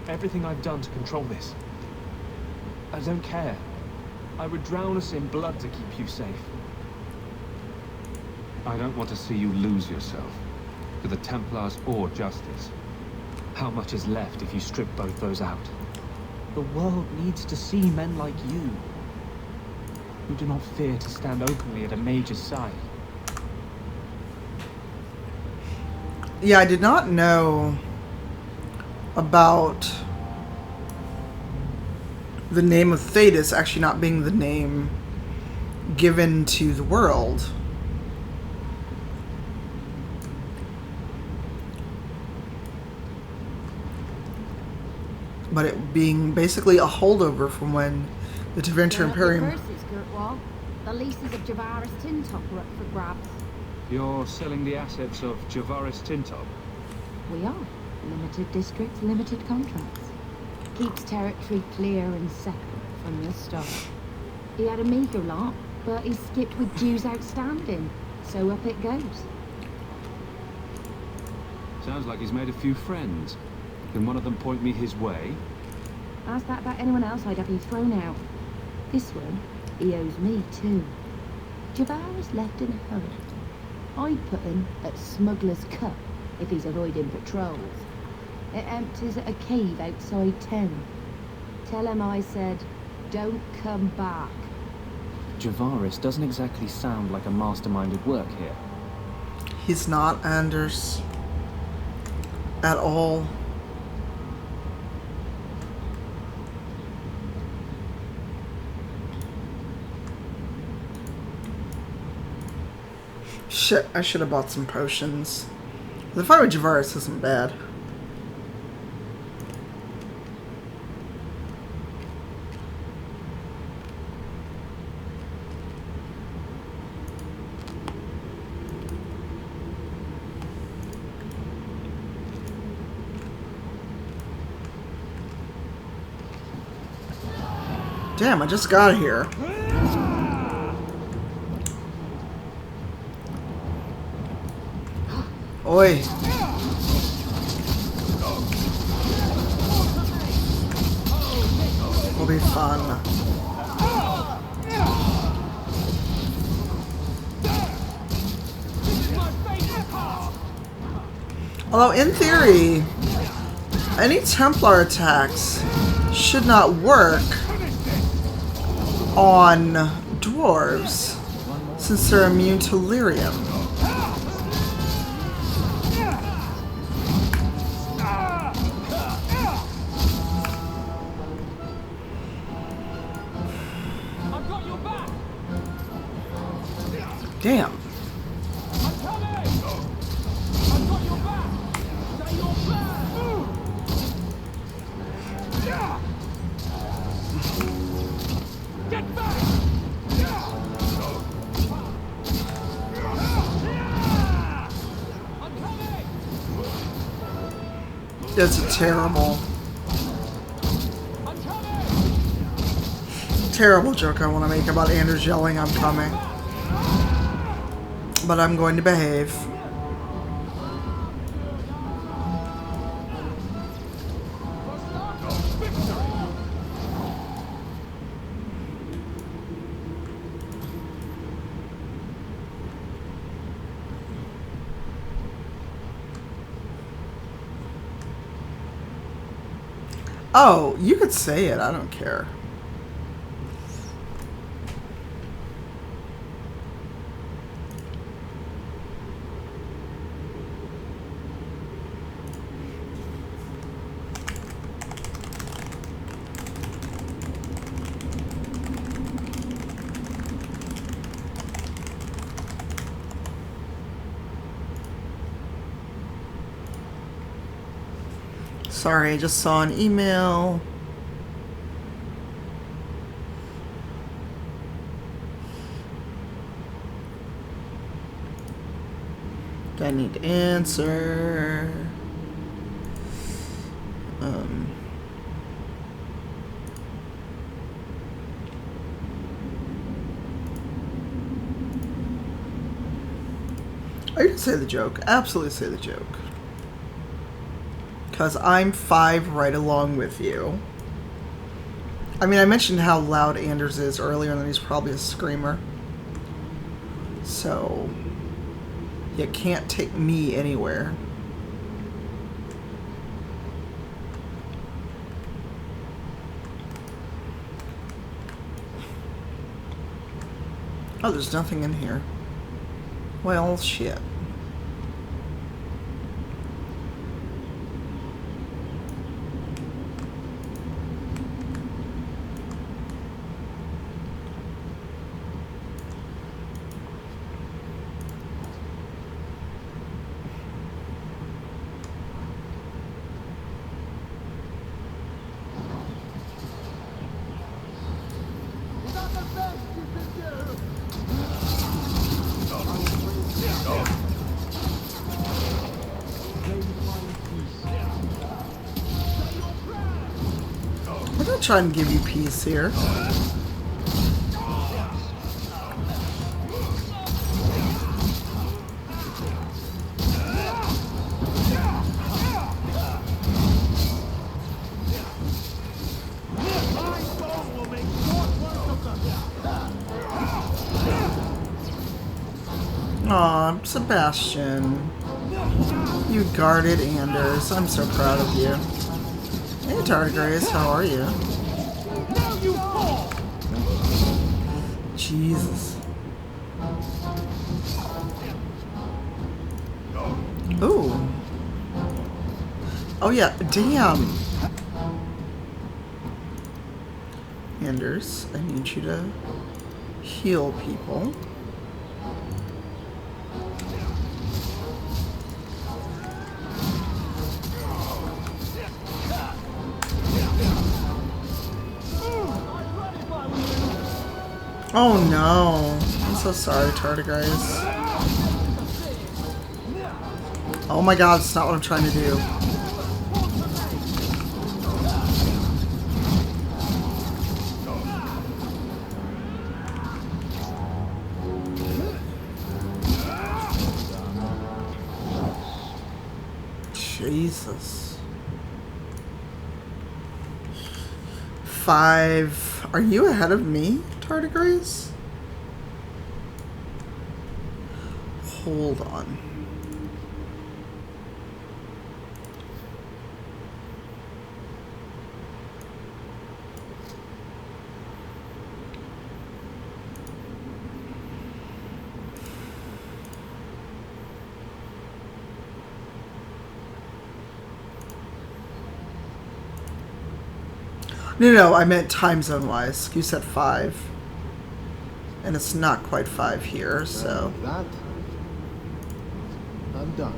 everything I've done to control this. I don't care. I would drown us in blood to keep you safe. I don't want to see you lose yourself, to the Templars or justice. How much is left if you strip both those out? The world needs to see men like you, who do not fear to stand openly at a mage's side. Yeah, I did not know about the name of Thetis actually not being the name given to the world. But it being basically a holdover from when the Tevinter Imperium... The leases of Javaris Tintop were up for grabs. You're selling the assets of Javaris Tintop? We are. Limited districts, limited contracts. Keeps territory clear and separate from the start. He had a meager lot, but he skipped with dues outstanding. So up it goes. Sounds like he's made a few friends. Can one of them point me his way? Ask that about anyone else, I'd have you thrown out. This one, he owes me too. Javaris left in a hurry. I'd put him at Smuggler's Cut if he's avoiding patrols. It empties at a cave outside town. Tell him I said, don't come back. Javaris doesn't exactly sound like a mastermind at work here. He's not, Anders. At all. Shit, I should have bought some potions. The fight with Javaris isn't bad. Damn, I just got here. Oi. Will be fun. Although, in theory, any Templar attacks should not work on dwarves, since they're immune to lyrium. Damn. It's a terrible, terrible joke I want to make about Anders yelling, "I'm coming." But I'm going to behave. Oh, you could say it. I don't care. Sorry, I just saw an email. I need to answer. I can say the joke. Absolutely say the joke. Because I'm 5 right along with you. I mean, I mentioned how loud Anders is earlier, and that he's probably a screamer. So, you can't take me anywhere. Oh, there's nothing in here. Well, shit. I'm not trying to give you peace here. Aw, Sebastian. You guarded Anders. I'm so proud of you. Hey, Tardigrades, how are you? Jesus. Ooh. Oh yeah, damn. Anders, I need you to heal people. Oh no. I'm so sorry, Tardigrades. Oh my god, it's not what I'm trying to do. Jesus. 5. Are you ahead of me, Tardigrades? Hold on. No, I meant time zone wise. You said 5. And it's not quite 5 here, so. That, I'm done.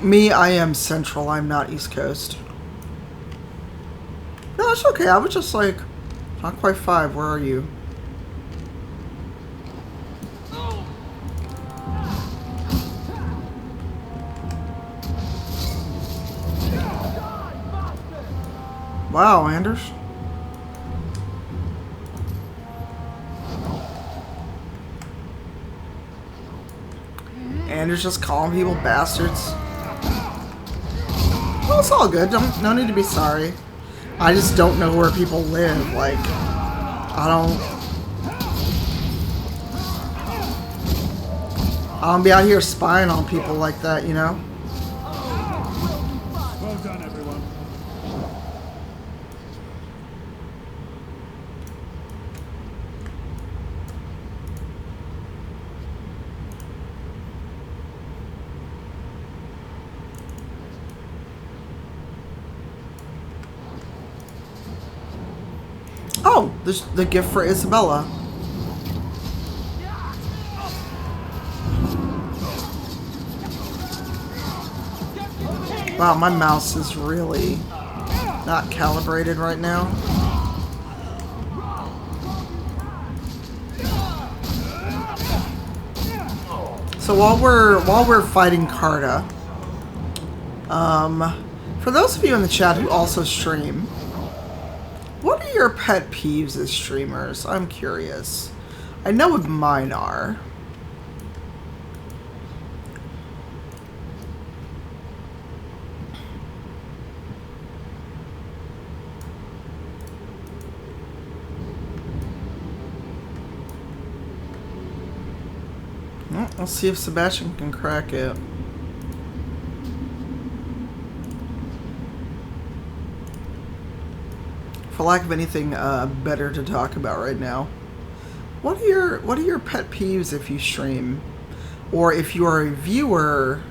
Me, I am Central. I'm not East Coast. No, it's okay. I was just like, not quite 5. Where are you? Wow, Anders. Anders just calling people bastards. Well, it's all good. No need to be sorry. I just don't know where people live. Like, I don't be out here spying on people like that, you know? Well done, everyone. Oh, the gift for Isabella. Wow, my mouse is really not calibrated right now. So while we're fighting Carta, for those of you in the chat who also stream, what are your pet peeves as streamers? I'm curious. I know what mine are. Well, let's see if Sebastian can crack it. For lack of anything better to talk about right now, what are your pet peeves if you stream, or if you are a viewer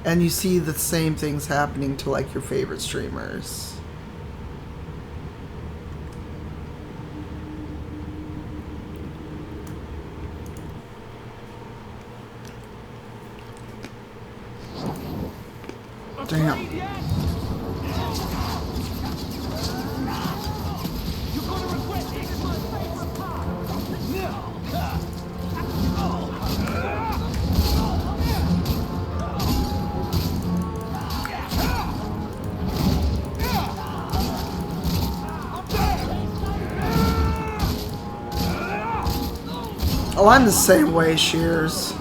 and you see the same things happening to like your favorite streamers? Damn. Oh, I'm the same way, Shears.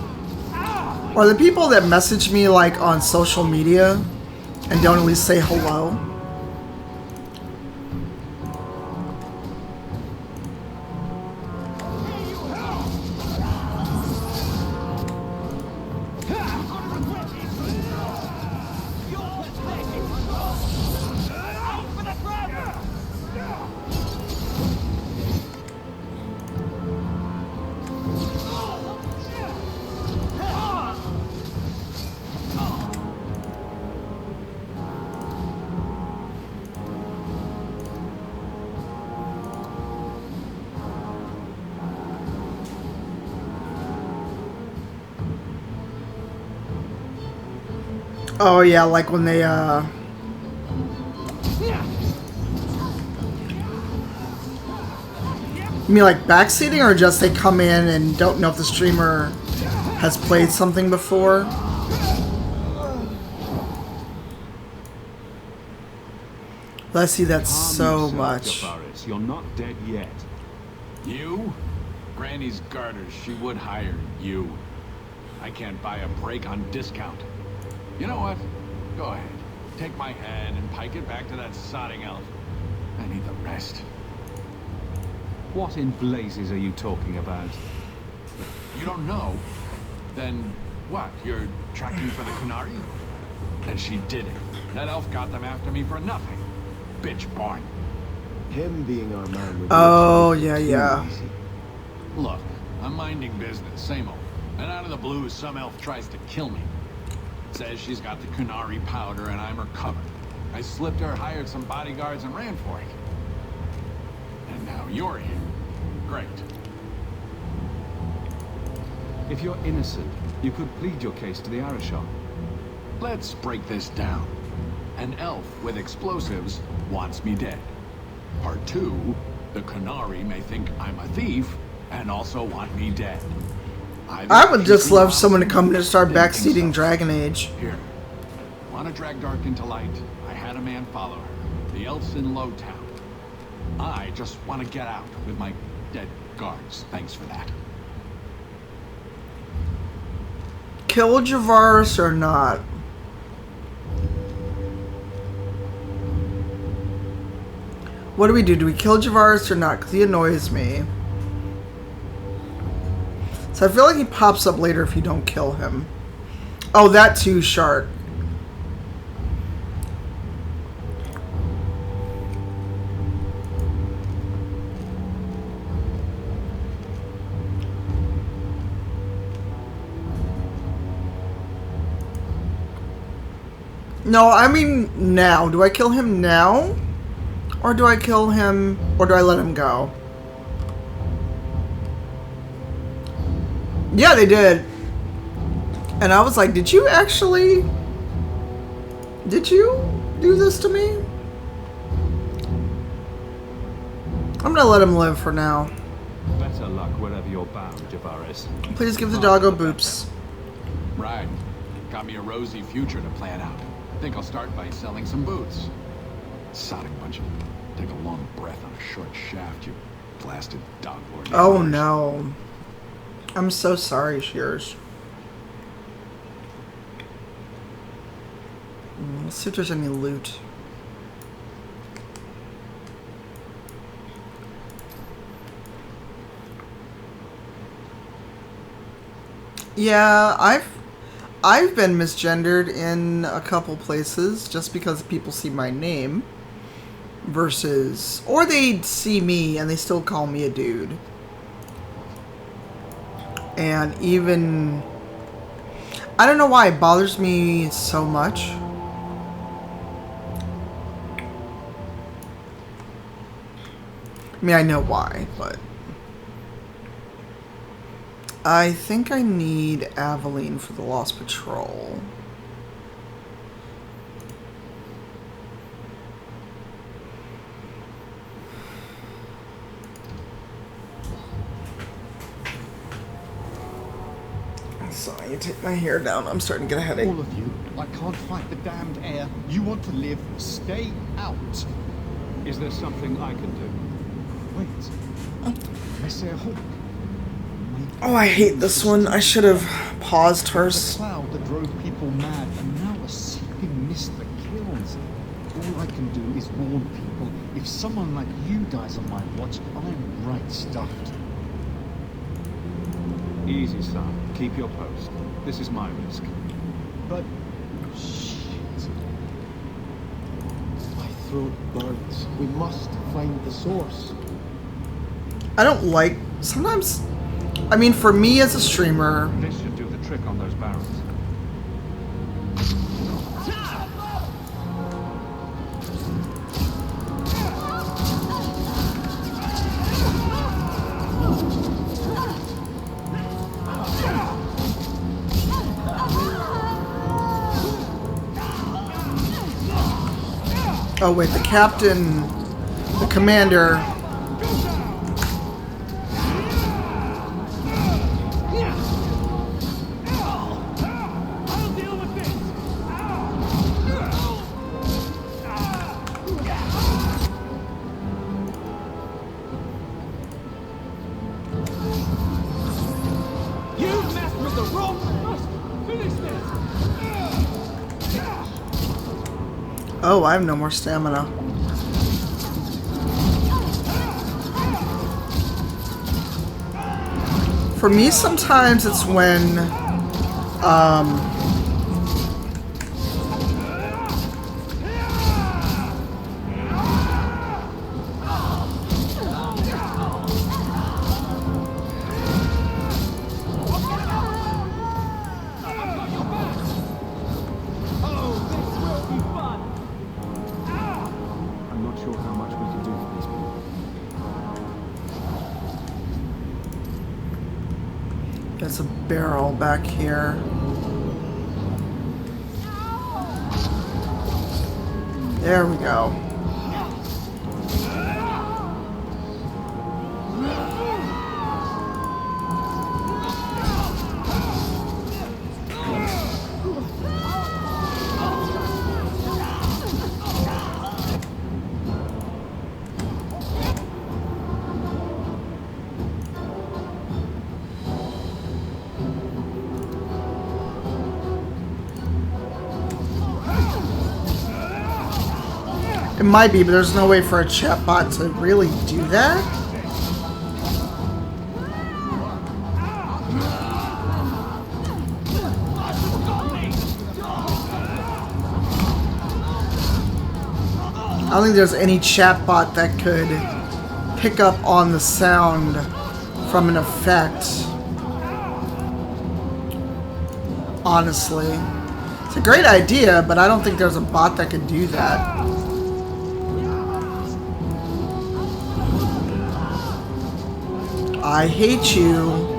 Or the people that message me like on social media and don't at least say hello. Oh yeah, like when they you mean like backseating, or just they come in and don't know if the streamer has played something before? I see that so much. You're not dead yet. You? Granny's garters, she would hire you. I can't buy a break on discount. You know what? Go ahead. Take my head and pike it back to that sodding elf. I need the rest. What in blazes are you talking about? You don't know? Then what? You're tracking for the Kunari? Then she did it. That elf got them after me for nothing. Bitch born. Him being our man would Oh, yeah. Look, I'm minding business, same old. And out of the blue, some elf tries to kill me. Says she's got the Kunari powder and I'm her cover. I slipped her, hired some bodyguards, and ran for it. And now you're here. Great. If you're innocent, you could plead your case to the Arashok. Let's break this down. An elf with explosives wants me dead. Part 2, the Kunari may think I'm a thief and also want me dead. I would just love someone to come in and start backseating Dragon Age. Here. Want to drag Dark into light? I had a man follow her. The elf's in Lowtown. I just want to get out with my dead guards. Thanks for that. Kill Javaris or not? What do we do? Do we kill Javaris or not? Because he annoys me. So I feel like he pops up later if you don't kill him. Oh, that too, Shark. No, I mean now. Do I kill him now? Or do I kill him, or do I let him go? Yeah, they did. And I was like, did you actually... Did you do this to me? I'm gonna let him live for now. Better luck wherever you're bound, Javaris. Please give the doggo boops. Right. Got me a rosy future to plan out. I think I'll start by selling some boots. Sonic bunch of... Take a long breath on a short shaft, you blasted dog lord. Oh no. I'm so sorry, Shears. Let's see if there's any loot. Yeah, I've been misgendered in a couple places just because people see my name versus, or they see me and they still call me a dude. And even, I don't know why it bothers me so much. I mean, I know why, but I think I need Aveline for the Lost Patrol. Sorry, you take my hair down. I'm starting to get a headache. All of you, I can't fight the damned air. You want to live, stay out. Is there something I can do? Wait. Monsieur Hawk. Oh, I hate this one. I should have paused first. The cloud that drove people mad, and now a seeping mist that kills. All I can do is warn people. If someone like you dies on my watch, I'm right stuffed. Easy, son. Keep your post. This is my risk. But... shit. My throat burns. We must find the source. I don't like... Sometimes... I mean, for me as a streamer... This should do the trick on those barrels. Oh wait, the captain, the commander. You messed with the rope! Must finish this! Oh, I have no more stamina. For me, sometimes it's when, I'm not sure how much we can do for these people. there's a barrel back here. There we go. It might be, but there's no way for a chatbot to really do that. I don't think there's any chatbot that could pick up on the sound from an effect. Honestly. It's a great idea, but I don't think there's a bot that could do that. I hate you.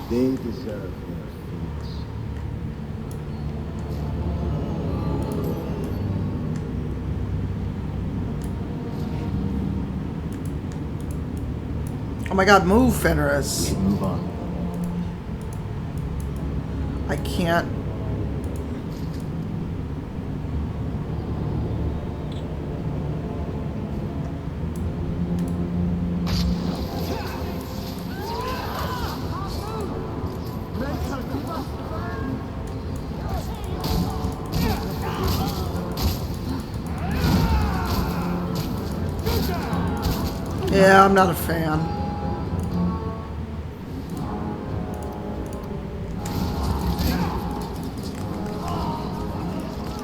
They deserve their fates. Oh my god, move, Fenris. Move on. I can't. Yeah, I'm not a fan.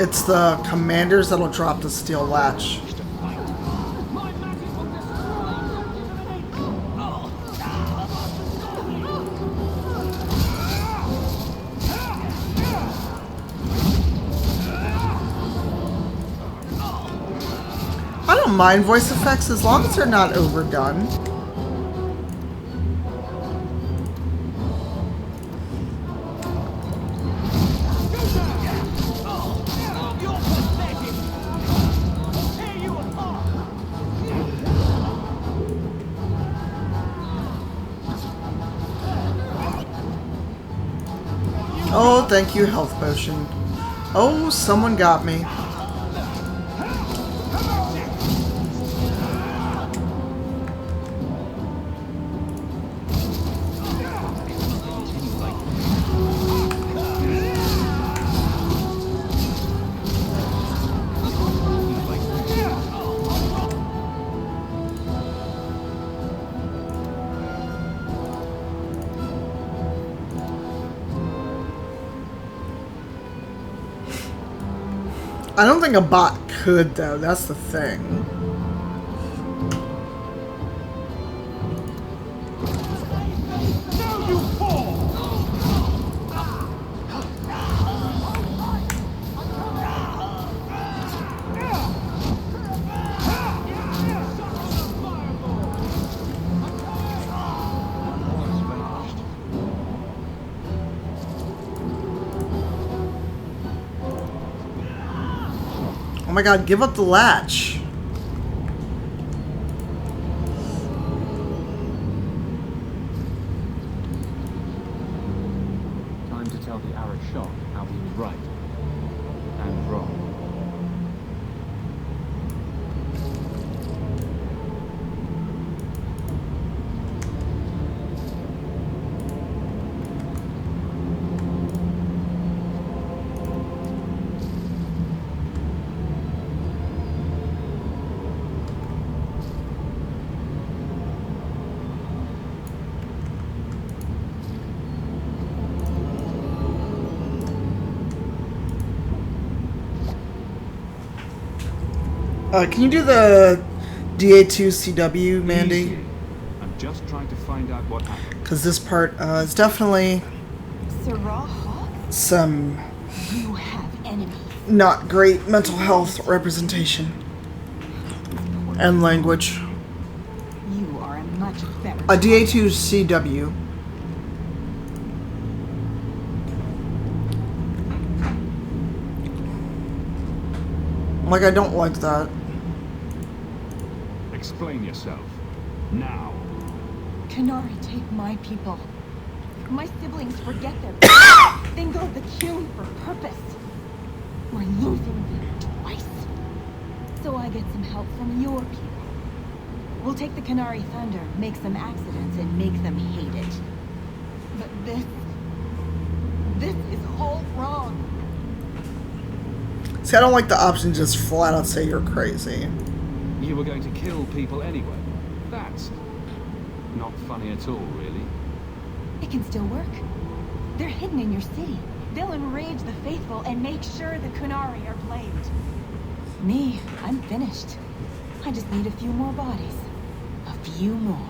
It's the commanders that'll drop the steel latch. I don't mind voice effects as long as they're not overdone. Oh, thank you, health potion. Oh, someone got me. I don't think a bot could, though. That's the thing. Oh my god, give up the latch. Time to tell the Arashok how he was right and wrong. Can you do the DA2CW, Mandy? Easy. I'm just trying to find out what happened. Because this part is definitely some You have enemies. not great mental health representation and language. You are a much better. A DA2CW. Like, I don't like that. Explain yourself. Now. Canary take my people. My siblings forget their then go killed the Qun for purpose. We're losing them twice. So I get some help from your people. We'll take the Canary Thunder, make some accidents, and make them hate it. But this is all wrong. See, I don't like the option just flat out say you're crazy. You were going to kill people anyway. That's not funny at all, really. It can still work. They're hidden in your city. They'll enrage the faithful and make sure the Kunari are blamed. Me, I'm finished. I just need a few more bodies. A few more.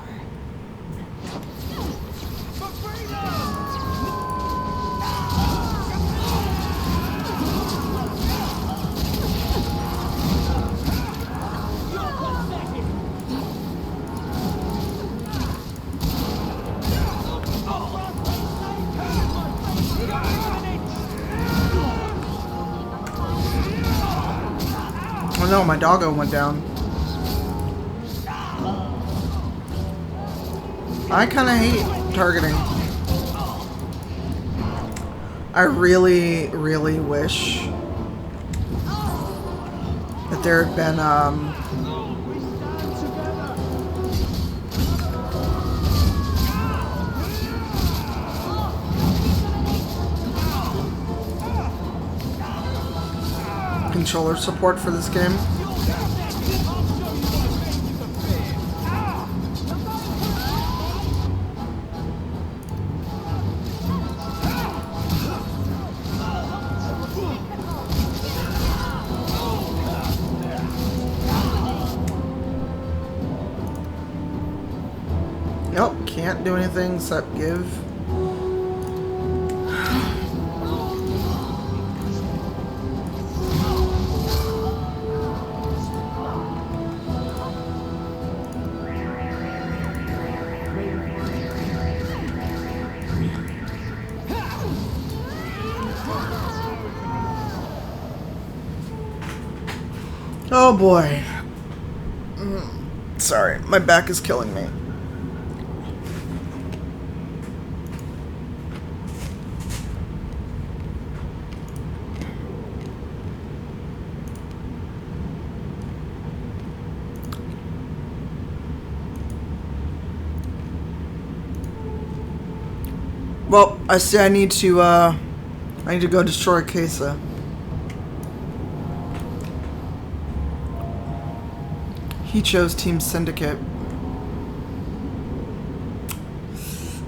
Oh no, my doggo went down. I kind of hate targeting. I really, really wish that there had been, controller support for this game. Nope, can't do anything except give. Oh boy. Sorry, my back is killing me. Well, I say I need to go destroy Kesa. He chose Team Syndicate.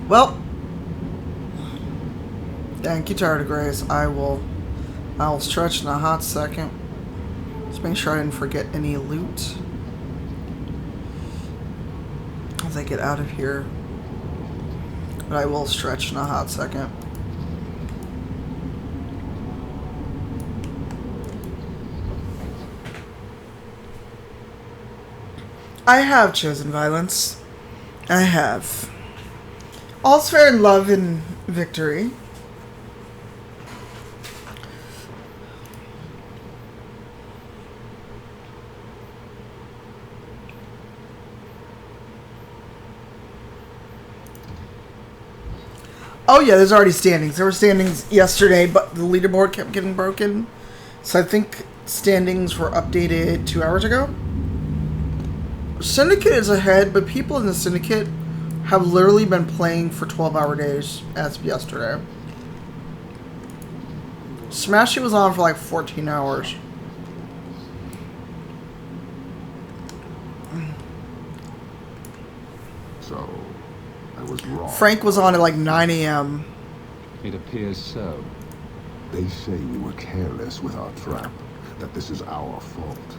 Well, thank you, Tardigrades. I'll stretch in a hot second. Just make sure I didn't forget any loot as I get out of here. But I will stretch in a hot second. I have chosen violence. I have. All's fair in love and victory. Oh yeah, there's already standings. There were standings yesterday, but the leaderboard kept getting broken. So I think standings were updated 2 hours ago. Syndicate is ahead, but people in the Syndicate have literally been playing for 12-hour days as of yesterday. Smashy was on for like 14 hours. So, I was wrong. Frank was on at like 9 a.m. It appears so. They say we were careless with our trap, that this is our fault.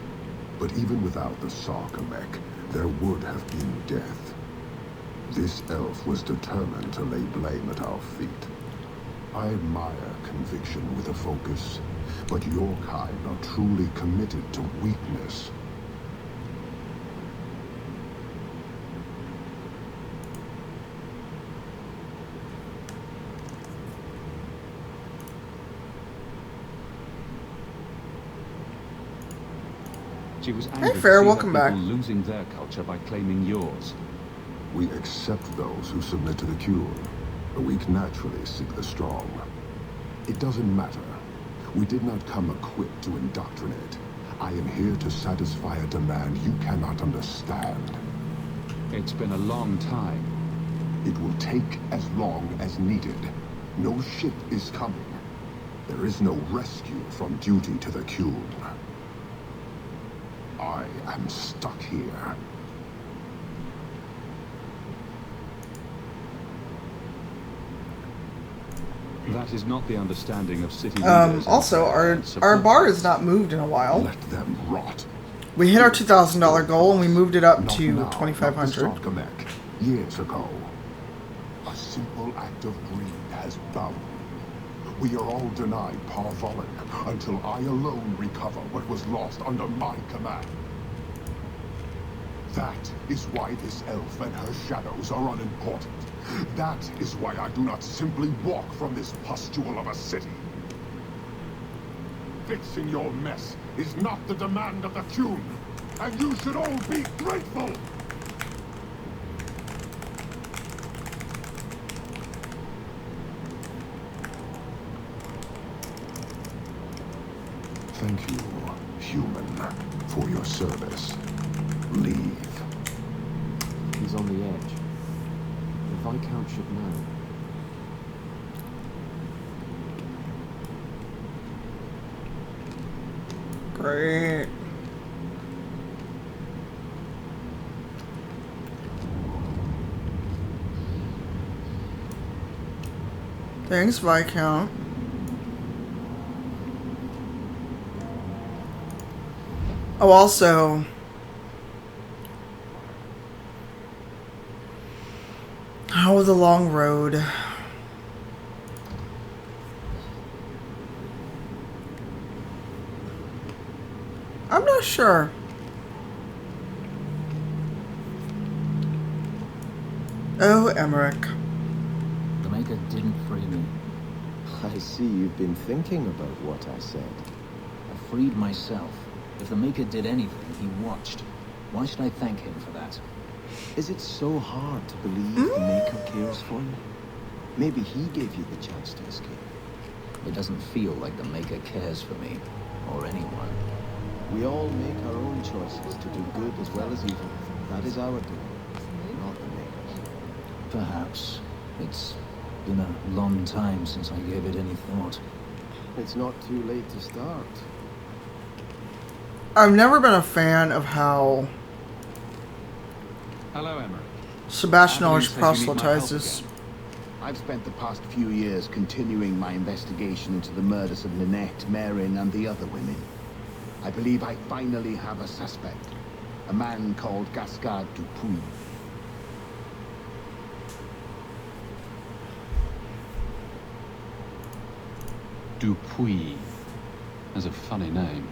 But even without the Sarkamek, there would have been death. This elf was determined to lay blame at our feet. I admire conviction with a focus, but your kind are truly committed to weakness. She was angry Hey, Fair, to see welcome her back. people losing their culture by claiming yours. We accept those who submit to the cure. The weak naturally seek the strong. It doesn't matter. We did not come equipped to indoctrinate. I am here to satisfy a demand you cannot understand. It's been a long time. It will take as long as needed. No ship is coming. There is no rescue from duty to the Qun. I am stuck here. That is not the understanding of city leaders. Also, our bar has not moved in a while. Let them rot. We hit our $2,000 goal and we moved it up Not to now, $2,500. not the Sovgamek. Years ago. A simple act of greed has bound me. We are all denied Parvolin until I alone recover what was lost under my command. That is why this elf and her shadows are unimportant. That is why I do not simply walk from this pustule of a city. Fixing your mess is not the demand of the Qun, and you should all be grateful! Thank you, human, for your service. Leave. He's on the edge. The Viscount should know. Great. Thanks, Viscount. Oh, also... Oh, the long road. I'm not sure. Oh, Emmerich. The Maker didn't free me. I see you've been thinking about what I said. I freed myself. If the Maker did anything, he watched. Why should I thank him for that? Is it so hard to believe the Maker cares for you? Maybe he gave you the chance to escape. It doesn't feel like the Maker cares for me, or anyone. We all make our own choices to do good as well as evil. That is our doing, not the Maker's. Perhaps. It's been a long time since I gave it any thought. It's not too late to start. I've never been a fan of how Hello, Emmerich. Sebastian always proselytizes. I've spent the past few years continuing my investigation into the murders of Ninette, Marin, and the other women. I believe I finally have a suspect. A man called Gascard Dupuy. Dupuy. That's a funny name.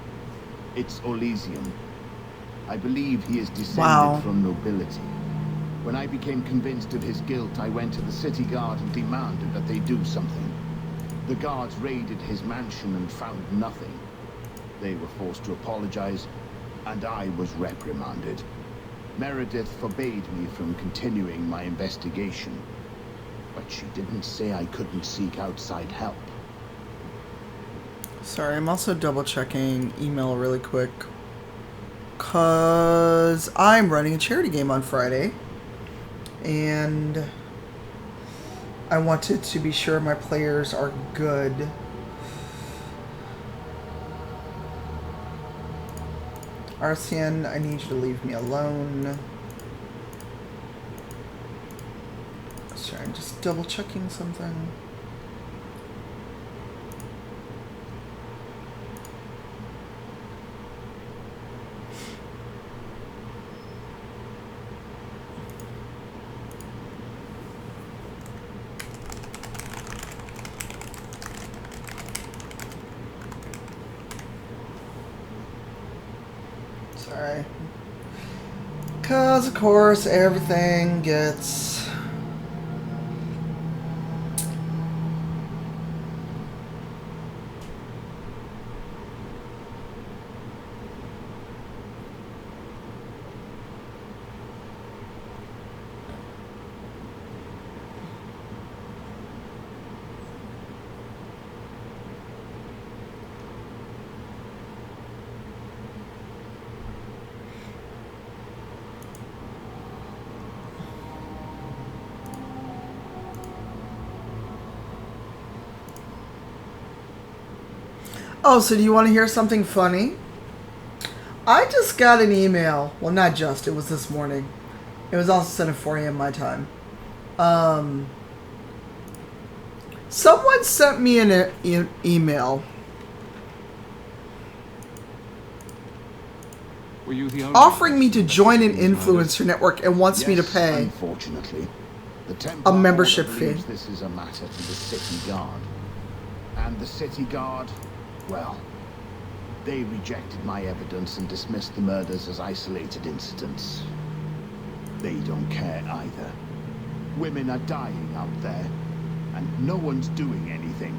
It's Elysium. I believe he is descended from nobility. When I became convinced of his guilt, I went to the city guard and demanded that they do something. The guards raided his mansion and found nothing. They were forced to apologize, and I was reprimanded. Meredith forbade me from continuing my investigation, but she didn't say I couldn't seek outside help. Sorry, I'm also double checking email really quick. Cause I'm running a charity game on Friday. And I wanted to be sure my players are good. Arsian, I need you to leave me alone. Sorry, I'm just double checking something. Sorry. Cause of course everything gets Oh, so do you want to hear something funny? I just got an email. Well, not just. It was this morning. It was also sent at 4 a.m. my time. Someone sent me an email Were you the only offering me to join an influencer network and wants me to pay Unfortunately, the a Templar membership Order fee. believes this is a matter to the City Guard. And the City Guard, well, they rejected my evidence and dismissed the murders as isolated incidents. They don't care either. Women are dying out there, and no one's doing anything.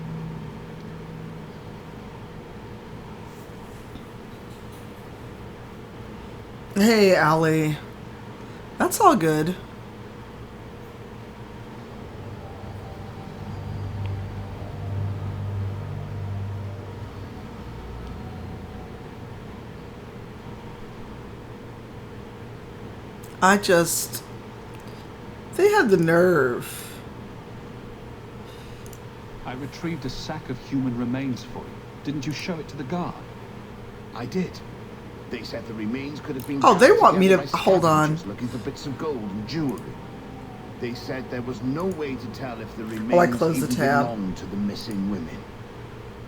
Hey, Allie. That's all good. They had the nerve. I retrieved a sack of human remains for you. Didn't you show it to the guard? I did. They said the remains could have been. Oh, they gathered want me to together by hold on. scavengers looking for bits of gold and jewelry. They said there was no way to tell if the remains Oh, I closed the even tab. belonged to the missing women.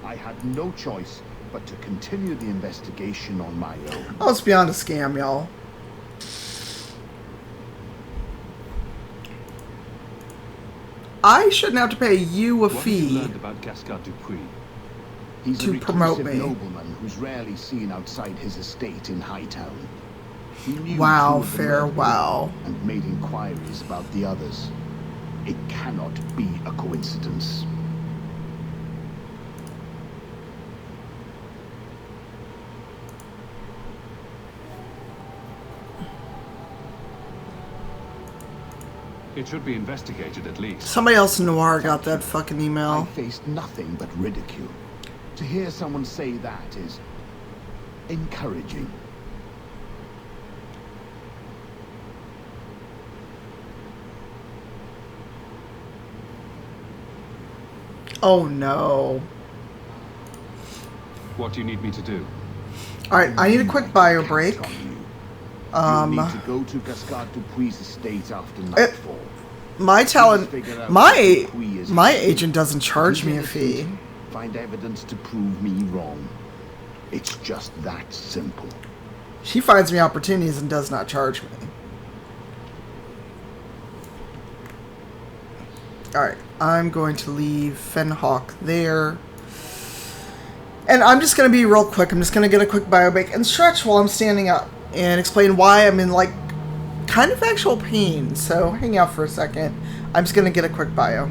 I had no choice but to continue the investigation on my own. Oh, it's beyond a scam, y'all. I shouldn't have to pay you a What have fee you learned about Gascard Dupuis? He's to a promote reclusive me. nobleman who's rarely seen outside his estate in Hightown. He knew Wow, two of the fair murdered wow. women and made inquiries about the others. It cannot be a coincidence. It should be investigated at least. Somebody else in Noir got that fucking email. I faced nothing but ridicule. To hear someone say that is encouraging. Oh no. What do you need me to do? Alright, I need a quick bio break. You need to go to Gascard Dupuis' estate after nightfall. My talent, figure out my who Dupuis is. my agent doesn't charge He's me a innocent. fee. Find evidence to prove me wrong. It's just that simple. She finds me opportunities and does not charge me. Alright, I'm going to leave Fenhawk there. And I'm just going to be real quick. I'm just going to get a quick bio break and stretch while I'm standing up and explain why I'm in, like, kind of actual pain. So hang out for a second. I'm just going to get a quick bio.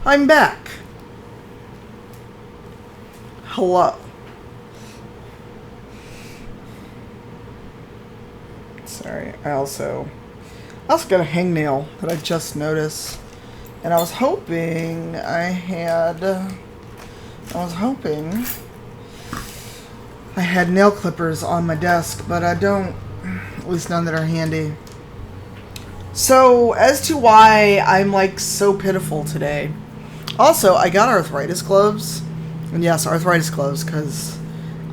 I'm back. Hello. Sorry, I also got a hangnail that I just noticed. And I was hoping I had nail clippers on my desk, but I don't, at least none that are handy. So, as to why I'm like so pitiful today. Also, I got arthritis gloves. And yes, arthritis gloves, because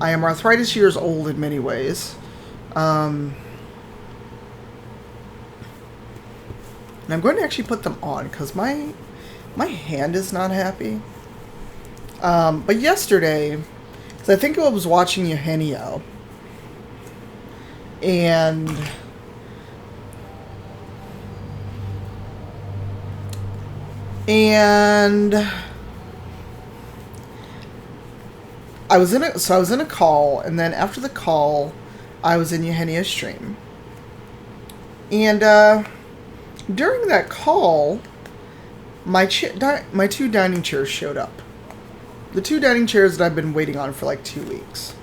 I am arthritis years old in many ways. And I'm going to actually put them on, because my hand is not happy. But yesterday, because I think I was watching Eugenio, and I was in a call, and then after the call, I was in Eugenio's stream. And during that call, my two dining chairs showed up. The two dining chairs that I've been waiting on for like 2 weeks.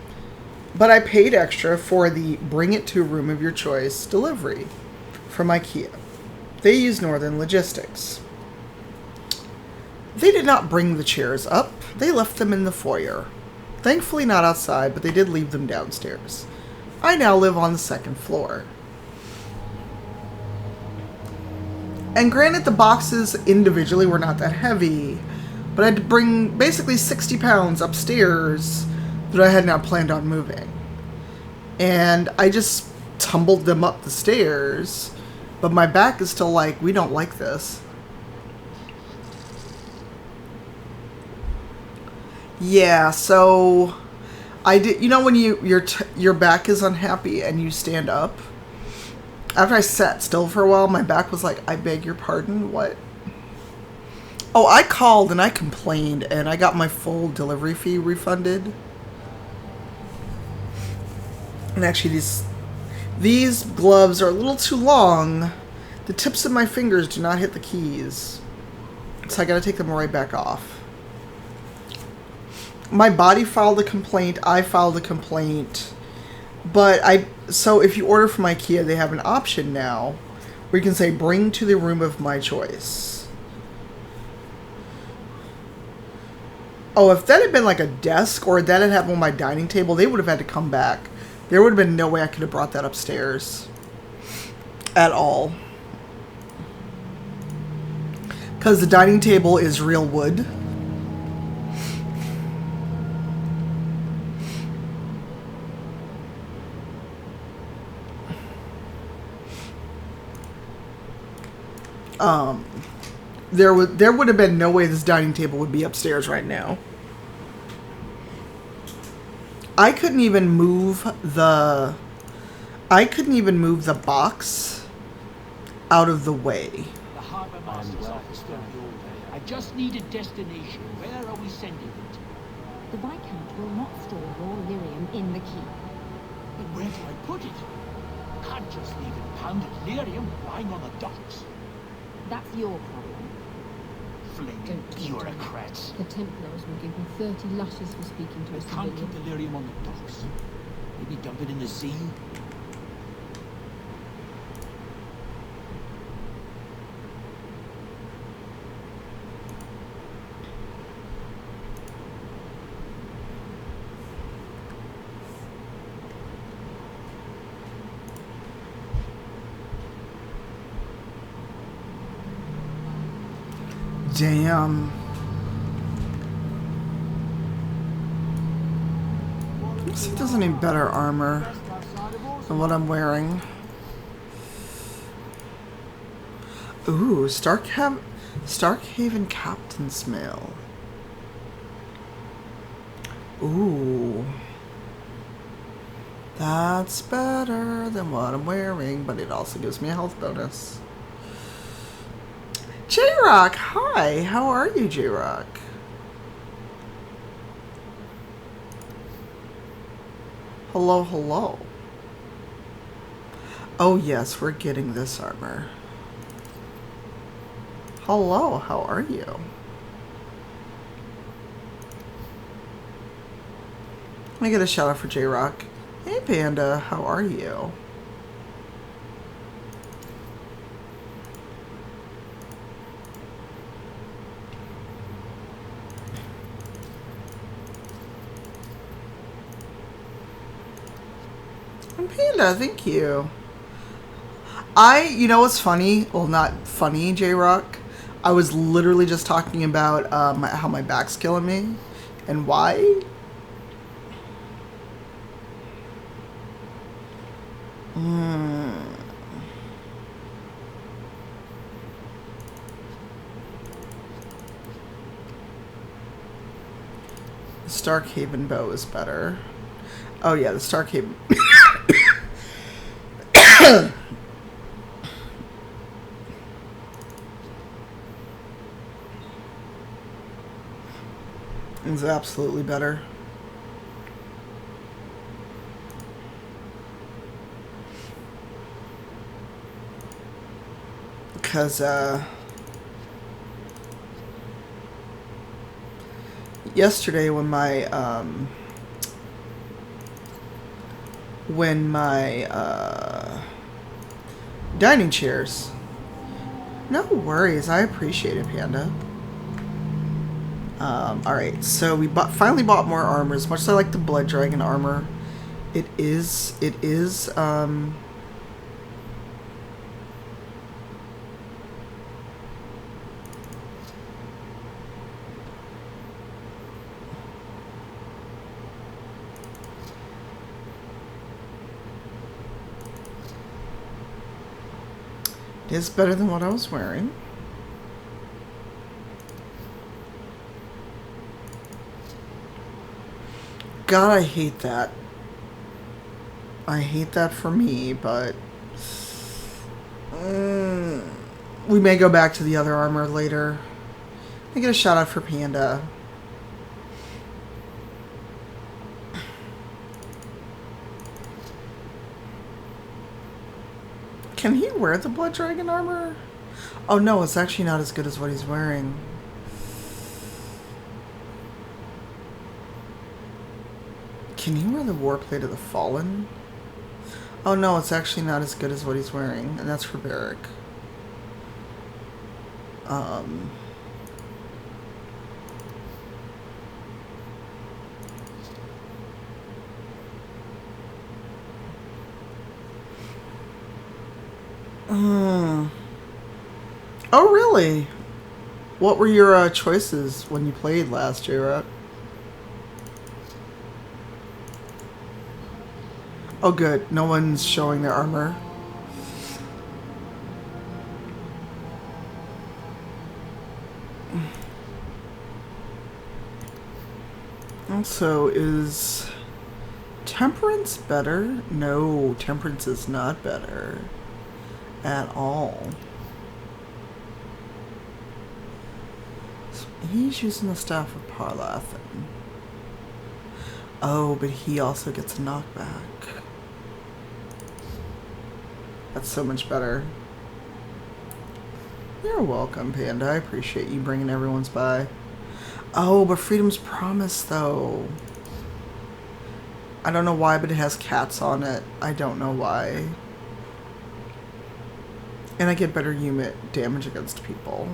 But I paid extra for the bring it to a room of your choice delivery from IKEA. They use Northern Logistics. They did not bring the chairs up. They left them in the foyer. Thankfully not outside, but they did leave them downstairs. I now live on the second floor. And granted, the boxes individually were not that heavy, but I had to bring basically 60 pounds upstairs that I had not planned on moving. And I just tumbled them up the stairs, but my back is still like, we don't like this. Yeah, so I did. You know when your back is unhappy and you stand up? After I sat still for a while, my back was like, I beg your pardon, what? Oh, I called and I complained, and I got my full delivery fee refunded. And actually, these gloves are a little too long. The tips of my fingers do not hit the keys, so I gotta take them right back off. My body filed a complaint, I filed a complaint, but so if you order from IKEA, they have an option now where you can say, bring to the room of my choice. Oh, if that had been like a desk, or that had happened on my dining table, they would have had to come back. There would have been no way I could have brought that upstairs. At all. Because the dining table is real wood. There would have been no way this dining table would be upstairs right now. I couldn't even move the box out of the way. The Harbour Master's office will be all day. I just need a destination. Where are we sending it? The Viscount will not store raw lyrium in the keep. But where do I put it? Can't just leave it pounded lyrium lying on the docks. That's your problem. Flaming bureaucrats. The Templars will give me 30 lushes for speaking to I us. can't keep the lyrium on the docks. Maybe dump it in the sea. Damn. Let's see if there's any better armor than what I'm wearing. Ooh, Starkhaven Captain's Mail. Ooh. That's better than what I'm wearing, but it also gives me a health bonus. J-Rock, hi. How are you, J-Rock? Hello, hello. Oh yes, we're getting this armor. Hello, how are you? Let me get a shout out for J-Rock. Hey Panda, how are you? And Panda, thank you. You know what's funny? Well, not funny, J-Rock. I was literally just talking about how my back's killing me. And why? The Starkhaven bow is better. Oh yeah, the Starkhaven... is absolutely better. Because, yesterday when my, dining chairs... No worries, I appreciate it, Panda. Alright, so we finally bought more armor. As much as I like the Blood Dragon armor, it is, it is better than what I was wearing. God, I hate that. I hate that for me, but... we may go back to the other armor later. I get a shout out for Panda. Can he wear the Blood Dragon armor? Oh no, it's actually not as good as what he's wearing. Can he wear the Warplate of the Fallen? Oh no, it's actually not as good as what he's wearing, and that's for Barrick. Oh really? What were your choices when you played last, J-Rock? Oh good, no one's showing their armor. Also, is Temperance better? No, Temperance is not better at all. So he's using the Staff of Parlathan. Oh, but he also gets a knockback. That's so much better. You're welcome, Panda. I appreciate you bringing everyone's by. Oh, but Freedom's Promise, though. I don't know why, but it has cats on it. I don't know why. And I get better unit damage against people.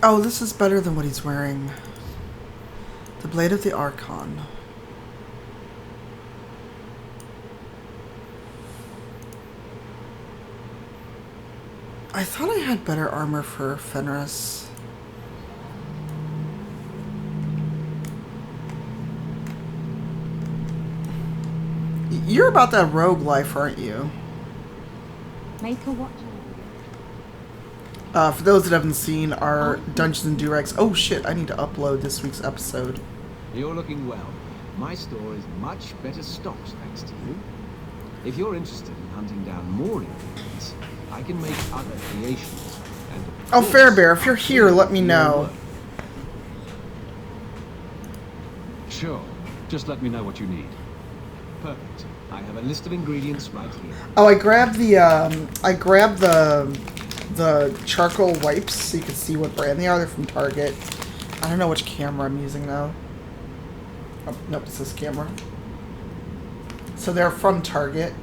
Oh, this is better than what he's wearing. The Blade of the Archon. I thought I had better armor for Fenris. You're about that rogue life, aren't you? Make a watch. For those that haven't seen our Dungeons and Durex... Oh shit, I need to upload this week's episode. You're looking well. My store is much better stocked thanks to you. If you're interested in hunting down more ingredients, I can make other creations. And oh, Fairbear, if you're here, let me know. Sure. Just let me know what you need. Perfect. I have a list of ingredients right here. Oh, I grabbed the the charcoal wipes so you can see what brand they are. They're from Target. I don't know which camera I'm using though. Oh, nope, it's this camera. So they're from Target,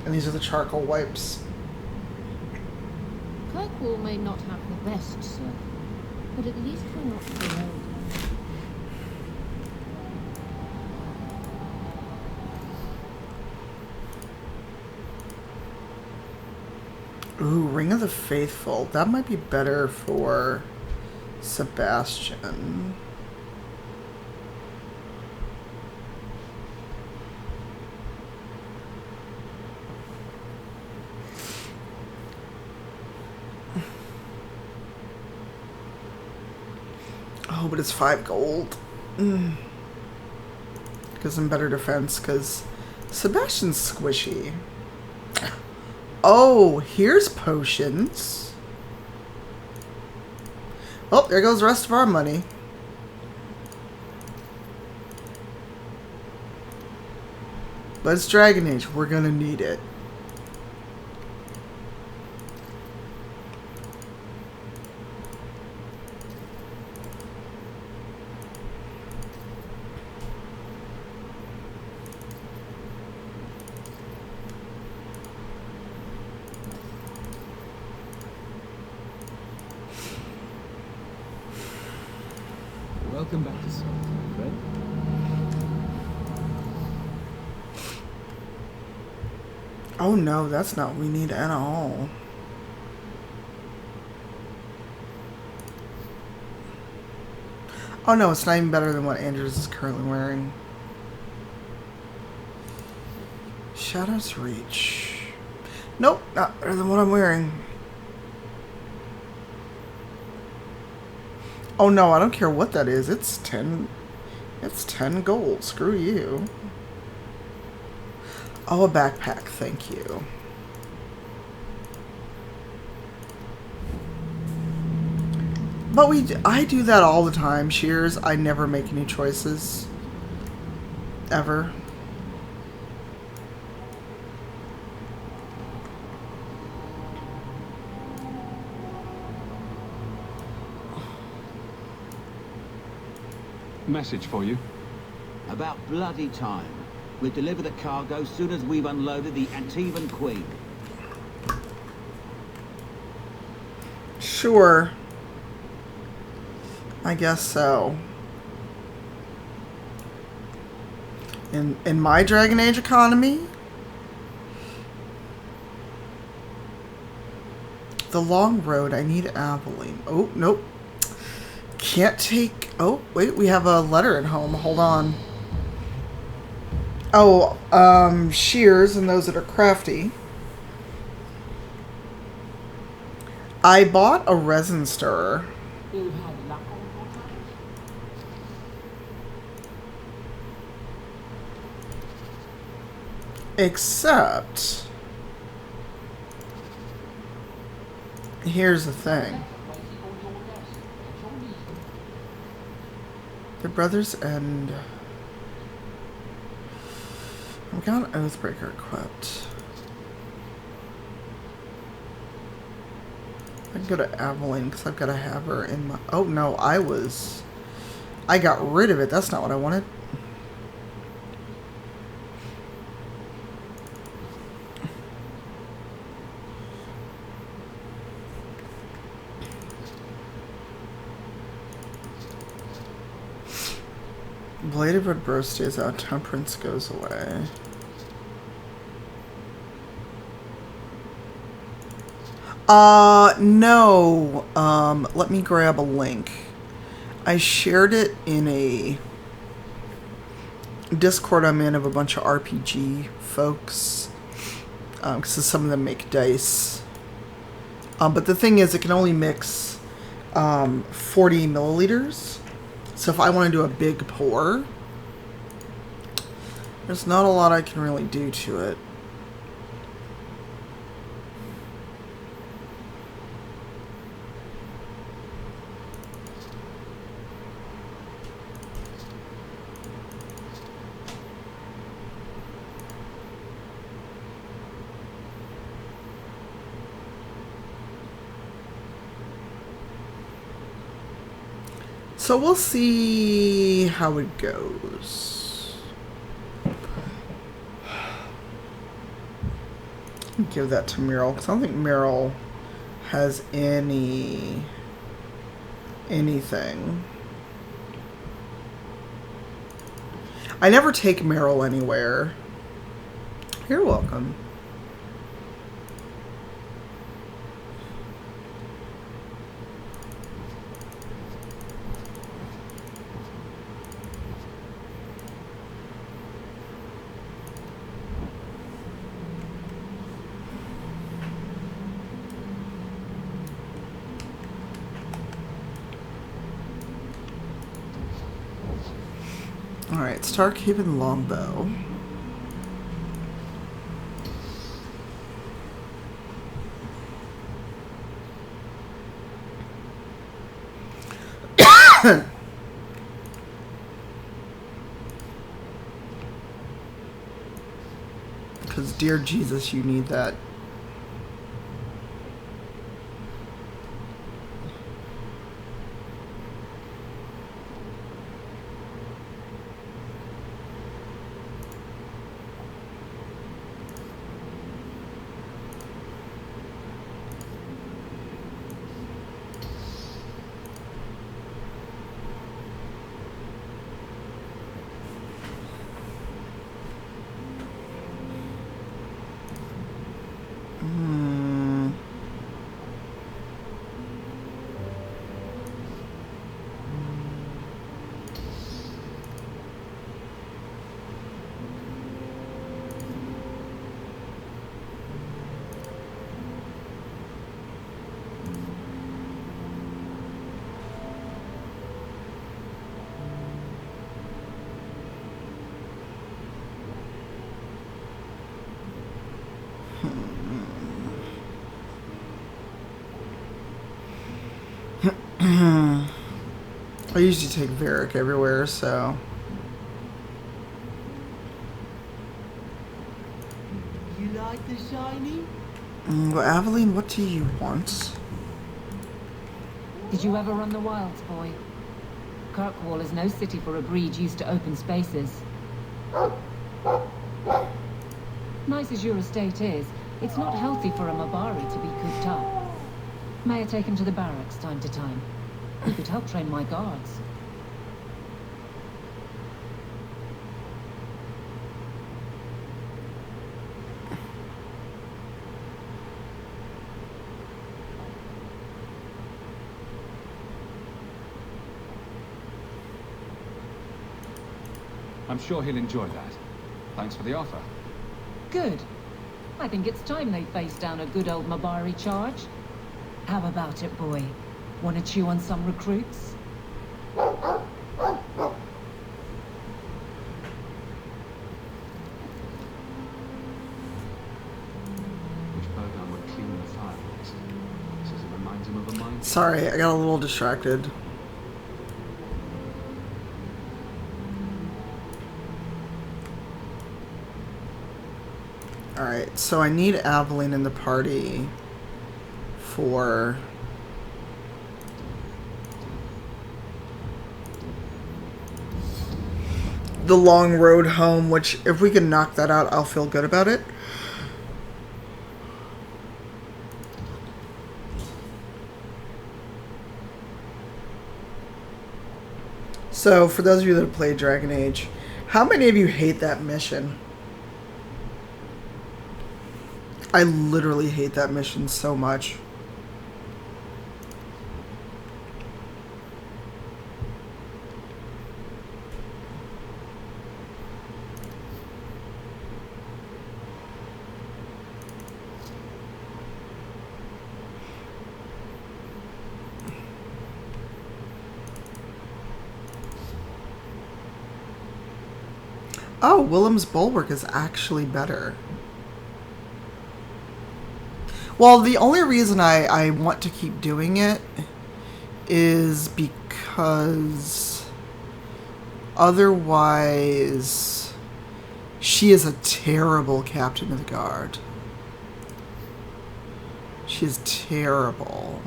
and these are the charcoal wipes. Kirkwall may not have the best surf, but at least we're not too old. Ooh, Ring of the Faithful. That might be better for Sebastian. Oh, but it's 5 gold. Gives him better defense, because Sebastian's squishy. Oh, here's potions. Oh, there goes the rest of our money. But it's Dragon Age. We're gonna need it. Welcome back to Salty, Fred. Oh no, that's not what we need at all. Oh no, it's not even better than what Andrews is currently wearing. Shadow's Reach. Nope, not better than what I'm wearing. Oh no, I don't care what that is. It's 10 gold. Screw you. Oh, a backpack. Thank you. But I do that all the time, Shears. I never make any choices. Ever. Message for you. About bloody time. We'll deliver the cargo soon as we've unloaded the Antivan Queen. Sure. I guess so. In my Dragon Age economy, the long road, I need Aveline. Oh, nope. Can't take... Oh, wait, we have a letter at home. Hold on. Oh, Shears and those that are crafty. I bought a resin stirrer. You've had luck all your time. Except... Here's the thing. The Brothers End. I've got an Oathbreaker equipped. I can go to Aveline because I've got to have her in my... Oh no, I got rid of it. That's not what I wanted. Blade of Red Bro stays out. Temperance goes away. No. Let me grab a link. I shared it in a Discord I'm in of a bunch of RPG folks. Because some of them make dice. But the thing is, it can only mix 40 milliliters. So if I want to do a big pour, there's not a lot I can really do to it. So we'll see how it goes. Give that to Meryl, because I don't think Meryl has anything. I never take Meryl anywhere. You're welcome. Alright, Starkhaven Longbow. Because, dear Jesus, you need that. I usually take Varric everywhere, so... You like the shiny? Well, Aveline, what do you want? Did you ever run the wilds, boy? Kirkwall is no city for a breed used to open spaces. Nice as your estate is, it's not healthy for a Mabari to be cooped up. May I take him to the barracks time to time? He could help train my guards. I'm sure he'll enjoy that. Thanks for the offer. Good. I think it's time they face down a good old Mabari charge. How about it, boy? Want to chew on some recruits? Which Bergan would clean the fireplace. Says it reminds him of a mine. Sorry, I got a little distracted. Alright, so I need Aveline in the party for... the long road home, which if we can knock that out, I'll feel good about it. So, for those of you that have played Dragon Age, how many of you hate that mission? I literally hate that mission so much. Oh, Willem's Bulwark is actually better. Well, the only reason I want to keep doing it is because otherwise she is a terrible captain of the guard. She is terrible.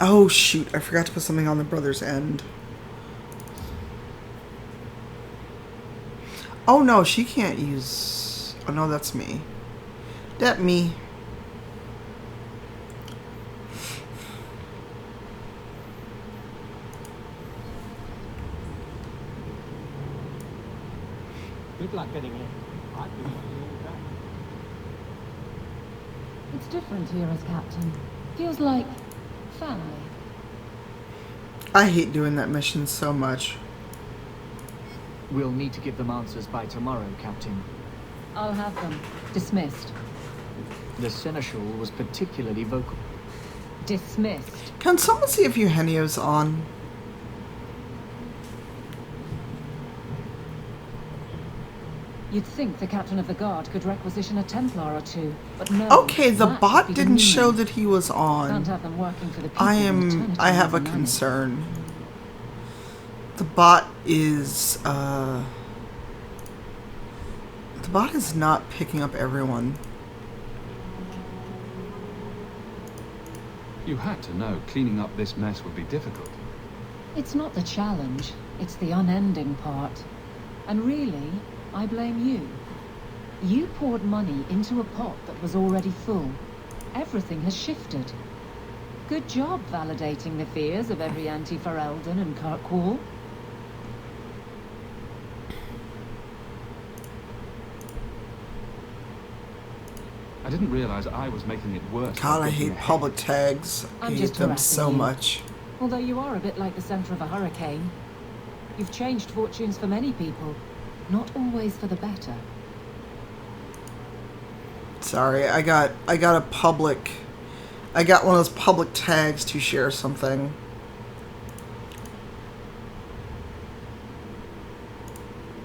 Oh, shoot. I forgot to put something on the brother's end. Oh, no. She can't use... Oh, no. That's me. That me. Good luck getting in. I've been waiting all day. It's different here as captain. Feels like family. I hate doing that mission so much. We'll need to give them answers by tomorrow, Captain. I'll have them. Dismissed. The Seneschal was particularly vocal. Dismissed. Can someone see if Eugenio's on? You'd think the captain of the guard could requisition a Templar or two, but no. Okay, the bot didn't show that he was on. Can't have them working for the people I have a concern. The bot is not picking up everyone. You had to know cleaning up this mess would be difficult. It's not the challenge, it's the unending part. And really, I blame you. You poured money into a pot that was already full. Everything has shifted. Good job validating the fears of every anti-Ferelden and Kirkwall. I didn't realize I was making it worse. God, I hate public tags. I hate them so much. Although you are a bit like the center of a hurricane. You've changed fortunes for many people. Not always for the better. Sorry, I got one of those public tags to share something.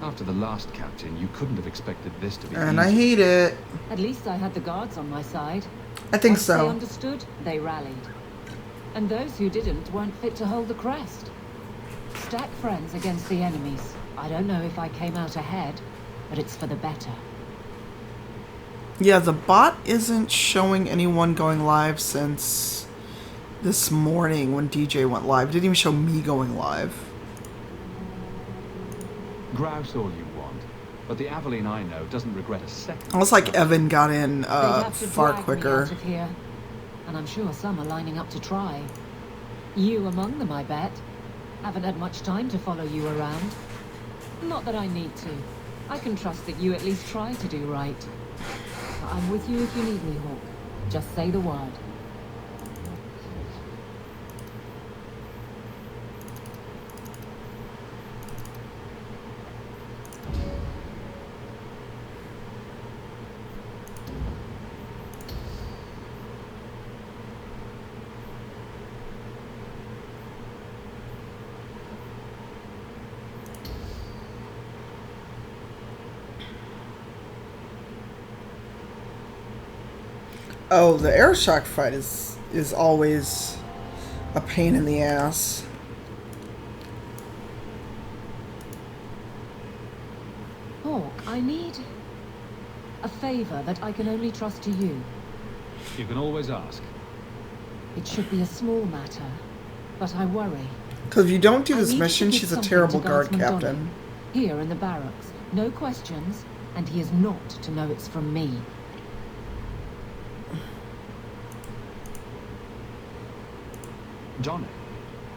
After the last captain, you couldn't have expected this to be And easy. I hate it. At least I had the guards on my side. I think Once so. they understood, they rallied. And those who didn't weren't fit to hold the crest. Stack friends against the enemies. I don't know if I came out ahead, but it's for the better. Yeah, the bot isn't showing anyone going live since this morning when DJ went live. It didn't even show me going live. Grouse all you want, but the Aveline I know doesn't regret a second. Almost like Evan got in They'd have to far drag me quicker. out of here. And I'm sure some are lining up to try. You among them, I bet. Haven't had much time to follow you around. Not that I need to. I can trust that you at least try to do right. But I'm with you if you need me, Hawk. Just say the word. Oh, the air shock fight is always a pain in the ass. Hawk, I need a favor that I can only trust to you. You can always ask. It should be a small matter, but I worry. Because if you don't do I this need mission, to give she's a something terrible to guard Guardsman captain. Donny, here in the barracks. No questions, and he is not to know it's from me. Johnny,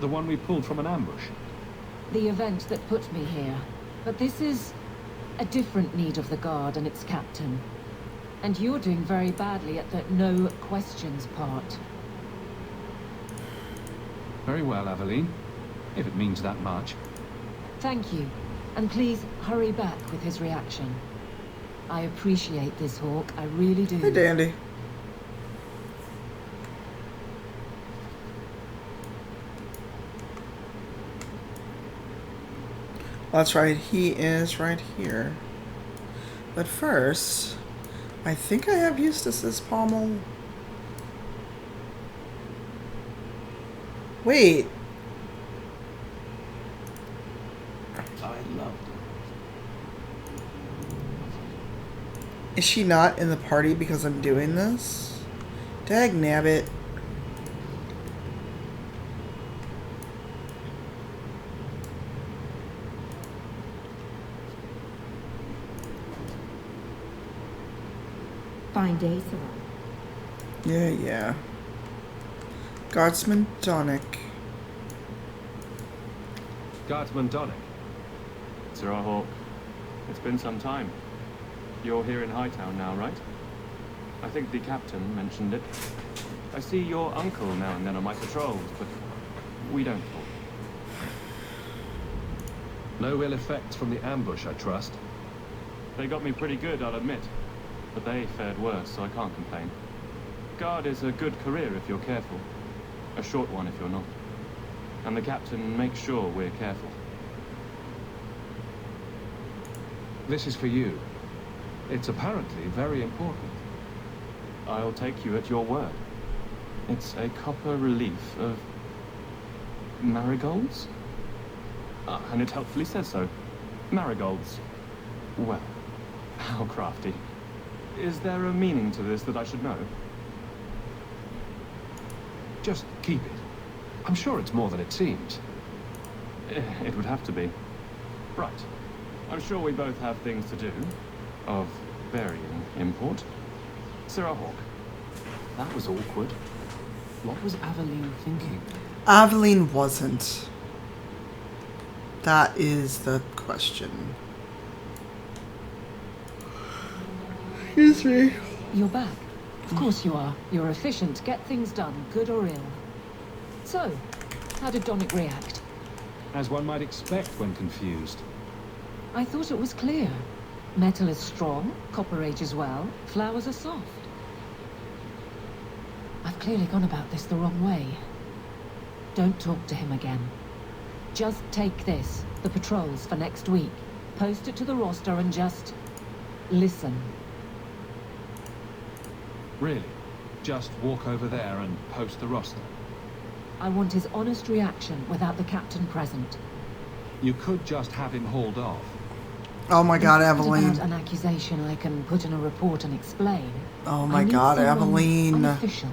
the one we pulled from an ambush. The event that put me here. But this is a different need of the guard and its captain. And you're doing very badly at the no questions part. Very well, Aveline. If it means that much. Thank you. And please hurry back with his reaction. I appreciate this, Hawk. I really do. Hey, Dandy. That's right, he is right here. But first, I think I have Eustace's pommel. Wait. I loved Is she not in the party because I'm doing this? Dag nabbit. fine day, Sarah. Yeah. Guardsman Donick. Guardsman Donick. Sirrah Hawk, it's been some time. You're here in Hightown now, right? I think the captain mentioned it. I see your uncle now and then on my patrols, but we don't talk. No ill effects from the ambush, I trust? They got me pretty good, I'll admit. But they fared worse, so I can't complain. Guard is a good career if you're careful. A short one if you're not. And the captain makes sure we're careful. This is for you. It's apparently very important. I'll take you at your word. It's a copper relief of marigolds? And it helpfully says so. Marigolds. Well, how crafty. Is there a meaning to this that I should know? Just keep it. I'm sure it's more than it seems. It would have to be. Right. I'm sure we both have things to do. Of varying import. Sirrah Hawk. That was awkward. What was Aveline thinking? Aveline wasn't. That is the question. Excuse me. You're back. Of course you are. You're efficient. Get things done, good or ill. So, how did Donick react? As one might expect when confused. I thought it was clear. Metal is strong, copper ages well, flowers are soft. I've clearly gone about this the wrong way. Don't talk to him again. Just take this, the patrols for next week. Post it to the roster and just listen. Really? Just walk over there and post the roster? I want his honest reaction without the captain present. You could just have him hauled off. Oh my God, If it's Aveline. about an accusation I can put in a report and explain. Oh my God, Aveline. Unofficial.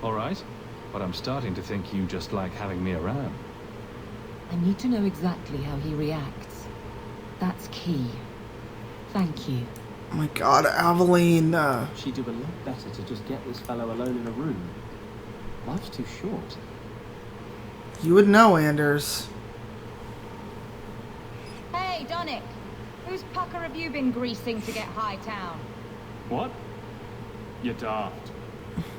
All right, but I'm starting to think you just like having me around. I need to know exactly how he reacts. That's key. Thank you. Oh my God, Aveline. She'd do a lot better to just get this fellow alone in a room. Life's too short. You would know, Anders. Hey, Donick. Whose pucker have you been greasing to get Hightown? What? You're daft.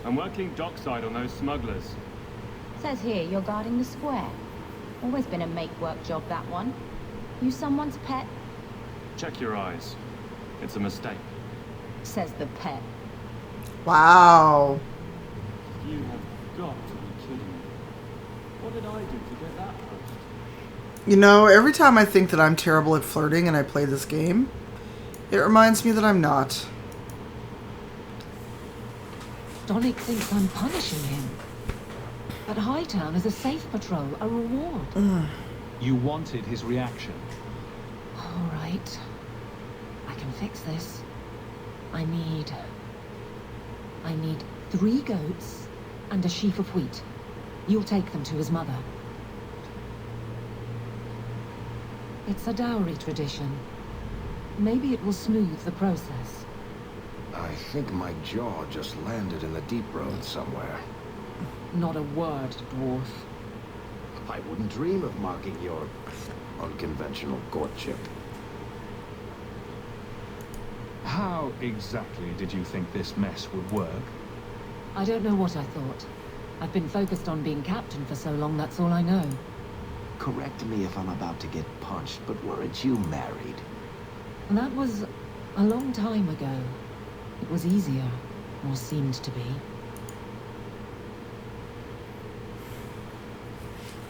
I'm working dockside on those smugglers. Says here you're guarding the square. Always been a make-work job, that one. You someone's pet? Check your eyes. It's a mistake. Says the pet. Wow. You have got to be kidding me. What did I do to get that post? You know, every time I think that I'm terrible at flirting and I play this game, it reminds me that I'm not. Donick thinks I'm punishing him. But Hightown is a safe patrol, a reward. You wanted his reaction. All right. I can fix this. I need 3 goats and a sheaf of wheat. You'll take them to his mother. It's a dowry tradition. Maybe it will smooth the process. I think my jaw just landed in the deep road somewhere. Not a word, dwarf. I wouldn't dream of mocking your unconventional courtship. How exactly did you think this mess would work? I don't know what I thought. I've been focused on being captain for so long, that's all I know. Correct me if I'm about to get punched, but weren't you married? And that was a long time ago. It was easier, or seemed to be.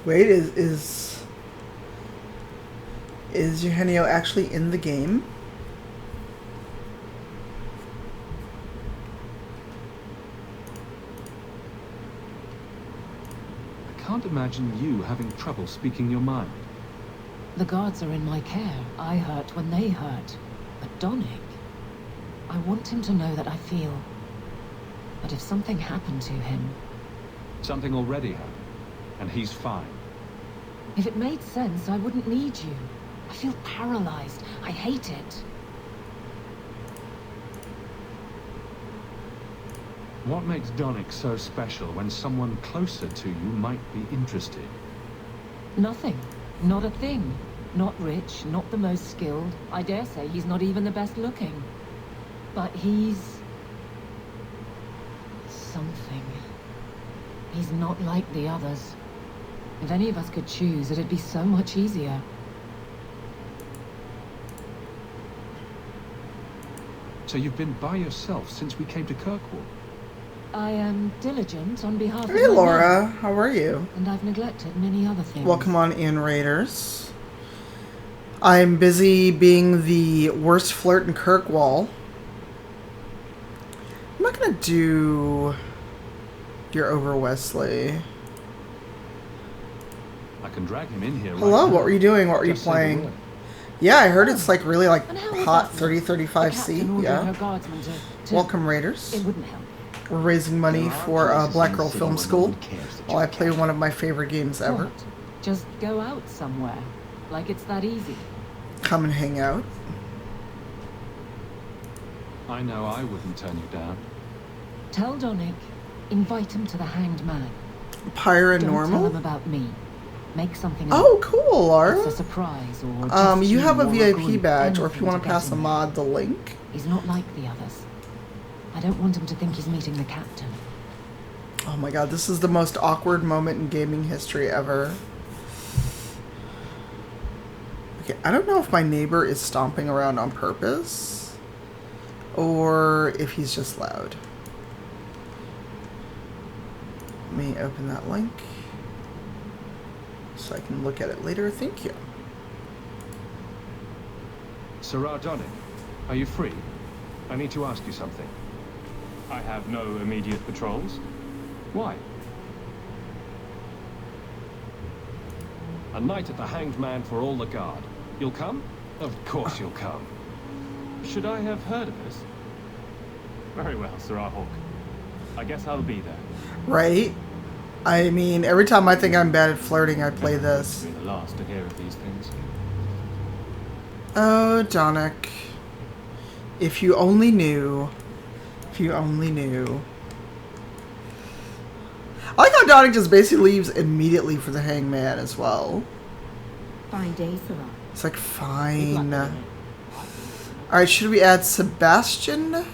Wait, is Eugenio actually in the game? I can't imagine you having trouble speaking your mind. The guards are in my care. I hurt when they hurt. But Donick, I want him to know that I feel that if something happened to him... Something already happened, and he's fine. If it made sense, I wouldn't need you. I feel paralyzed. I hate it. What makes Donnick so special when someone closer to you might be interested? Nothing. Not a thing. Not rich, not the most skilled. I dare say he's not even the best looking. But he's... something. He's not like the others. If any of us could choose, it'd be so much easier. So you've been by yourself since we came to Kirkwall? I am diligent on behalf of Hey my Laura, men, how are you? and I've neglected many other things. Welcome on in, Raiders. I'm busy being the worst flirt in Kirkwall. I'm not gonna do your over Wesley. I can drag him in here. Hello, right what now. were you doing? What were you Just say the playing? word. Yeah, I heard it's like really like And how was hot that? 30-35 C. Captain ordered her Yeah. guardsmen to... Welcome, Raiders. It wouldn't help. We're raising money for Black Girl Film School while I play one of my favorite games ever. What? Just go out somewhere. Like it's that easy. Come and hang out. I know I wouldn't turn you down. Tell Donnick. Invite him to the Hanged Man. Pyra Don't normal? tell him about me. Make something Oh, up. cool, Laura. It's a surprise or just You have a or VIP group, badge, or if you anything want to to pass get a him mod, the link. He's not like the others. I don't want him to think he's meeting the captain. Oh my god, this is the most awkward moment in gaming history ever. Okay, I don't know if my neighbor is stomping around on purpose, or if he's just loud. Let me open that link so I can look at it later. Thank you. Sirrah Donnick, are you free? I need to ask you something. I have no immediate patrols. Why? A night at the Hanged Man for all the guard. You'll come? Of course you'll come. Should I have heard of this? Very well, Sirrah Hawk. I guess I'll be there. Right? I mean, every time I think I'm bad at flirting, I play this. Be the last to hear of these things. Oh, Donnick. If you only knew. If you only knew. I like how Donnick just basically leaves immediately for the Hangman as well. Fine day, Sirrah. It's like, fine. Alright, should we add Sebastian?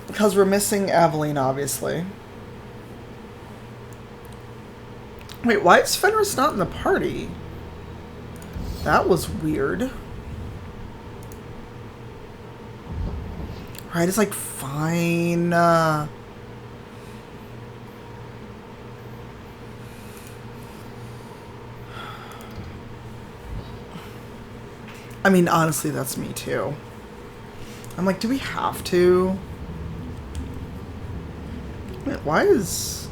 Because we're missing Aveline, obviously. Wait, why is Fenris not in the party? That was weird. Right, it's like, fine. I mean, honestly, that's me too. I'm like, do we have to? Wait, why is...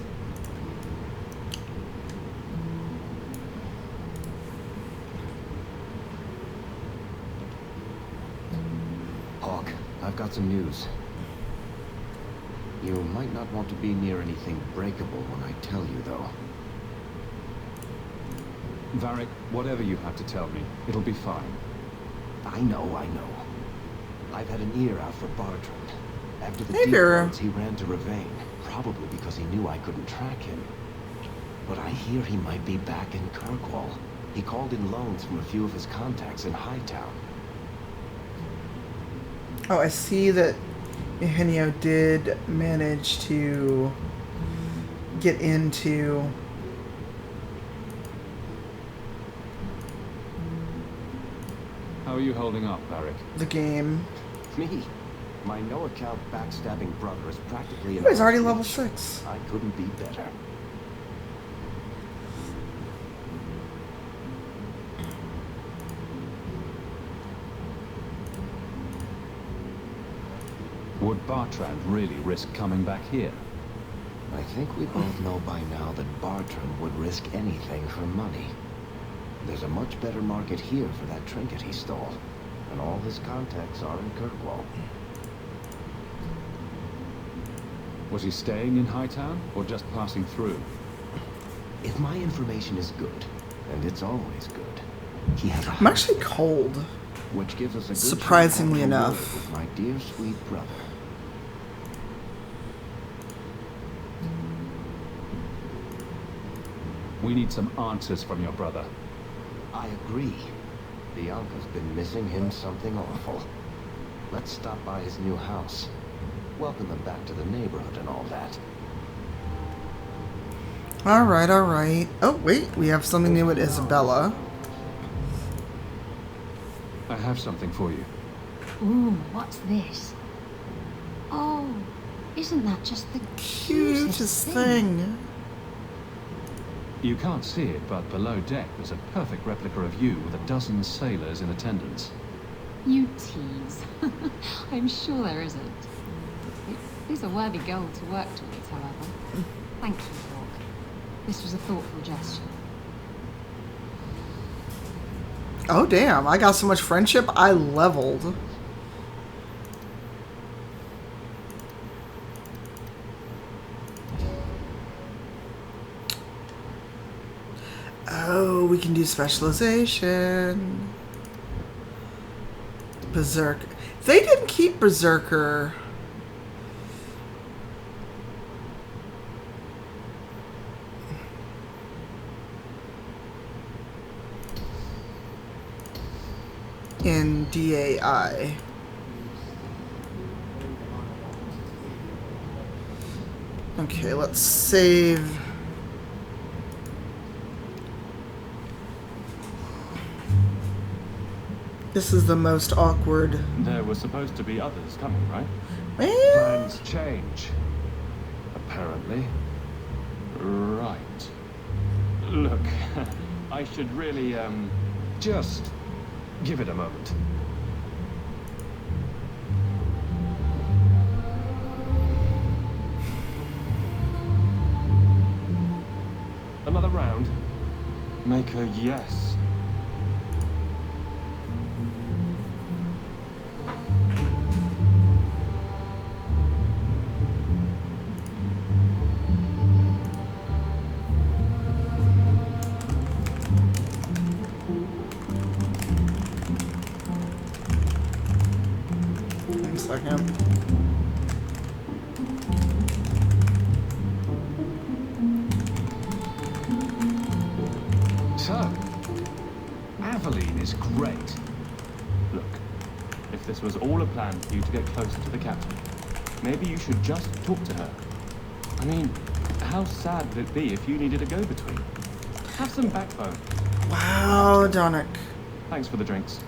Hawk, I've got some news. You might not want to be near anything breakable when I tell you, though. Varric, whatever you have to tell me, it'll be fine. I know. I've had an ear out for Bartrand. After the Hey, deep Vera. roads, he ran to Ravane, probably because he knew I couldn't track him. But I hear he might be back in Kirkwall. He called in loans from a few of his contacts in Hightown. Oh, I see that Eugenio did manage to get into... How are you holding up, Varric? the game. Me? My no-account backstabbing brother is practically an Oh, he's already artist. level 6. I couldn't be better. Would Bartrand really risk coming back here? I think we both know by now that Bartrand would risk anything for money. There's a much better market here for that trinket he stole, and all his contacts are in Kirkwall. Was he staying in Hightown, or just passing through? If my information is good, and it's always good, he has a I'm actually cold. which gives us a good Surprisingly chance to have a enough. word with my dear sweet brother. We need some answers from your brother. I agree. Bianca's been missing him something awful. Let's stop by his new house. Welcome him back to the neighborhood and all that. Alright, alright. Oh, wait, we have something new with Isabella. I have something for you. Ooh, what's this? Oh, isn't that just the Cutest thing? You can't see it, but below deck there's a perfect replica of you with a dozen sailors in attendance. You tease. I'm sure there isn't. It is a worthy goal to work towards, however. Thank you, Hawk. This was a thoughtful gesture. Oh, damn. I got so much friendship, I leveled. Oh, we can do specialization. Berserker. They didn't keep Berserker. In DAI. Okay, let's save. This is the most awkward. There were supposed to be others coming, right? Well, Plans change. Apparently. Right. Look, I should really, just give it a moment. Another round. Make a yes. One second. So, Aveline is great. Look, if this was all a plan for you to get closer to the captain, maybe you should just talk to her. I mean, how sad would it be if you needed a go-between? Have some backbone. Wow, Donick. Thanks for the drinks.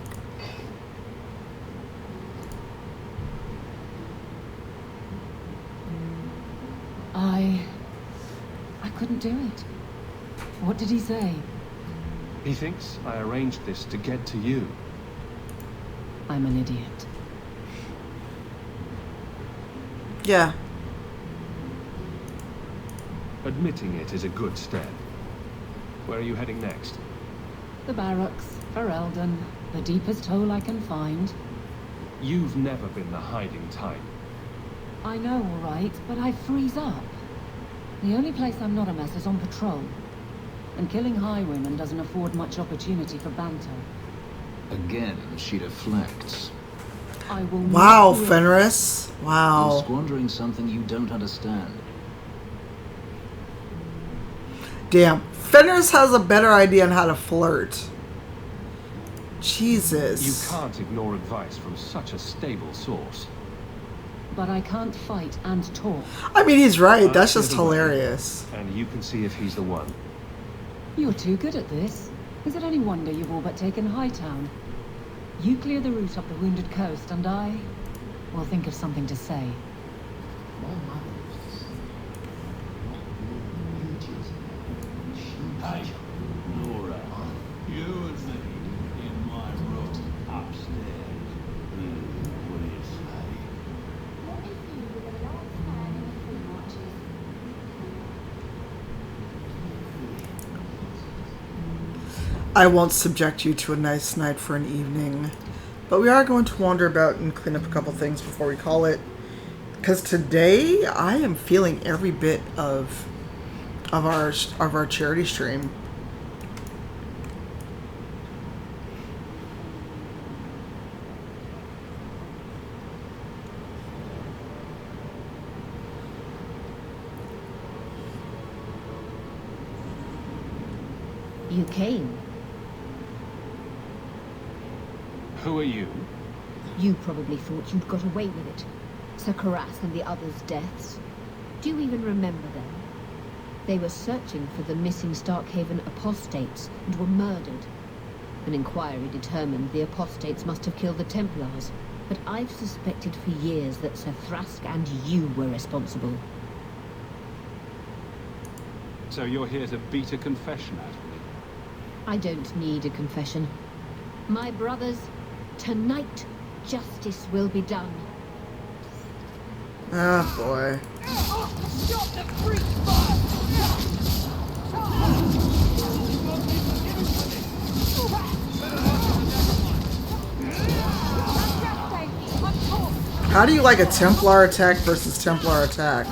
I couldn't do it. What did he say? He thinks I arranged this to get to you. I'm an idiot. Yeah. Admitting it is a good step. Where are you heading next? The barracks, for Eldon, the deepest hole I can find. You've never been the hiding type. I know, all right, but I freeze up. The only place I'm not a mess is on patrol. And killing highwaymen doesn't afford much opportunity for banter. Again, she deflects. I will Wow, not Fenris. You're Wow. squandering something you don't understand. Damn. Fenris has a better idea on how to flirt. Jesus. You can't ignore advice from such a stable source. But I can't fight and talk. I mean, he's right. That's just Either way, hilarious. And you can see if he's the one. You're too good at this. Is it any wonder you've all but taken Hightown? You clear the route up the Wounded Coast, and I will think of something to say. Hey, Laura, you and me in my room upstairs. What do you say? I won't subject you to a nice night for an evening. But we are going to wander about and clean up a couple things before we call it. Because today, I am feeling every bit of our charity stream. You came. Who are you? You probably thought you'd got away with it. Sir Karas and the others' deaths. Do you even remember them? They were searching for the missing Starkhaven apostates and were murdered. An inquiry determined the apostates must have killed the Templars, but I've suspected for years that Sir Thrask and you were responsible. So you're here to beat a confession out of me? I don't need a confession. My brothers, tonight justice will be done. Oh boy. Stop the freak fire! How do you like a Templar attack versus Templar attack?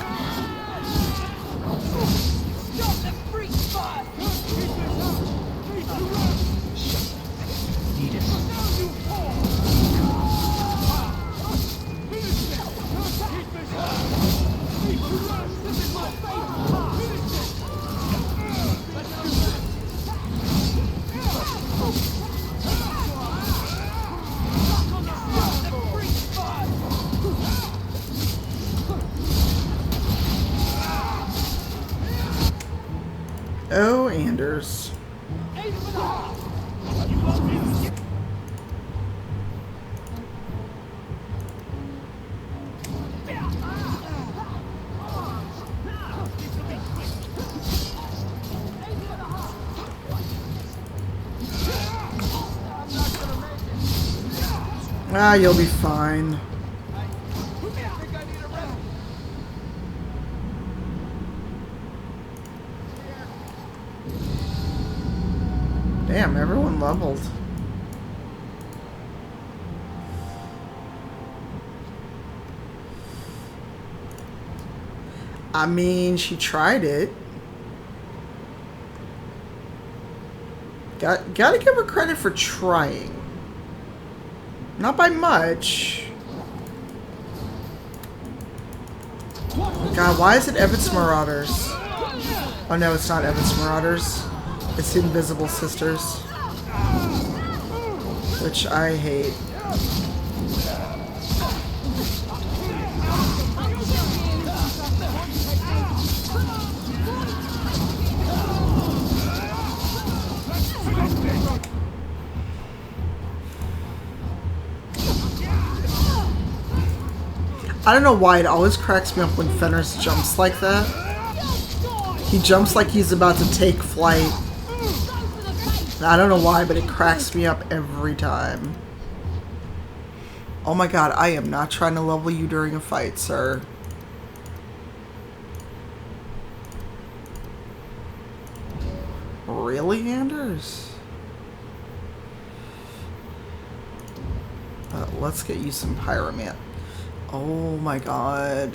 Oh, Anders. Ah, you'll be fine. Damn, everyone leveled. I mean, she tried it. Gotta give her credit for trying. Not by much. God, why is it Evet's Marauders? Oh no, it's not Evet's Marauders. It's the Invisible Sisters. Which I hate. I don't know why it always cracks me up when Fenris jumps like that. He jumps like he's about to take flight. I don't know why, but it cracks me up every time. Oh my god, I am not trying to level you during a fight, sir. Really, Anders? Let's get you some Pyroman. Oh my god.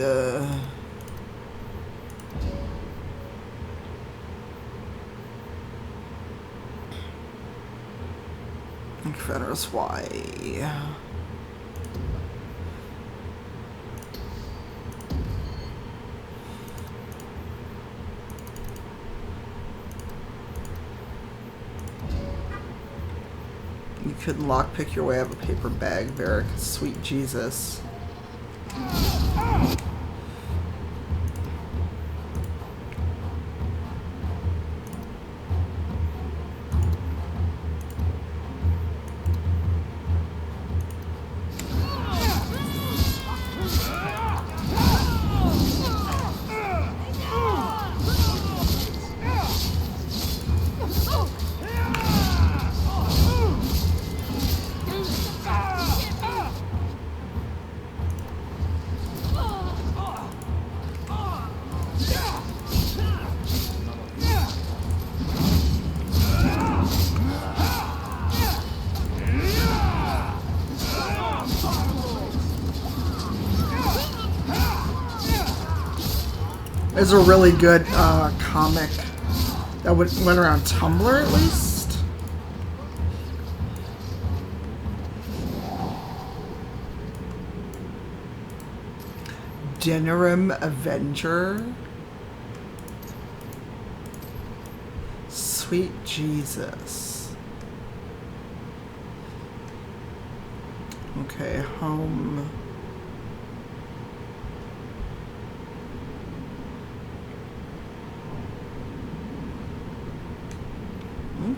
Fenris, why? You couldn't lockpick your way out of a paper bag, Varric. Sweet Jesus. There's a really good comic that went around Tumblr, at least. Denerim Avenger. Sweet Sweet Jesus. Okay, home.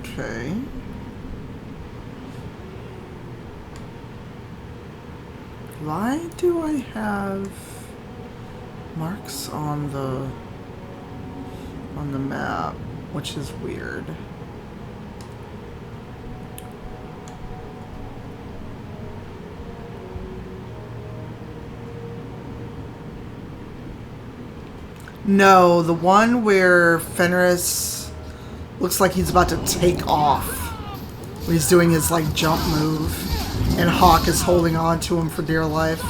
Okay. Why do I have marks on the map, which is weird. No, the one where Fenris looks like he's about to take off. When he's doing his like jump move and Hawk is holding on to him for dear life.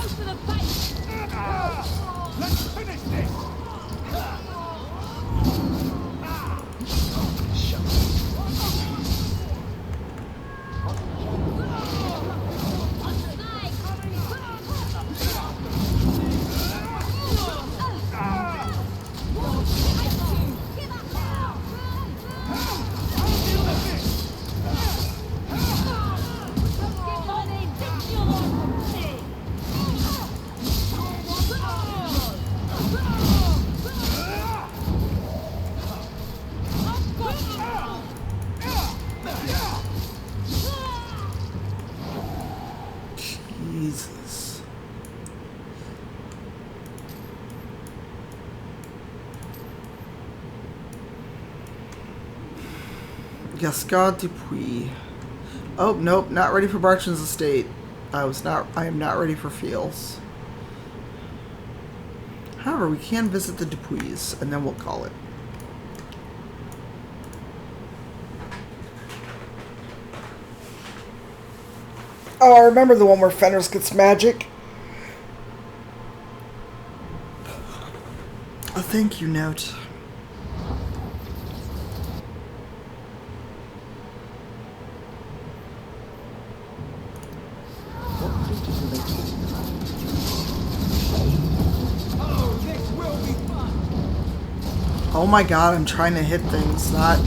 Jesus. Gascard Dupuis. Oh, nope, not ready for Bartram's estate. I am not ready for Fields. However, we can visit the Dupuis, and then we'll call it. Oh, I remember the one where Fenris gets magic. A thank you note. Oh my god, I'm trying to hit things, not...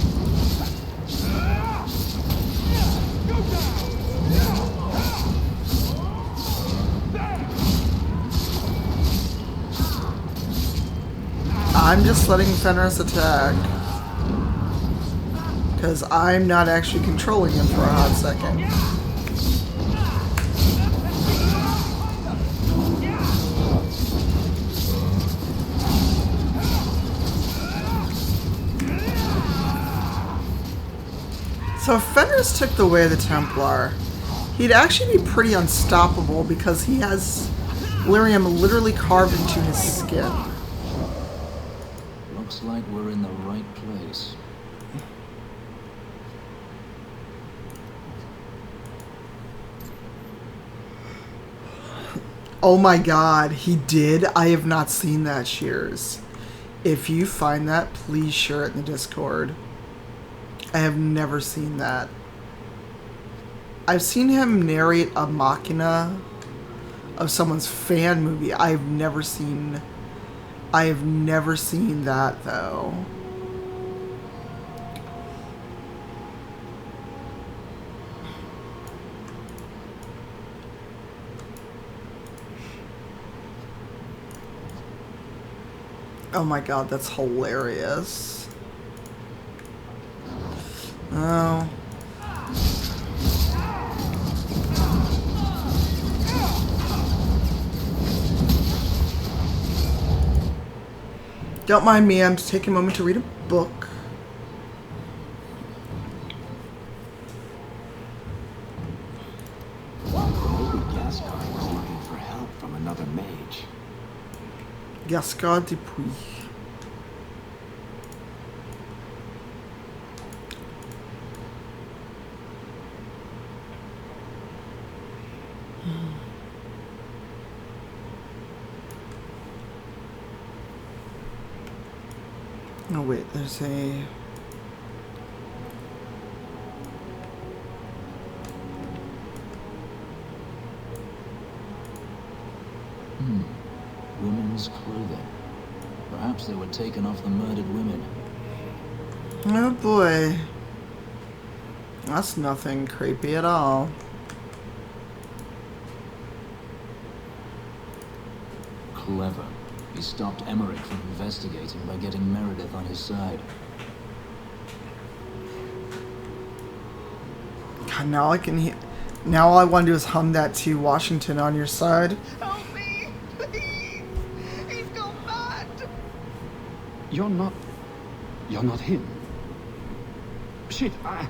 I'm just letting Fenris attack. Because I'm not actually controlling him for a hot second. So if Fenris took the way of the Templar, he'd actually be pretty unstoppable because he has lyrium literally carved into his skin. Looks like we're in the right place. Oh my god, he did? I have not seen that, Shears. If you find that, please share it in the Discord. I have never seen that. I've seen him narrate a machina of someone's fan movie. I've never seen that though. Oh my god, that's hilarious. Oh. Don't mind me, I'm just taking a moment to read a book. Maybe Gascard was looking for help from another mage. Gascard Dupuis. Oh wait, there's a... Women's clothing. Perhaps they were taken off the murdered women. Oh boy. That's nothing creepy at all. Clever. He stopped Emmerich from investigating by getting Meredith on his side. God, now I can hear. Now all I want to do is hum that to Washington on your side. Help me, please! He's gone mad! You're not him. Shit, I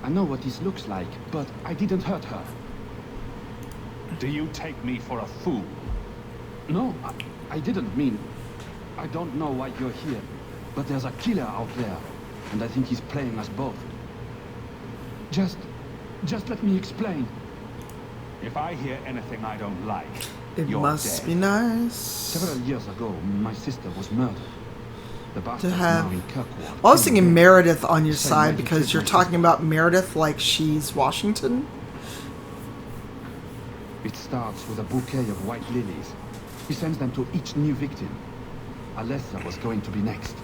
know what this looks like, but I didn't hurt her. Do you take me for a fool? No, I didn't mean... I don't know why you're here, but there's a killer out there, and I think he's playing us both. Just let me explain. If I hear anything I don't like, It you're must dead. be nice. Several years ago, my sister was murdered. The To bastard's have... now in Kirkwall. Well, I was thinking Meredith on your Same side way he because killed you're my talking sister. about Meredith like she's Washington. It starts with a bouquet of white lilies. He sends them to each new victim. Alessa was going to be next.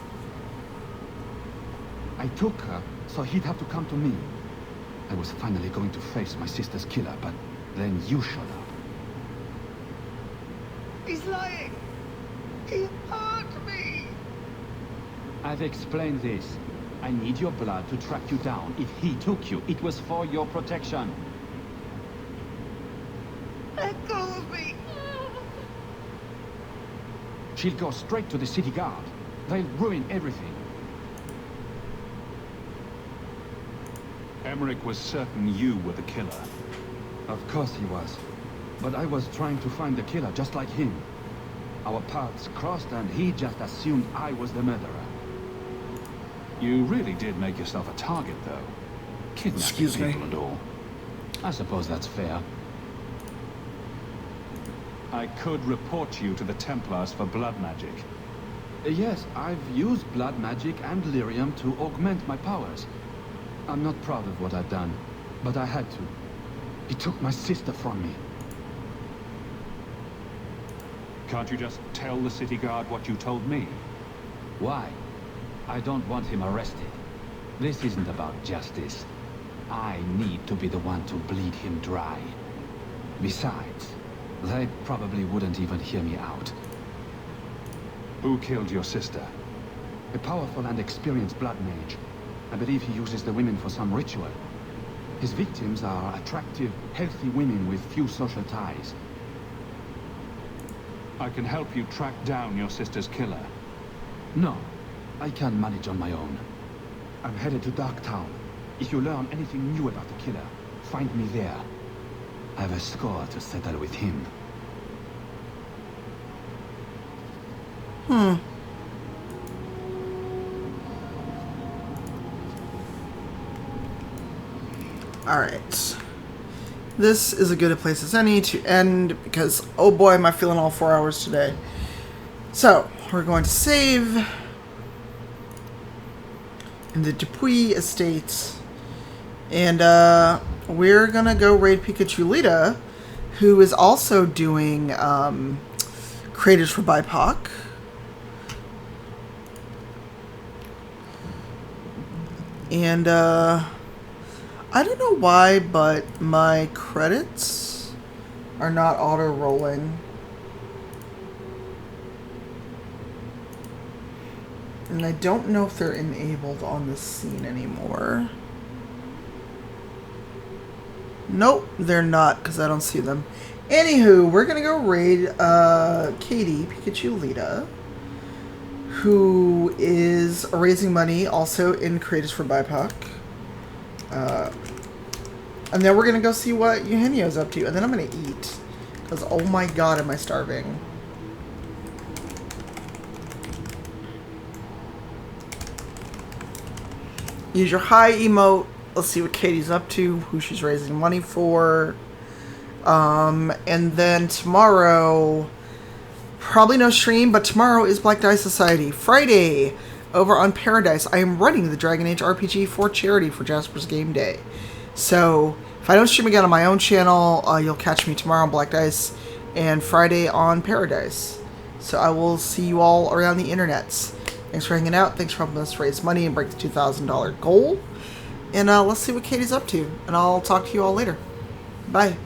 I took her, so he'd have to come to me. I was finally going to face my sister's killer, but then you showed up. He's lying! He hurt me! I've explained this. I need your blood to track you down. If he took you, it was for your protection. Let go of me! She'll go straight to the city guard. They'll ruin everything. Emmerich was certain you were the killer. Of course he was. But I was trying to find the killer just like him. Our paths crossed and he just assumed I was the murderer. You really did make yourself a target, though. Kidnapping Excuse me. people and all. I suppose that's fair. I could report you to the Templars for blood magic. Yes, I've used blood magic and lyrium to augment my powers. I'm not proud of what I've done, but I had to. He took my sister from me. Can't you just tell the city guard what you told me? Why? I don't want him arrested. This isn't about justice. I need to be the one to bleed him dry. Besides, they probably wouldn't even hear me out. Who killed your sister? A powerful and experienced blood mage. I believe he uses the women for some ritual. His victims are attractive, healthy women with few social ties. I can help you track down your sister's killer. No, I can manage on my own. I'm headed to Darktown. If you learn anything new about the killer, find me there. I have a score to settle with him. Alright. This is as good a place as any to end because, oh boy, am I feeling all 4 hours today. So, we're going to save in the Dupuy Estate. And we're going to go raid Pikachu Lita, who is also doing Creators for BIPOC. And I don't know why, but my credits are not auto-rolling. And I don't know if they're enabled on this scene anymore. Nope, they're not, because I don't see them. Anywho, we're going to go raid Katie, Pikachu Lita, who is raising money also in Creators for BIPOC. And then we're going to go see what Eugenio's up to. And then I'm going to eat. Because, oh my god, am I starving. Use your high emote. Let's see what Katie's up to. Who she's raising money for. And then tomorrow... Probably no stream, but tomorrow is Black Die Society. Friday, over on Paradise, I am running the Dragon Age RPG for charity for Jasper's Game Day. So, if I don't stream again on my own channel, you'll catch me tomorrow on Black Dice and Friday on Paradise. So I will see you all around the internets. Thanks for hanging out. Thanks for helping us raise money and break the $2,000 goal. And let's see what Katie's up to. And I'll talk to you all later. Bye.